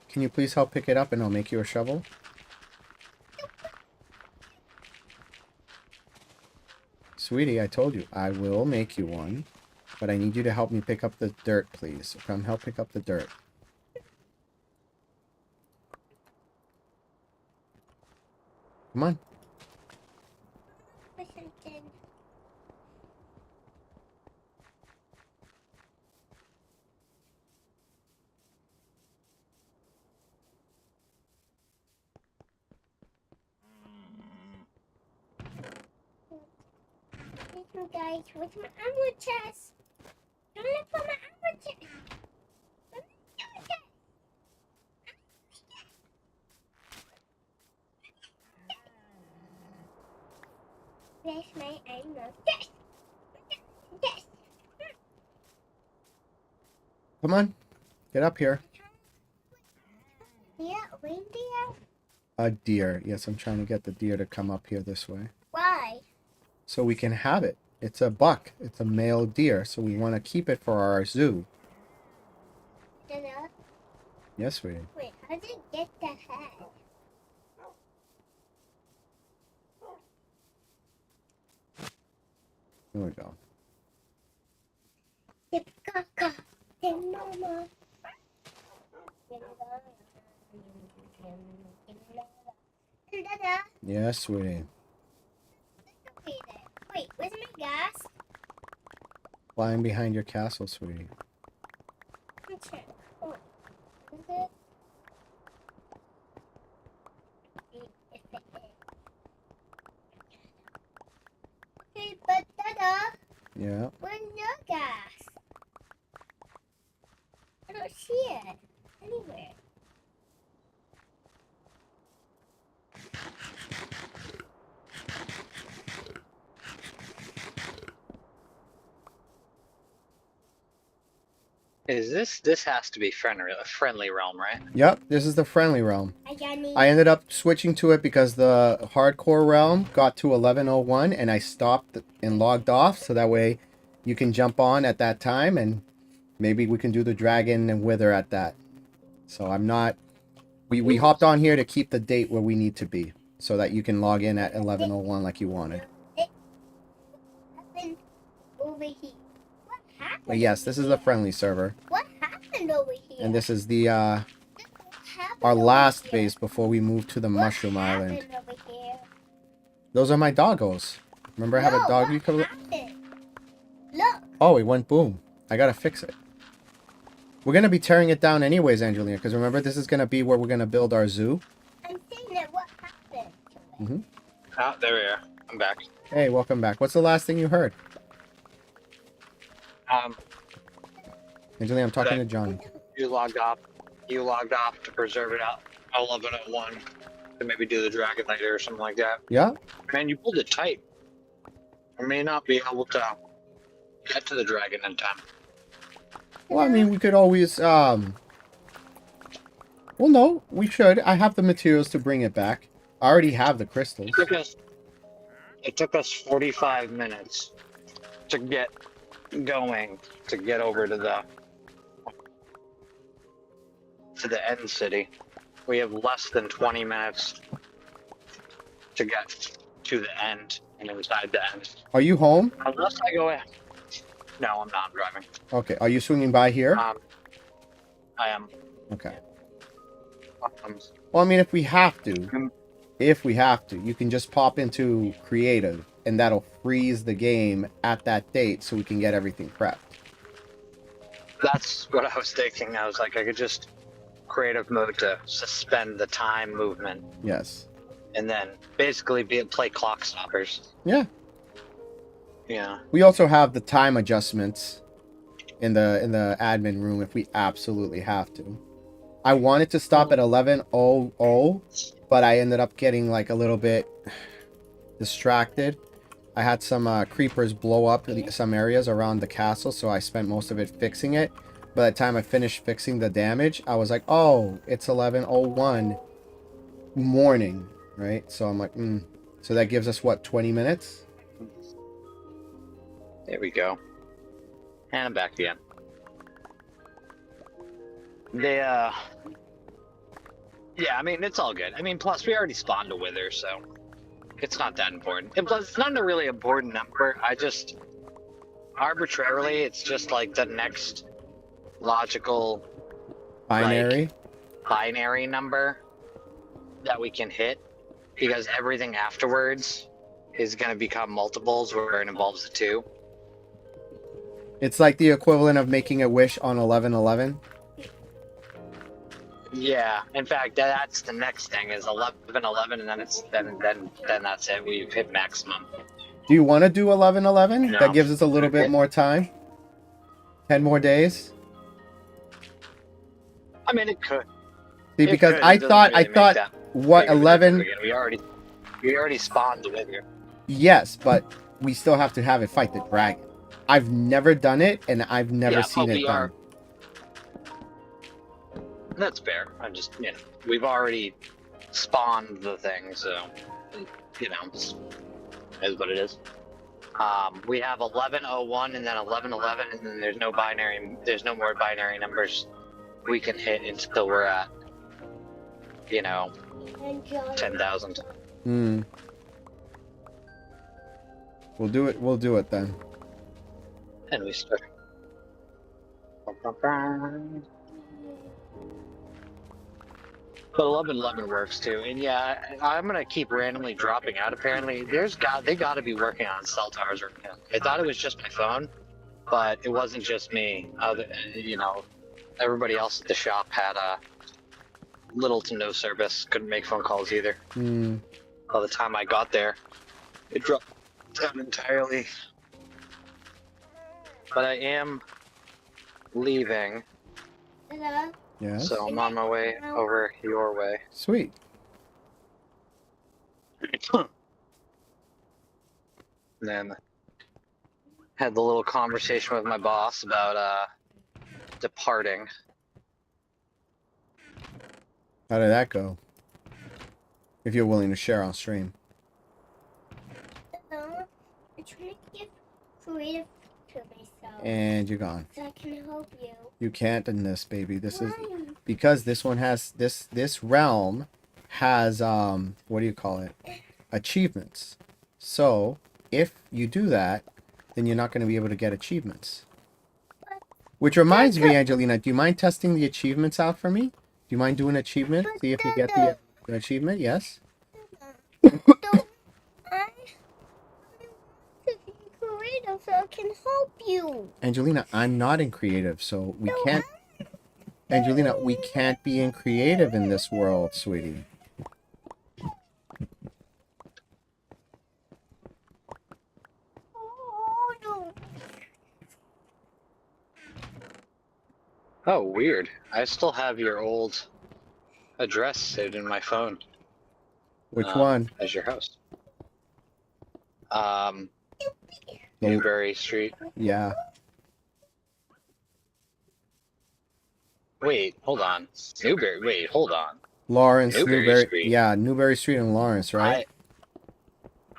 Can you please help pick it up and I'll make you a shovel? Sweetie, I told you, I will make you one. But I need you to help me pick up the dirt, please. So come help pick up the dirt. Come on. Guys, where's my armor chest? Don't look for my armor chest. Don't look for it. Where's my armor chest? Chest. Come on. Get up here. Yeah, reindeer? A deer. Yes, I'm trying to get the deer to come up here this way. Why? So we can have it. It's a buck. It's a male deer. So we want to keep it for our zoo. Dada? Yes, sweetie. Wait, how did it get the head? Here we go. Tip caca. Tip mama. Dada? Yes, sweetie. Wait, where's my gas? Flying behind your castle, sweetie. Okay. Oh, is it? Yeah. Where's your gas? I don't see it anywhere. Is this has to be friendly realm, right? Yep, this is the friendly realm. I got need. I ended up switching to it because the hardcore realm got to 11:01 and I stopped and logged off so that way you can jump on at that time and maybe we can do the dragon and wither at that. So I'm not we hopped on here to keep the date where we need to be so that you can log in at 11:01 like you wanted. It happened over here. What happened? But yes, this is the friendly server What happened over here? and this is the What happened our over last here? base before we move to the What Mushroom Island. happened over here? Those are my doggos. Remember I have a No, dog what you could... happened? Look. Oh, it went boom. I gotta fix it. We're gonna be tearing it down anyways, Angelina, because remember this is gonna be where we're gonna build our zoo. I'm saying that what happened to it? Oh, there we are. I'm back. Hey, welcome back. What's the last thing you heard? Angelina, I'm talking to Johnny. You logged off. You logged off to preserve it out 11:01 to maybe do the dragon later or something like that. Yeah? Man, you pulled it tight. I may not be able to get to the dragon in time. Well, I mean, we could always, well, no, we should. I have the materials to bring it back. I already have the crystals. It took us 45 minutes to get going, to get over to the end city. We have less than 20 minutes to get to the end and inside the end. Are you home? Unless I go in. No, I'm not driving. Okay. Are you swinging by here? I am. Okay. Well, I mean, if we have to, you can just pop into creative and that'll freeze the game at that date so we can get everything prepped. That's what I was thinking. I was like, I could just creative mode to suspend the time movement Yes. and then basically play clock stoppers. Yeah. Yeah. We also have the time adjustments in the admin room if we absolutely have to. I wanted to stop at 11:00, but I ended up getting like a little bit distracted. I had some creepers blow up some areas around the castle, so I spent most of it fixing it. By the time I finished fixing the damage, I was like, oh, it's 11:01 morning, right? So I'm like, So that gives us, what, 20 minutes? There we go. And I'm back again. Yeah, I mean, it's all good. I mean, plus, we already spawned a wither, so it's not that important. And plus, it's not a really important number. I just, arbitrarily, it's just like the next logical Binary? binary number that we can hit, because everything afterwards is going to become multiples where it involves the two. It's like the equivalent of making a wish on 11/11. Yeah, in fact, that's the next thing is 11/11, and then it's then that's it. We've hit maximum. Do you want to do 11/11? No. That gives us a little bit more time. 10 more days. I mean, it could. See, It because could. I It doesn't thought really make that what big of a 11? difference again. We already spawned the wither. Yes, but we still have to have it fight the dragon. I've never done it, and I've never seen it done. That's fair. I'm just, we've already spawned the thing, so, it's what it is. We have 11:01 and then 11:11, and then there's no more binary numbers we can hit until we're at, 10,000. We'll do it then. And we start. But 11:11 works too, and yeah, I'm gonna keep randomly dropping out. Apparently, they gotta be working on cell towers right now. I thought it was just my phone, but it wasn't just me. Everybody else at the shop had little to no service. Couldn't make phone calls either. By the time I got there, it dropped down entirely. but I am leaving, Hello? Yes. so I'm on my way over your way. Sweet. And then had the little conversation with my boss about departing. How did that go? If you're willing to share on stream. Hello? I'm trying to get creative to myself. And you're gone. So I can help you. You can't in this, baby. This is Why? because this one has this realm has what do you call it? Achievements. So if you do that, then you're not going to be able to get achievements. Which reminds me, Angelina, do you mind testing the achievements out for me? Do you mind doing an achievement? See if you get the achievement. Yes. Don't I want to be creative so I can help you. Angelina, I'm not in creative, so we No, can't. Angelina, we can't be in creative in this world, sweetie. Oh, no. Oh, weird. I still have your old address saved in my phone. Which one? As your house. Newberry Street. Yeah. Wait, hold on. Newberry. Wait, hold on. Lawrence, Newberry Newberry. Street. Yeah, Newberry Street and Lawrence, right?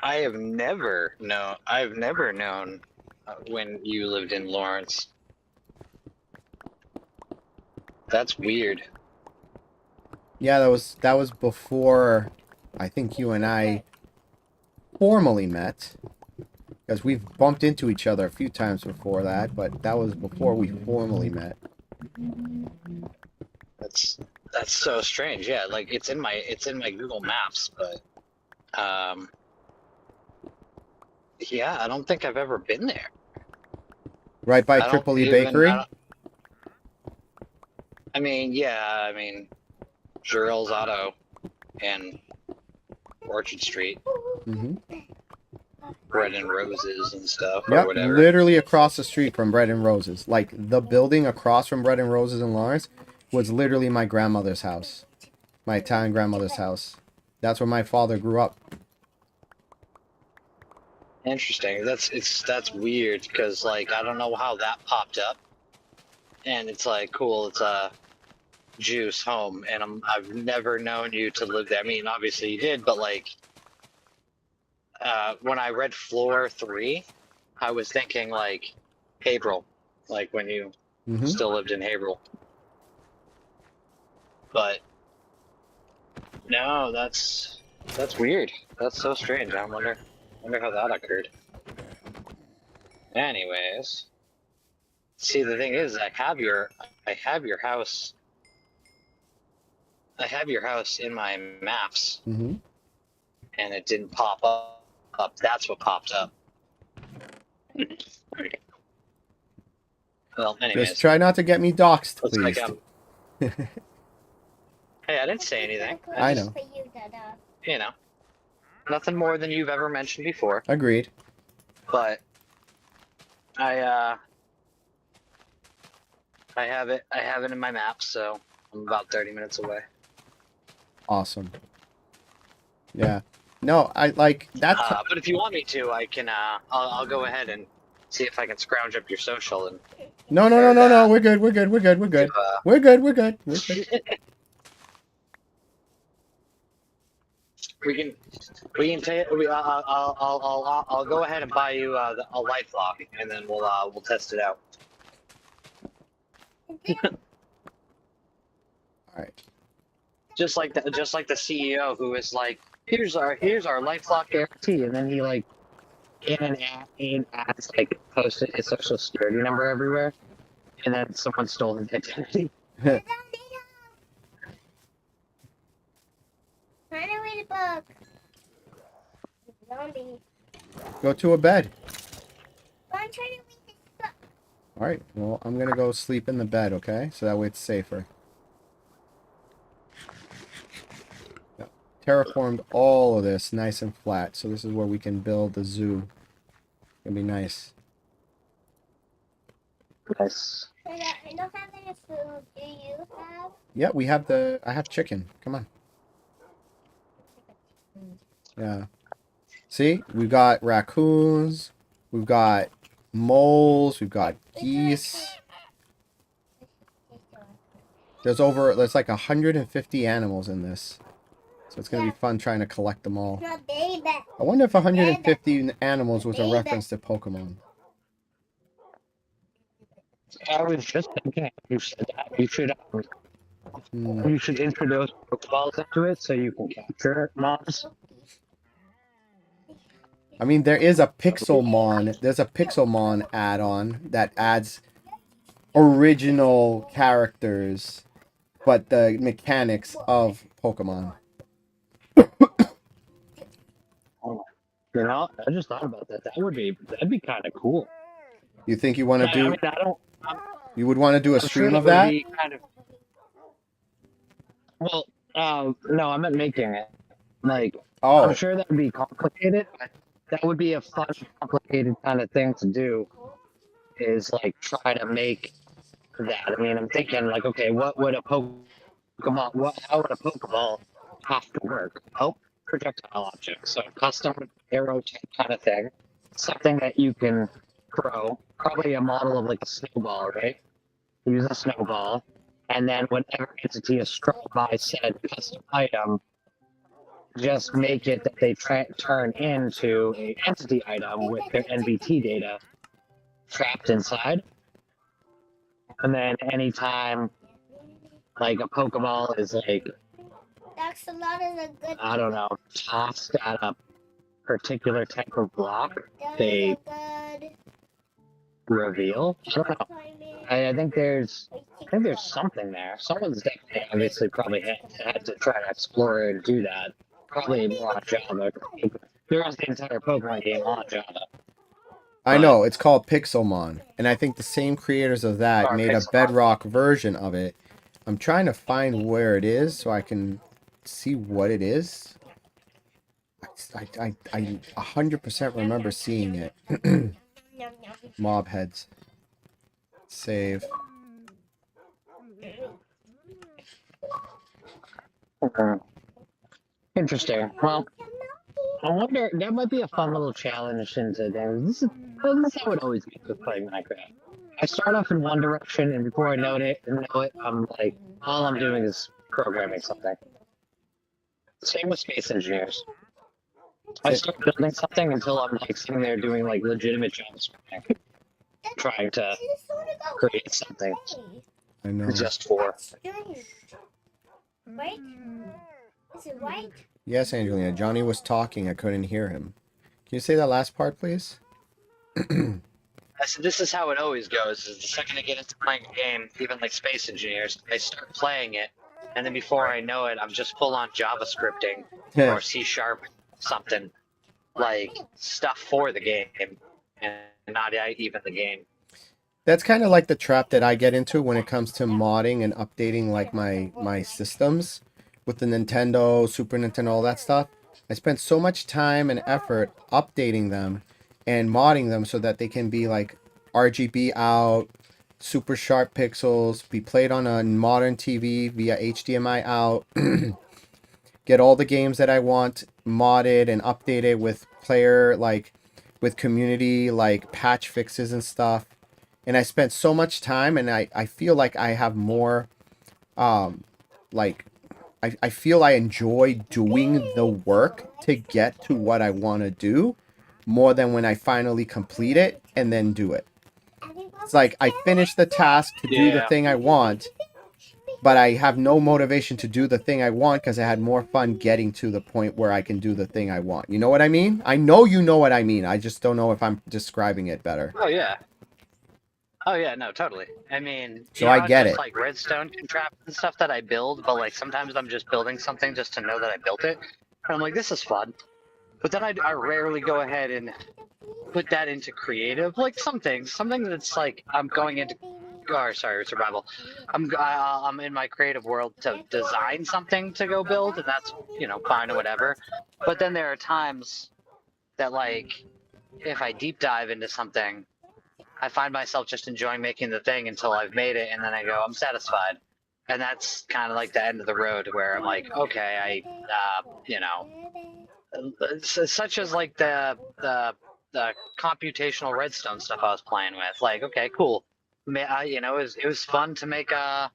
I have never known. I've never known when you lived in Lawrence. That's weird. Yeah, that was before I think you and I formally met. Because we've bumped into each other a few times before that, but that was before we formally met. That's so strange. Yeah, like it's in my Google Maps, but yeah, I don't think I've ever been there. Right by I don't Triple E even- Bakery? I mean, yeah, I mean, Jarrell's Auto and Orchard Street, Mm-hmm. Bread and Roses and stuff, or Yep, whatever. literally across the street from Bread and Roses. Like, the building across from Bread and Roses in Lawrence was literally my grandmother's house. My Italian grandmother's house. That's where my father grew up. Interesting. That's weird because like I don't know how that popped up, and it's like cool. It's Juice home, and I've never known you to live there. I mean, obviously you did, but like when I read floor 3, I was thinking like Haverhill, like when you Mm-hmm. still lived in Haverhill. But no, that's weird. That's so strange. I wonder how that occurred. Anyways, see, the thing is, I have your house. I have your house in my maps, Mm-hmm. and it didn't pop up. That's what popped up. Well, anyways, Just try not to get me doxxed, looks please. like hey, I didn't say anything. I just, know. For you, Dada. You know, nothing more than you've ever mentioned before. Agreed. But I have it in my map, so I'm about 30 minutes away. Awesome. Yeah. No, I like that. But if you want me to, I can. I'll go ahead and see if I can scrounge up your social and. No. We're good. We're good. We're good. We're good. We're good. We're good. We're good. We can take. I'll go ahead and buy you a light lock, and then we'll test it out. All right. Just like the CEO who is like, here's our lifelock guarantee, and then he like in ads like posted his social security number everywhere, and then someone stole his identity. Find a way to book. Zombie. Go to a bed. I'm trying to read this book. All right. Well, I'm gonna go sleep in the bed. Okay, so that way it's safer. Yep. Terraformed all of this nice and flat, so this is where we can build the zoo. It's gonna be nice. Nice. I don't have any food. Do you have? Yeah, I have chicken. Come on. Yeah. See, we've got raccoons, we've got moles, we've got geese. There's like 150 animals in this. So it's going to be fun trying to collect them all. No, baby. I wonder if 150 animals was a reference to Pokemon. I was just thinking you said that you should introduce Pokeballs into it so you can capture mobs. I mean, there is a Pixelmon. There's a Pixelmon add-on that adds original characters, but the mechanics of Pokemon. You know, I just thought about that. That'd be kind of cool. You think you want to I do? mean, I don't. You would want to do a I'm stream sure of would that? be kind of. Well, no, I meant making it. Like, I'm Oh, sure that would be complicated, but that would be a fun, complicated kind of thing to do. Is like try to make that. I mean, I'm thinking like, okay, what would a Pokemon? How would a Pokeball have to work? Oh, projectile object. So custom arrow type kind of thing. Something that you can throw. Probably a model of like a snowball, right? Use a snowball, and then whenever entity is struck by said custom item, just make it that they turn into a entity item with their NBT data trapped inside. And then anytime like a Pokeball is like, Axolotl is a good. I don't know, tossed at a particular type of block, That they is a good. reveal. I don't know. I think there's something there. Someone's definitely obviously probably had to try to explore and do that. Probably more on Java. There is the entire Pokemon game on Java. I know. It's called Pixelmon. And I think the same creators of that Or made a Pixelmon. Bedrock version of it. I'm trying to find where it is so I can see what it is. I 100% remember seeing it. Mob heads. Save. Okay. Interesting. Well, I wonder, that might be a fun little challenge into there. This is how it always gets with playing Minecraft. I start off in one direction, and before I know it, I'm like, all I'm doing is programming something. Same with Space Engineers. I start building something until I'm like sitting there doing like legitimate JavaScript, trying to create something I know. just for. Right? Is it right? Yes, Angelina. Johnny was talking. I couldn't hear him. Can you say that last part, please? I said, this is how it always goes. Is the second I get into playing a game, even like Space Engineers, I start playing it, and then before I know it, I'm just full on JavaScripting or C# something, like stuff for the game, and not even the game. That's kind of like the trap that I get into when it comes to modding and updating like my systems with the Nintendo, Super Nintendo, all that stuff. I spent so much time and effort updating them and modding them so that they can be like RGB out, super sharp pixels, be played on a modern TV via HDMI out, get all the games that I want modded and updated with with community like patch fixes and stuff. And I spent so much time, and I feel like I have more, I feel I enjoy doing the work to get to what I want to do more than when I finally complete it and then do it. It's like I finish the task to do the thing I want, but I have no motivation to do the thing I want because I had more fun getting to the point where I can do the thing I want. You know what I mean? I know you know what I mean. I just don't know if I'm describing it better. Oh yeah. Oh yeah, no, totally. I mean, So I get just it. like redstone contraptions and stuff that I build, but like sometimes I'm just building something just to know that I built it, and I'm like, this is fun. But then I rarely go ahead and put that into creative, like something that's like I'm going into, survival. I'm in my creative world to design something to go build, and that's fine or whatever. But then there are times that like if I deep dive into something, I find myself just enjoying making the thing until I've made it, and then I go, I'm satisfied. And that's kind of like the end of the road where I'm like, okay, you know, such as like the computational redstone stuff I was playing with. Like, okay, cool. You know, it was fun to make a,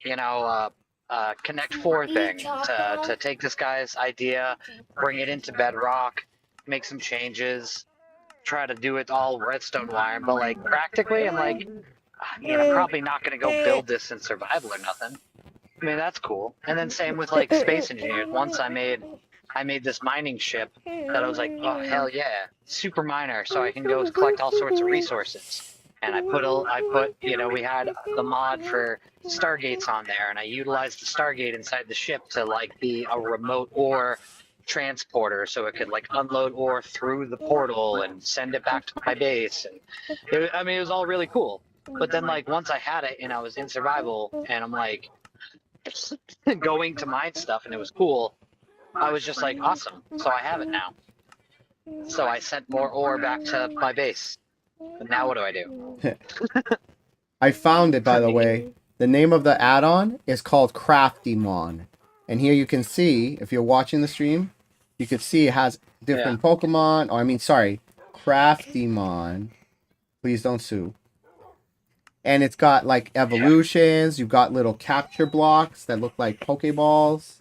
you know, Connect Four thing to take this guy's idea, bring it into Bedrock, make some changes, try to do it all redstone wire. But like practically, I'm like, you know, probably not gonna go build this in survival or nothing. I mean, that's cool. And then same with like Space Engineers. Once I made this mining ship that I was like, oh hell yeah, super miner, so I can go collect all sorts of resources. And I put, you know, we had the mod for Stargates on there, and I utilized the Stargate inside the ship to like be a remote ore transporter, so it could like unload ore through the portal and send it back to my base. And I mean, it was all really cool. But then like once I had it and I was in survival, and I'm like going to mine stuff, and it was cool. I was just like, awesome. So I have it now. So I sent more ore back to my base. And now what do I do? I found it, by the way. The name of the add-on is called Craftymon. And here you can see, if you're watching the stream, you can see it has different Pokemon. Oh, I mean, sorry. Craftymon. Please don't sue. And it's got, like, evolutions. You've got little capture blocks that look like Pokeballs.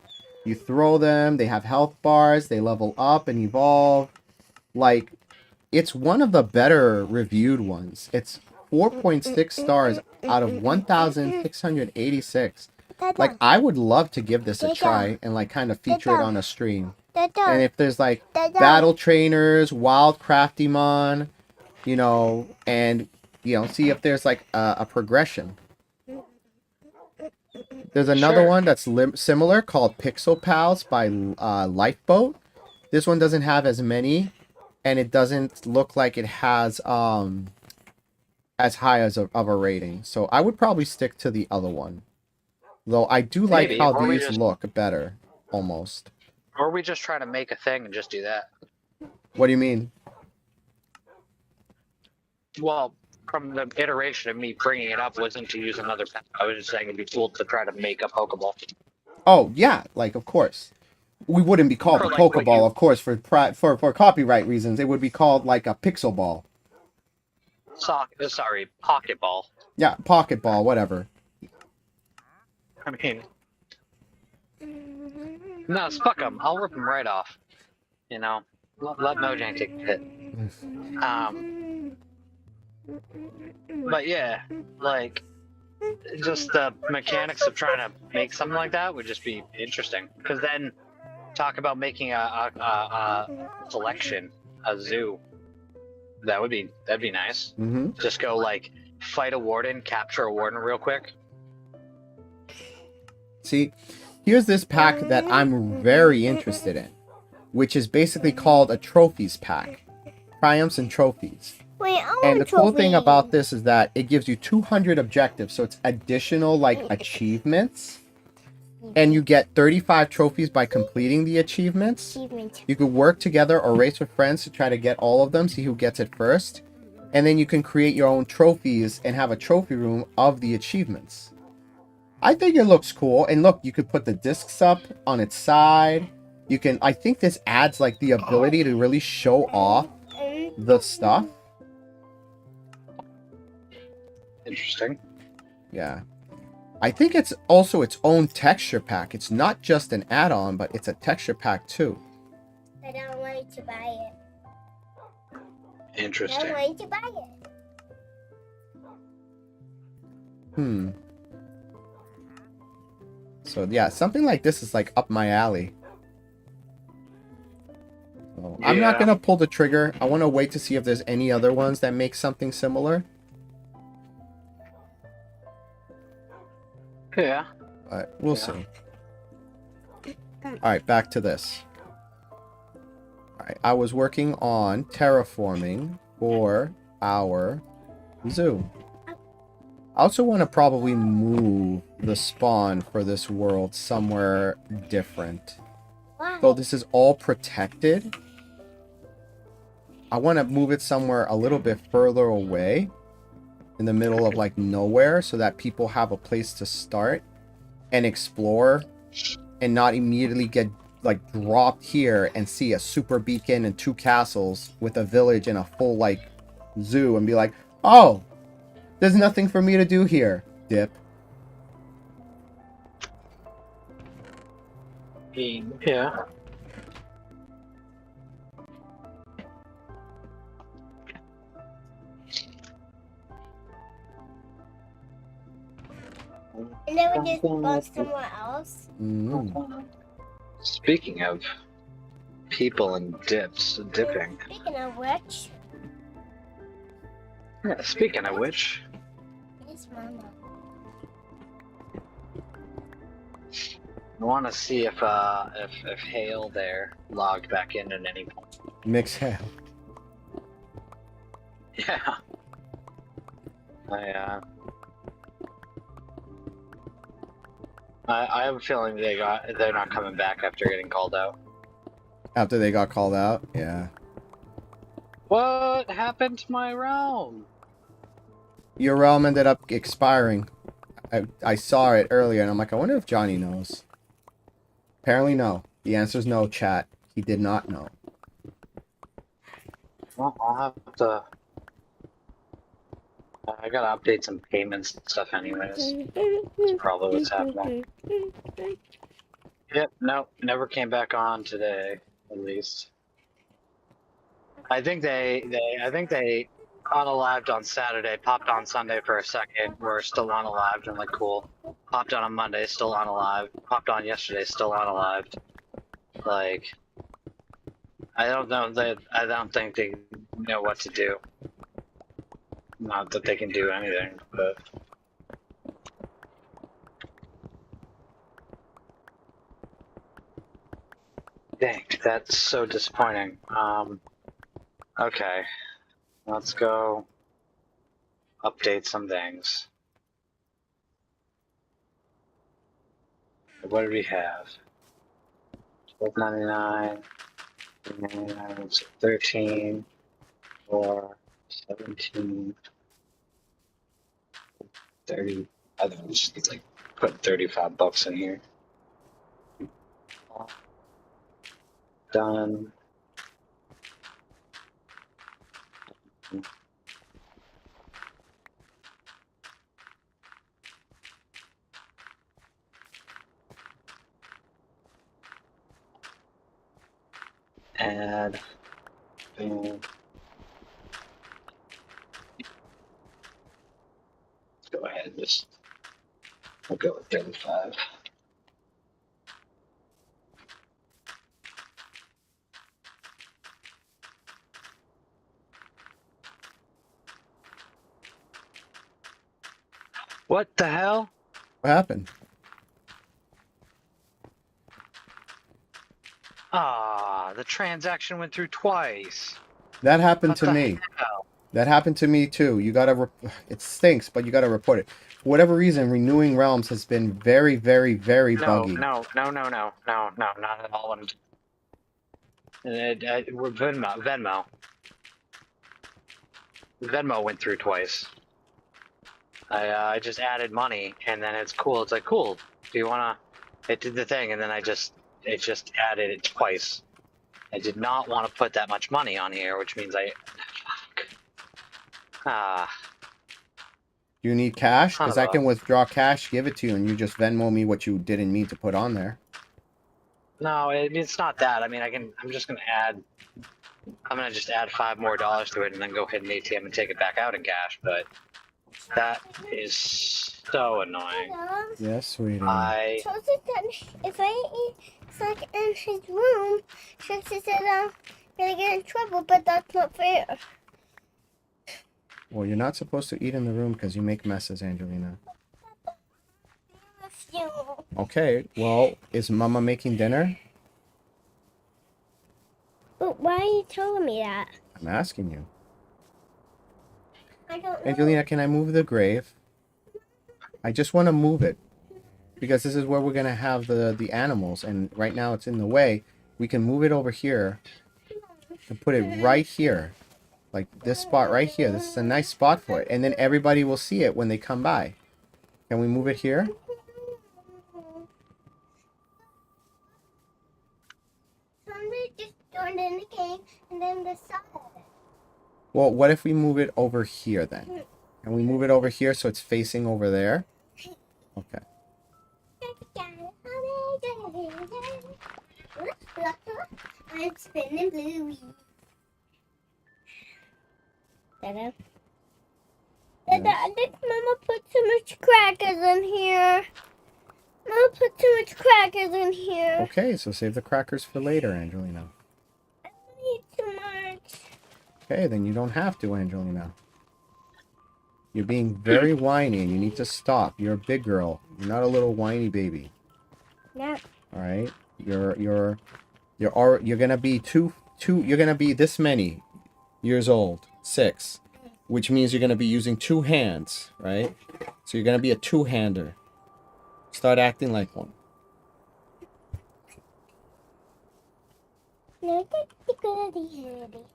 You throw them. They have health bars. They level up and evolve. Like, it's one of the better reviewed ones. It's 4.6 stars out of 1,686. Like, I would love to give this a try and, like, kind of feature it on a stream. And if there's, like, battle trainers, wild Craftymon, you know, and, you know, see if there's, like, a progression. There's another one that's similar called Pixel Pals by Lifeboat. This one doesn't have as many, and it doesn't look like it has as high as of a rating. So I would probably stick to the other one. Though I do like how these look better, almost. Or we just try to make a thing and just do that. What do you mean? Well, from the iteration of me bringing it up wasn't to use another pen. I was just saying it'd be cool to try to make a Pokeball. Oh, yeah, like, of course. We wouldn't be called a like Pokeball, of course, for copyright reasons. It would be called, like, a Pixel Ball. Sorry, Pokeball. Yeah, Pocket Ball, whatever. I mean... No, fuck them. I'll rip them right off. You know? Let Mojang take the hit. But yeah, like, just the mechanics of trying to make something like that would just be interesting. Because then, talk about making a collection, a zoo. That'd be nice. Mm-hmm. Just go like fight a warden, capture a warden real quick. See, here's this pack that I'm very interested in, which is basically called a trophies pack. Triumphs and trophies. Wait, And the cool thing about this is that it gives you 200 objectives, so it's additional, like, achievements. And you get 35 trophies by completing the achievements. You could work together or race with friends to try to get all of them, see who gets it first. And then you can create your own trophies and have a trophy room of the achievements. I think it looks cool. And look, you could put the discs up on its side. You can, I think this adds, like, the ability to really show off the stuff. Interesting. Yeah. I think it's also its own texture pack. It's not just an add-on, but it's a texture pack too. I don't want to buy it. Interesting. I don't want to buy it. So yeah, something like this is like up my alley. So, I'm not gonna pull the trigger. I want to wait to see if there's any other ones that make something similar. Yeah. But we'll see. Alright, back to this. Alright, I was working on terraforming for our zoo. I also want to probably move the spawn for this world somewhere different. So this is all protected. I want to move it somewhere a little bit further away in the middle of like nowhere so that people have a place to start and explore and not immediately get like dropped here and see a super beacon and 2 castles with a village and a full like zoo and be like, oh, there's nothing for me to do here. Dip. Yeah. And then we just go somewhere else. Speaking of people and dipping. Speaking of which, Yeah, speaking of which, it's Mama. I want to see if Hale there logged back in at any point. Mix hail. Yeah. I have a feeling they're not coming back after getting called out. After they got called out? Yeah. What happened to my realm? Your realm ended up expiring. I saw it earlier and I'm like, I wonder if Johnny knows. Apparently no. The answer's no, chat. He did not know. Well, I'll have to. I gotta update some payments and stuff anyways. That's probably what's happening. Yep, no, never came back on today, at least. I think they unalived on Saturday, popped on Sunday for a second, were still unalived and like cool. Popped on Monday, still unalived. Popped on yesterday, still unalived. Like, I don't think they know what to do. Not that they can do anything, but. Dang, that's so disappointing. Okay. Let's go update some things. What do we have? 12.99, 3.99, 13, 4, 17, 30. I think I'll just like put $35 in here. Done. Add. Boom. Let's go ahead and just. We'll go with 35. What the hell? What happened? Ah, the transaction went through twice. That happened What to the me. hell? That happened to me too. You gotta, it stinks, but you gotta report it. For whatever reason, renewing realms has been very, very, very buggy. No, not at all. We're Venmo. Venmo went through twice. I just added money, and then it's cool. It's like, cool. Do you wanna? It did the thing, and then it just added it twice. I did not want to put that much money on here, which means fuck. Do you need cash? Because I can withdraw cash, give it to you, and you just Venmo me what you didn't need to put on there. No, it's not that. I mean, I'm just gonna add. I'm gonna just add $5 more to it, and then go hit an ATM and take it back out in cash. But that is so annoying. Yes, sweetie. Chelsea said if I eat snack in his room, Chelsea said I'm gonna get in trouble, but that's not fair. Well, you're not supposed to eat in the room because you make messes, Angelina. With you. Okay, well, is Mama making dinner? But why are you telling me that? I'm asking you. I don't know. Angelina, can I move the grave? I just want to move it. Because this is where we're going to have the animals. And right now it's in the way. We can move it over here. And put it right here. Like this spot right here. This is a nice spot for it. And then everybody will see it when they come by. Can we move it here? Somebody just joined in the game and then decided. Well, what if we move it over here then? Can we move it over here so it's facing over there? Okay. I'm spinning Bluey. Dada. Dada, I think Mama put too much crackers in here. Mama put too much crackers in here. Okay, so save the crackers for later, Angelina. I don't eat too much. Okay, then you don't have to, Angelina. You're being very whiny and you need to stop. You're a big girl. You're not a little whiny baby. Yeah. All right? You're gonna be you're gonna be this many years old, 6, which means you're gonna be using 2 hands, right? So you're gonna be a 2-hander. Start acting like one. No, that's goody handy.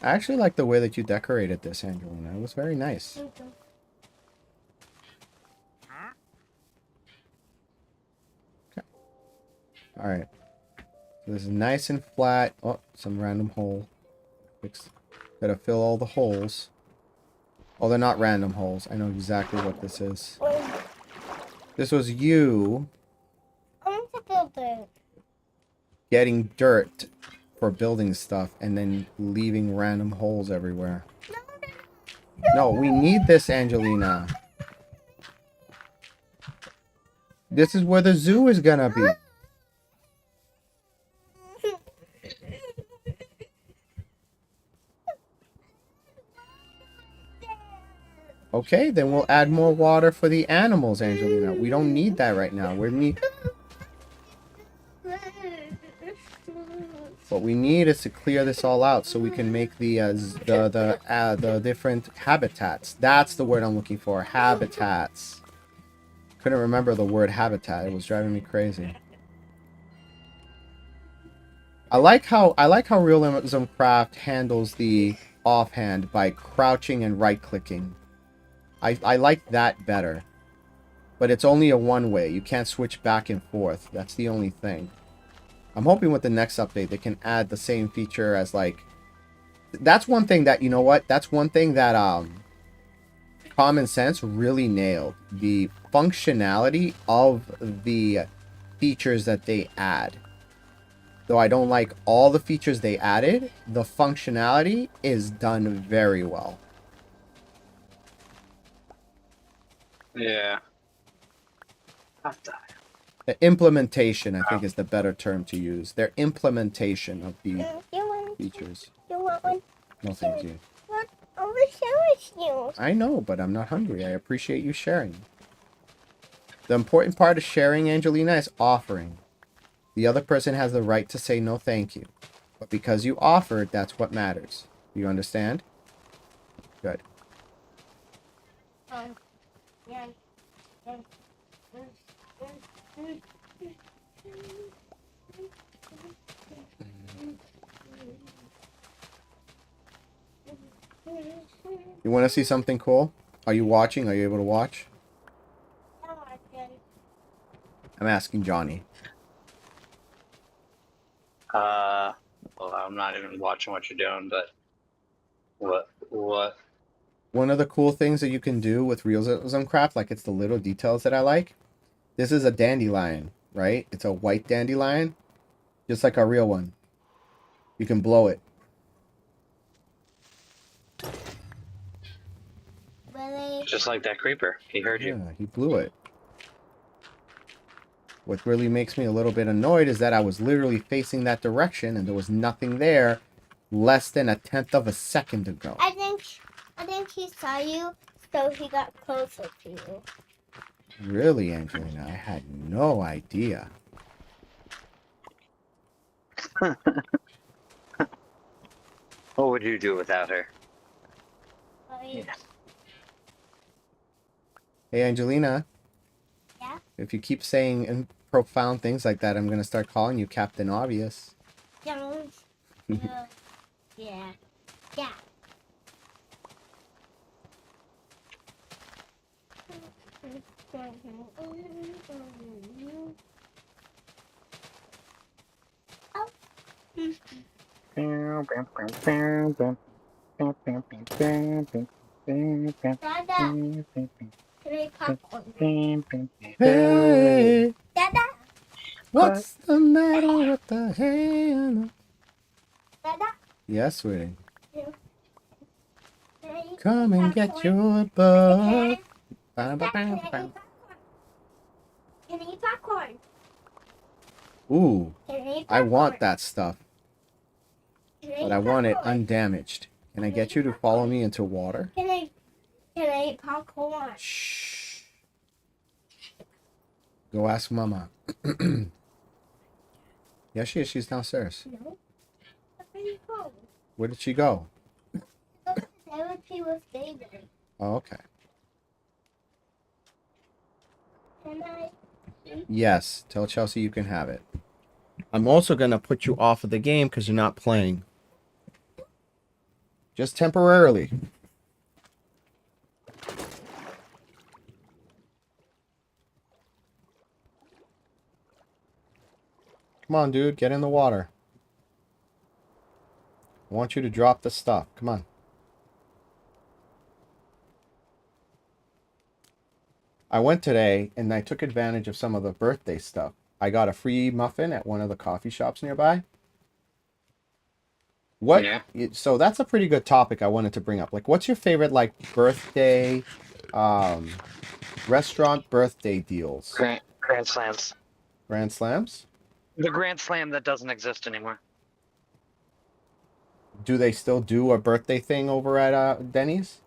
I actually like the way that you decorated this, Angelina. It was very nice. Okay. All right. So this is nice and flat. Oh, some random hole. Gotta fill all the holes. Oh, they're not random holes. I know exactly what this is. This was you I want to build it. getting dirt for building stuff and then leaving random holes everywhere. No, we need this, Angelina. This is where the zoo is gonna be. Okay, then we'll add more water for the animals, Angelina. We don't need that right now. What we need is to clear this all out so we can make the different habitats. That's the word I'm looking for. Habitats. Couldn't remember the word habitat. It was driving me crazy. I like how Realism Craft handles the offhand by crouching and right-clicking. I like that better. But it's only a one-way. You can't switch back and forth. That's the only thing. I'm hoping with the next update they can add the same feature as like... That's one thing that, you know what? That's one thing that Common Sense really nailed. The functionality of the features that they add. Though I don't like all the features they added, the functionality is done very well. Yeah. The implementation, I think, is the better term to use. Their implementation of the features. You want one? No, thank you. I will share with you. I know, but I'm not hungry. I appreciate you sharing. The important part of sharing, Angelina, is offering. The other person has the right to say no thank you. But because you offered, that's what matters. You understand? Good. Yeah. You want to see something cool? Are you watching? Are you able to watch? I'm asking Johnny. Well, I'm not even watching what you're doing, but what? One of the cool things that you can do with Realism Craft, like it's the little details that I like. This is a dandelion, right? It's a white dandelion, just like a real one. You can blow it. Really? Just like that creeper. He heard you. Yeah, he blew it. What really makes me a little bit annoyed is that I was literally facing that direction and there was nothing there less than 1/10 of a second ago. I think he saw you, so he got closer to you. Really, Angelina? I had no idea. What would you do without her? Sorry. Hey, Angelina. Yeah? If you keep saying profound things like that, I'm gonna start calling you Captain Obvious. Don't. No. Yeah. Yeah. Dada, can I popcorn? Hey, Dada, what's the matter with the hand? Dada, Yes, sweetie. can I eat Come and get popcorn? your Can bug. I eat popcorn? Can I eat popcorn? Ooh, Can I eat I popcorn? want that stuff, Can I but eat I want it popcorn? undamaged. Can I get you to follow me into water? Can I eat popcorn? Shh. Go ask Mama. Yeah, she is. She's downstairs. No. Where did you go? Where did she go? Go to the therapy with David. Oh, okay. Can I? Yes, tell Chelsea you can have it. I'm also going to put you off of the game because you're not playing. Just temporarily. Come on, dude. Get in the water. I want you to drop the stuff. Come on. I went today and I took advantage of some of the birthday stuff. I got a free muffin at one of the coffee shops nearby. What? Yeah. So that's a pretty good topic I wanted to bring up. Like, what's your favorite, like, birthday, restaurant birthday deals? Grand Slams. Grand Slams? The Grand Slam that doesn't exist anymore. Do they still do a birthday thing over at Denny's?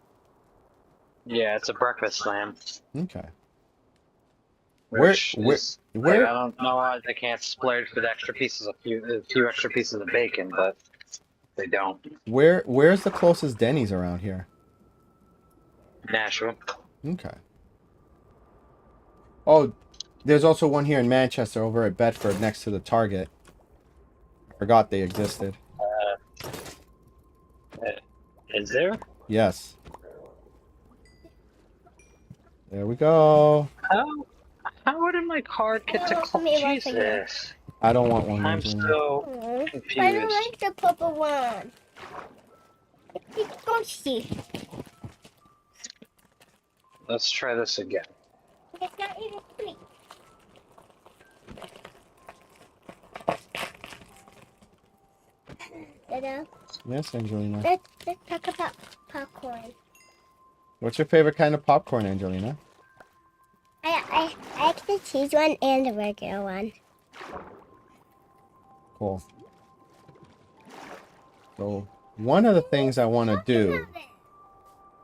Yeah, it's a breakfast slam. Okay. Which Where- is, where- like, I don't know why they can't splurge for the extra pieces, a few extra pieces of bacon, but they don't. Where's the closest Denny's around here? Nashville. Okay. Oh, there's also one here in Manchester over at Bedford next to the Target. I forgot they existed. Is there? Yes. There we go. How did my card get to Oh, call? me once again. Jesus. I don't want one. I'm Angelina. so I don't confused. like the purple one. It's ghosty. Let's try this again. It's not even sweet. Dada, Yes, Angelina. let's talk about popcorn. What's your favorite kind of popcorn, Angelina? I like the cheese one and the regular one. Cool. So, one of the things I want to do,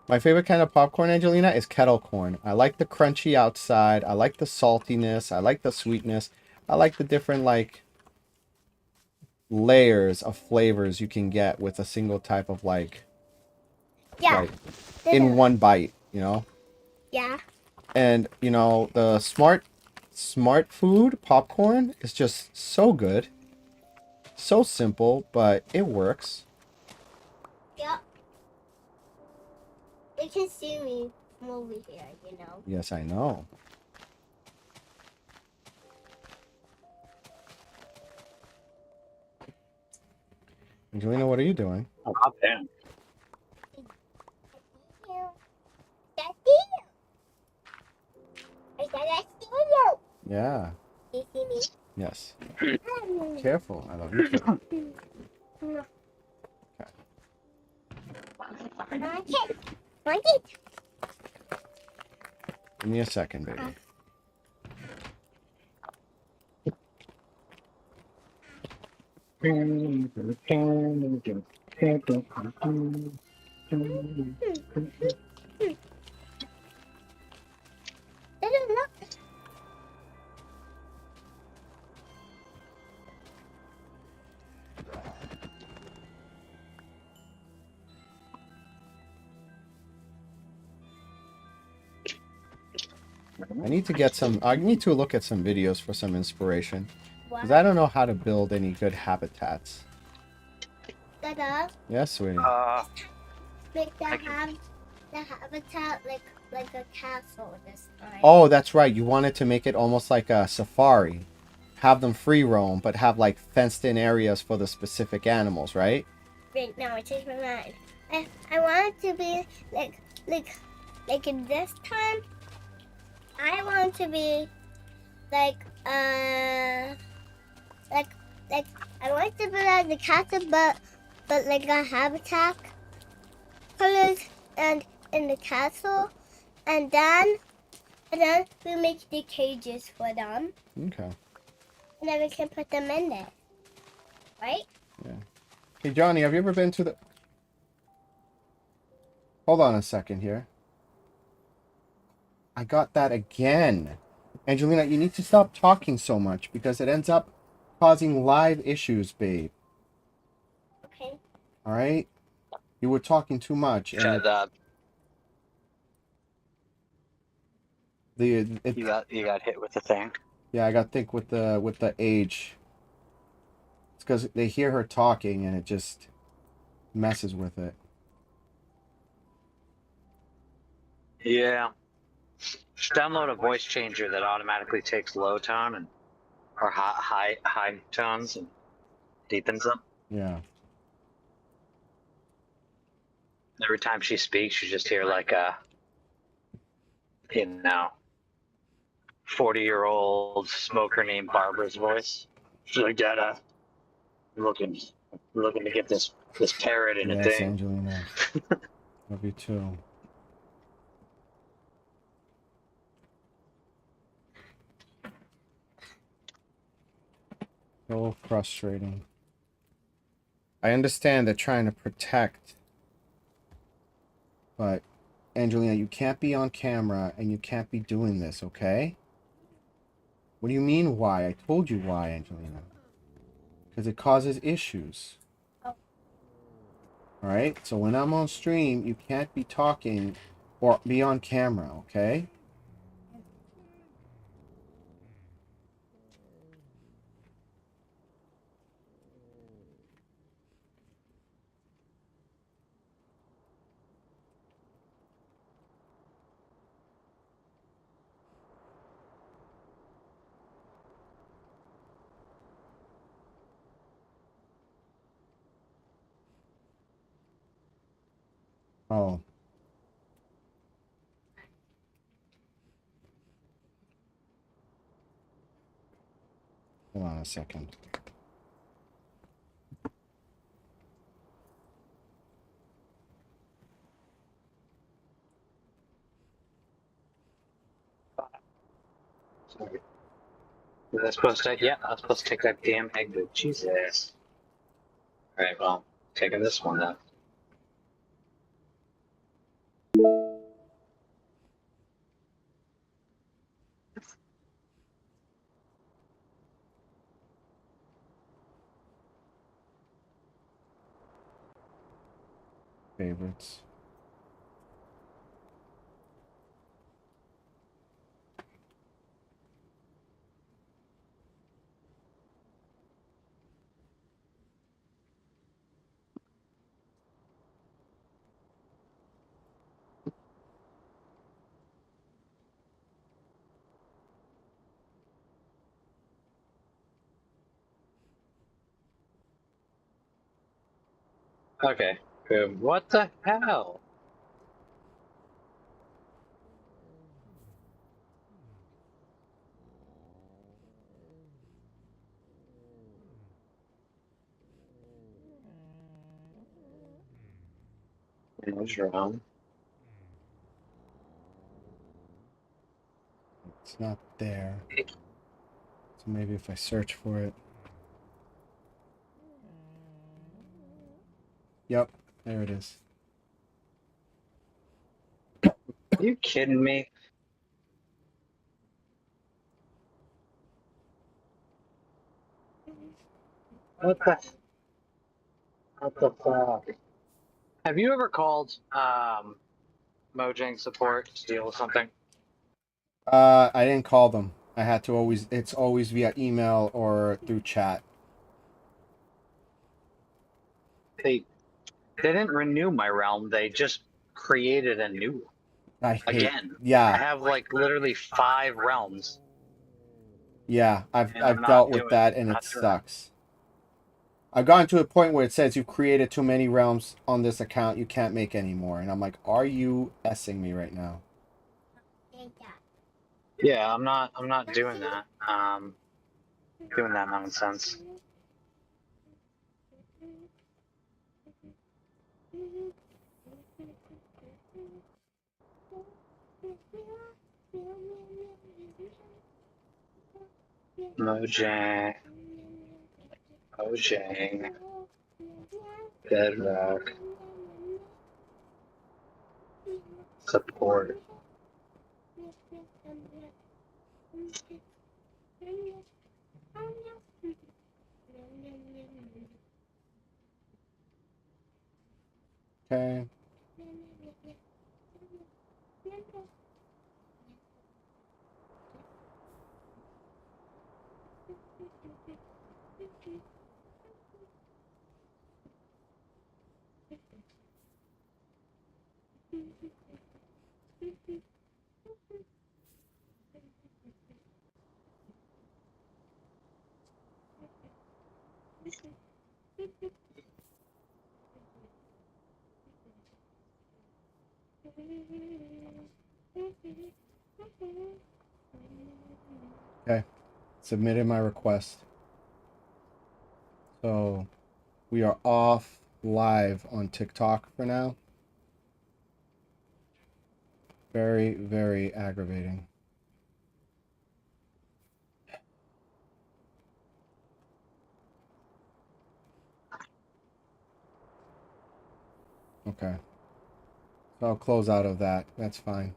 my favorite kind of popcorn, Angelina, is kettle corn. I like the crunchy outside. I like the saltiness. I like the sweetness. I like the different, like, layers of flavors you can get with a single type of, like, Yeah. like in one bite, you know? Yeah. And, you know, the smart food popcorn is just so good. So simple, but it works. Yep. You can see me from over here, you know. Yes, I know. Angelina, what are you doing? Oh, hop down. That's you. I said I see you. Yeah. You see me? Yes. Careful. I love you too. Want it? Give me a second, baby. Look. I need to get some. I need to look at some videos for some inspiration. What? Because I don't know how to build any good habitats. Dada, Yes, sweetie. make I can- the habitat like a castle this time. Oh, that's right. You wanted to make it almost like a safari. Have them free roam, but have like fenced in areas for the specific animals, right? Wait, no, I changed my mind. I want it to be like in this time. I want it to be like like I want it to be like the castle, but like a habitat colors and in the castle, and then we make the cages for them, Okay. and then we can put them in there, right? Hey, Johnny, have you ever been to the... Hold on a second here. I got that again. Angelina, you need to stop talking so much because it ends up causing live issues, babe. Okay. All right? You were talking too much. And Shut up. it, You got hit with the thing. yeah, I got thick with the age. It's because they hear her talking and it just messes with it. Yeah. Just download a voice changer that automatically takes low tone and or high tones and deepens them. Yeah. Every time she speaks, you just hear like a, 40-year-old smoker named Barbara's voice. She's like, Dada, looking to get this parrot in a Yes, thing. Angelina. Love you too. So frustrating. I understand they're trying to protect, but Angelina, you can't be on camera and you can't be doing this, okay? What do you mean why? I told you why, Angelina. Because it causes issues. Oh. Alright? So when I'm on stream, you can't be talking or be on camera, okay? Oh. Hold on a second. Was I supposed to? Yeah, I was supposed to take that damn egg with Jesus. All right, well, taking this one then. Favorites. Okay. What the hell? What's wrong? It's not there. So maybe if I search for it. Yep, there it is. Are you kidding me? What the fuck? Have you ever called Mojang support to deal with something? I didn't call them. I had to always. It's always via email or through chat. They didn't renew my realm. They just created a new I hate. again. I Yeah, have like literally 5 realms, yeah. and I'm I've not dealt with doing that, and it not doing it. sucks. I've gotten to a point where it says you've created too many realms on this account. You can't make any more, and I'm like, are you s-ing me right now? Yeah, I'm not doing that. Doing that nonsense. Mojang, Mojang, Bedrock, support. Okay. Okay. Submitted my request. So we are off live on TikTok for now. Very, very aggravating. Okay. So I'll close out of that. That's fine.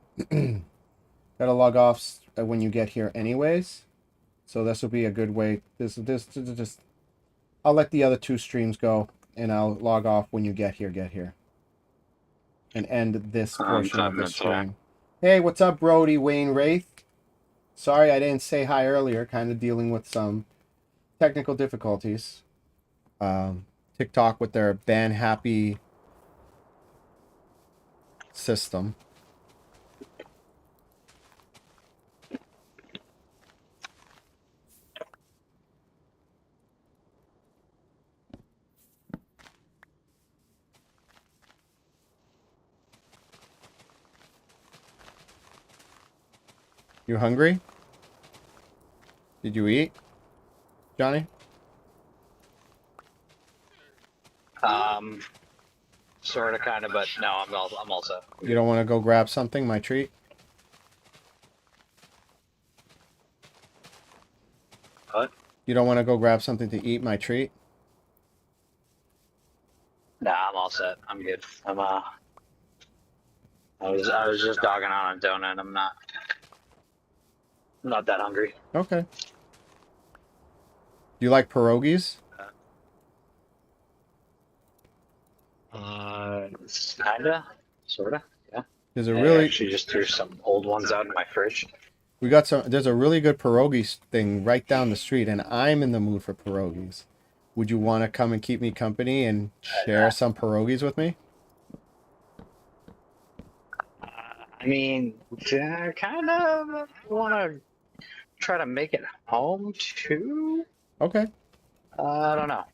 Gotta log off when you get here anyways. So this will be a good way. Just I'll let the other 2 streams go, and I'll log off when you get here. And end this portion of the stream. Hey, what's up, Brody Wayne Wraith? Sorry I didn't say hi earlier. Kind of dealing with some technical difficulties. TikTok with their ban happy system. You hungry? Did you eat, Johnny? Sort of, kind of, but no, I'm all set. You don't want to go grab something, my treat? What? You don't want to go grab something to eat, my treat? Nah, I'm all set. I'm good. I was just dogging on a donut. I'm not that hungry. Okay. You like pierogies? Kinda, sorta, yeah. There's a I really actually just threw some old ones out in my fridge. there's a really good pierogi thing right down the street, and I'm in the mood for pierogies. Would you want to come and keep me company and share some pierogies with me? I mean, kind of want to try to make it home too. Okay. I don't know.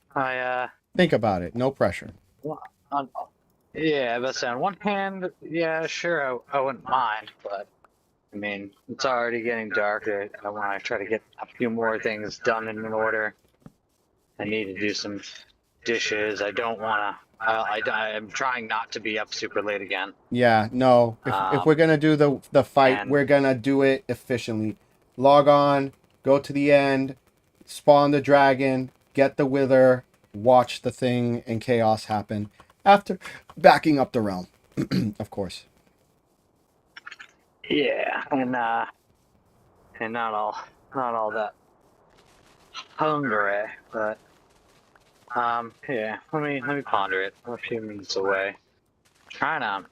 Think about it. No pressure. Yeah, but on one hand, yeah, sure, I wouldn't mind, but I mean, it's already getting dark. I want to try to get a few more things done in an order. I need to do some dishes. I don't want to. I'm trying not to be up super late again. Yeah, no. If we're gonna do the fight, and- we're gonna do it efficiently. Log on, go to the end, spawn the dragon, get the wither, watch the thing and chaos happen after backing up the realm, of course. Yeah, and not all that hungry, but yeah. Let me ponder it. I'm a few minutes away. Trying to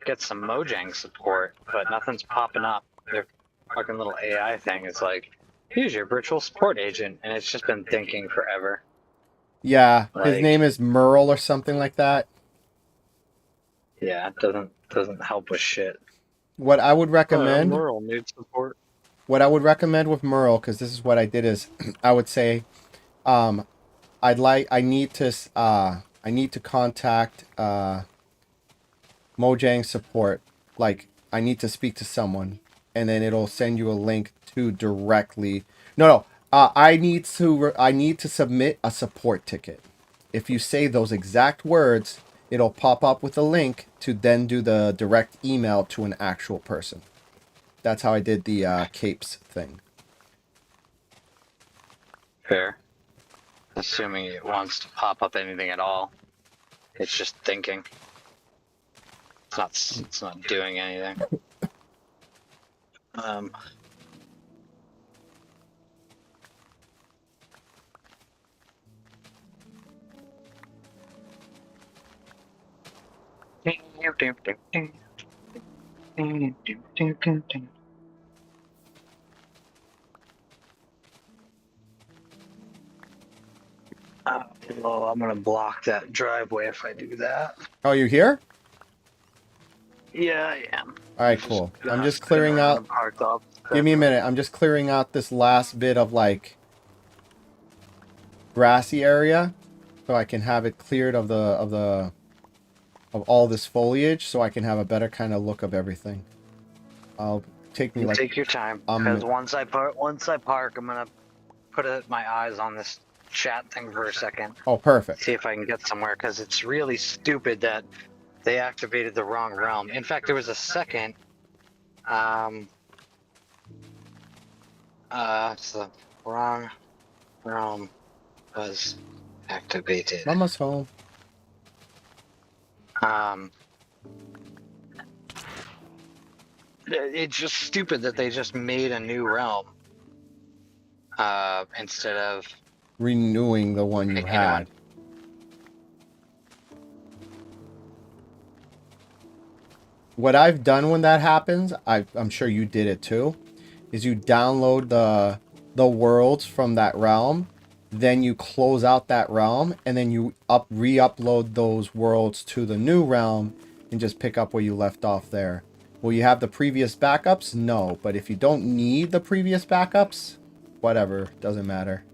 get some Mojang support, but nothing's popping up. They're fucking little AI thing is like, use your virtual support agent, and it's just been thinking forever. Yeah, his Like, name is Merle or something like that. yeah, it doesn't help with shit. What I would recommend, Merle needs support. what I would recommend with Merle, because this is what I did, is I would say, I need to contact Mojang support. Like, I need to speak to someone, and then it'll send you a link to directly. No. I need to submit a support ticket. If you say those exact words, it'll pop up with a link to then do the direct email to an actual person. That's how I did the capes thing. Fair. Assuming it wants to pop up anything at all. It's just thinking. It's not doing anything. Well, I'm gonna block that driveway if I do that. Oh, you here? Yeah, I am. All right, cool. I'm just clearing out. Give me a minute. I'm just clearing out this last bit of like grassy area, so I can have it cleared of all this foliage, so I can have a better kind of look of everything. I'll take me like take your time, because once I park, I'm gonna put my eyes on this chat thing for a second. Oh, perfect. See if I can get somewhere, because it's really stupid that they activated the wrong realm. In fact, there was a second. It's the wrong realm was activated. Mama's home. It's just stupid that they just made a new realm instead of Renewing the one you had. What I've done when that happens, I'm sure you did it too, is you download the worlds from that realm, then you close out that realm, and then you re-upload those worlds to the new realm and just pick up where you left off there. Will you have the previous backups? No, but if you don't need the previous backups, whatever, doesn't matter.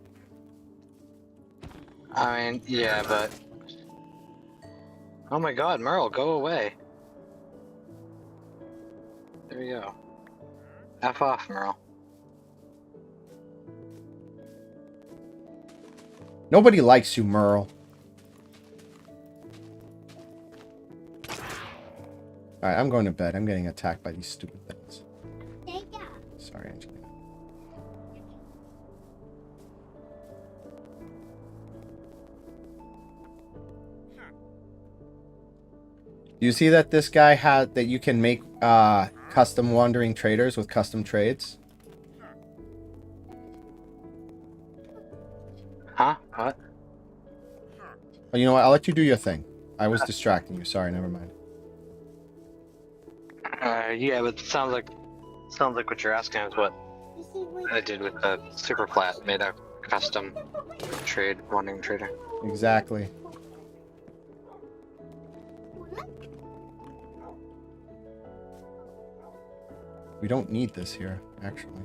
I mean, yeah, but oh my god, Merle, go away. There you go. F off, Merle. Nobody likes you, Merle. Alright, I'm going to bed. I'm getting attacked by these stupid things. Sorry, Angelina. You see that this guy had that you can make custom wandering traders with custom trades? Huh? What? Oh, you know what? I'll let you do your thing. I was distracting you. Sorry, never mind. Yeah, but it sounds like what you're asking is what I did with the super flat, made a custom wandering trader. Exactly. We don't need this here, actually.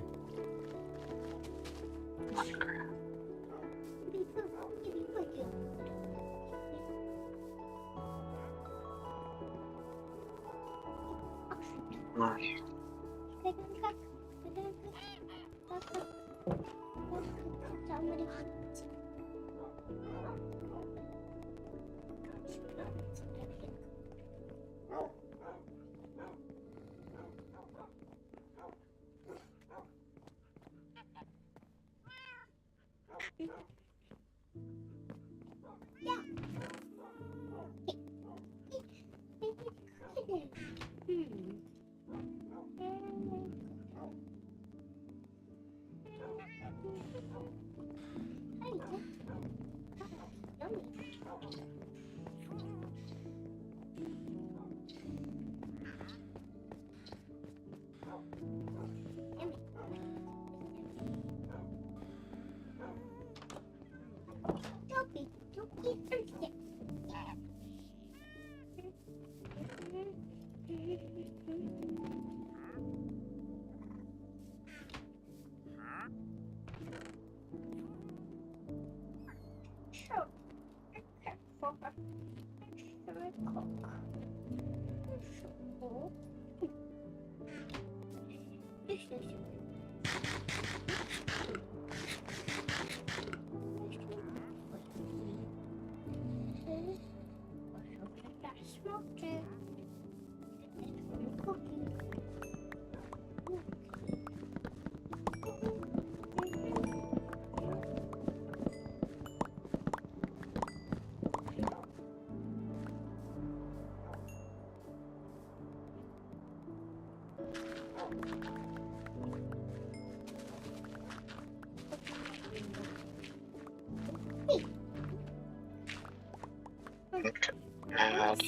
Okay. Add.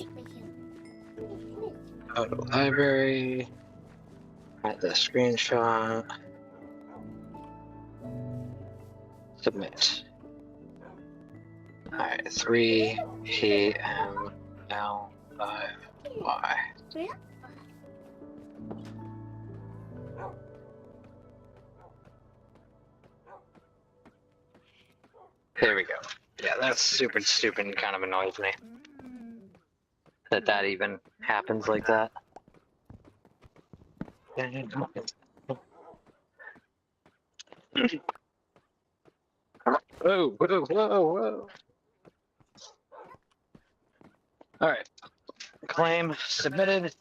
Go to library. Add the screenshot. Submit. Alright, 3 PM L 5 Y. There we go. Yeah, that's super stupid and kind of annoys me. That even happens like that. Whoa, whoa, whoa, whoa. Alright. Claim submitted.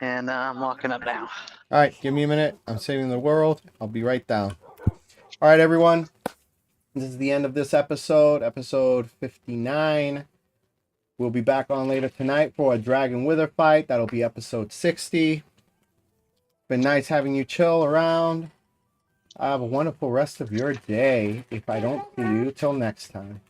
And I'm locking up now. All right, give me a minute. I'm saving the world. I'll be right down. All right, everyone. This is the end of this episode, episode 59. We'll be back on later tonight for a Dragon Wither fight. That'll be episode 60. Been nice having you chill around. Have a wonderful rest of your day if I don't see you till next time.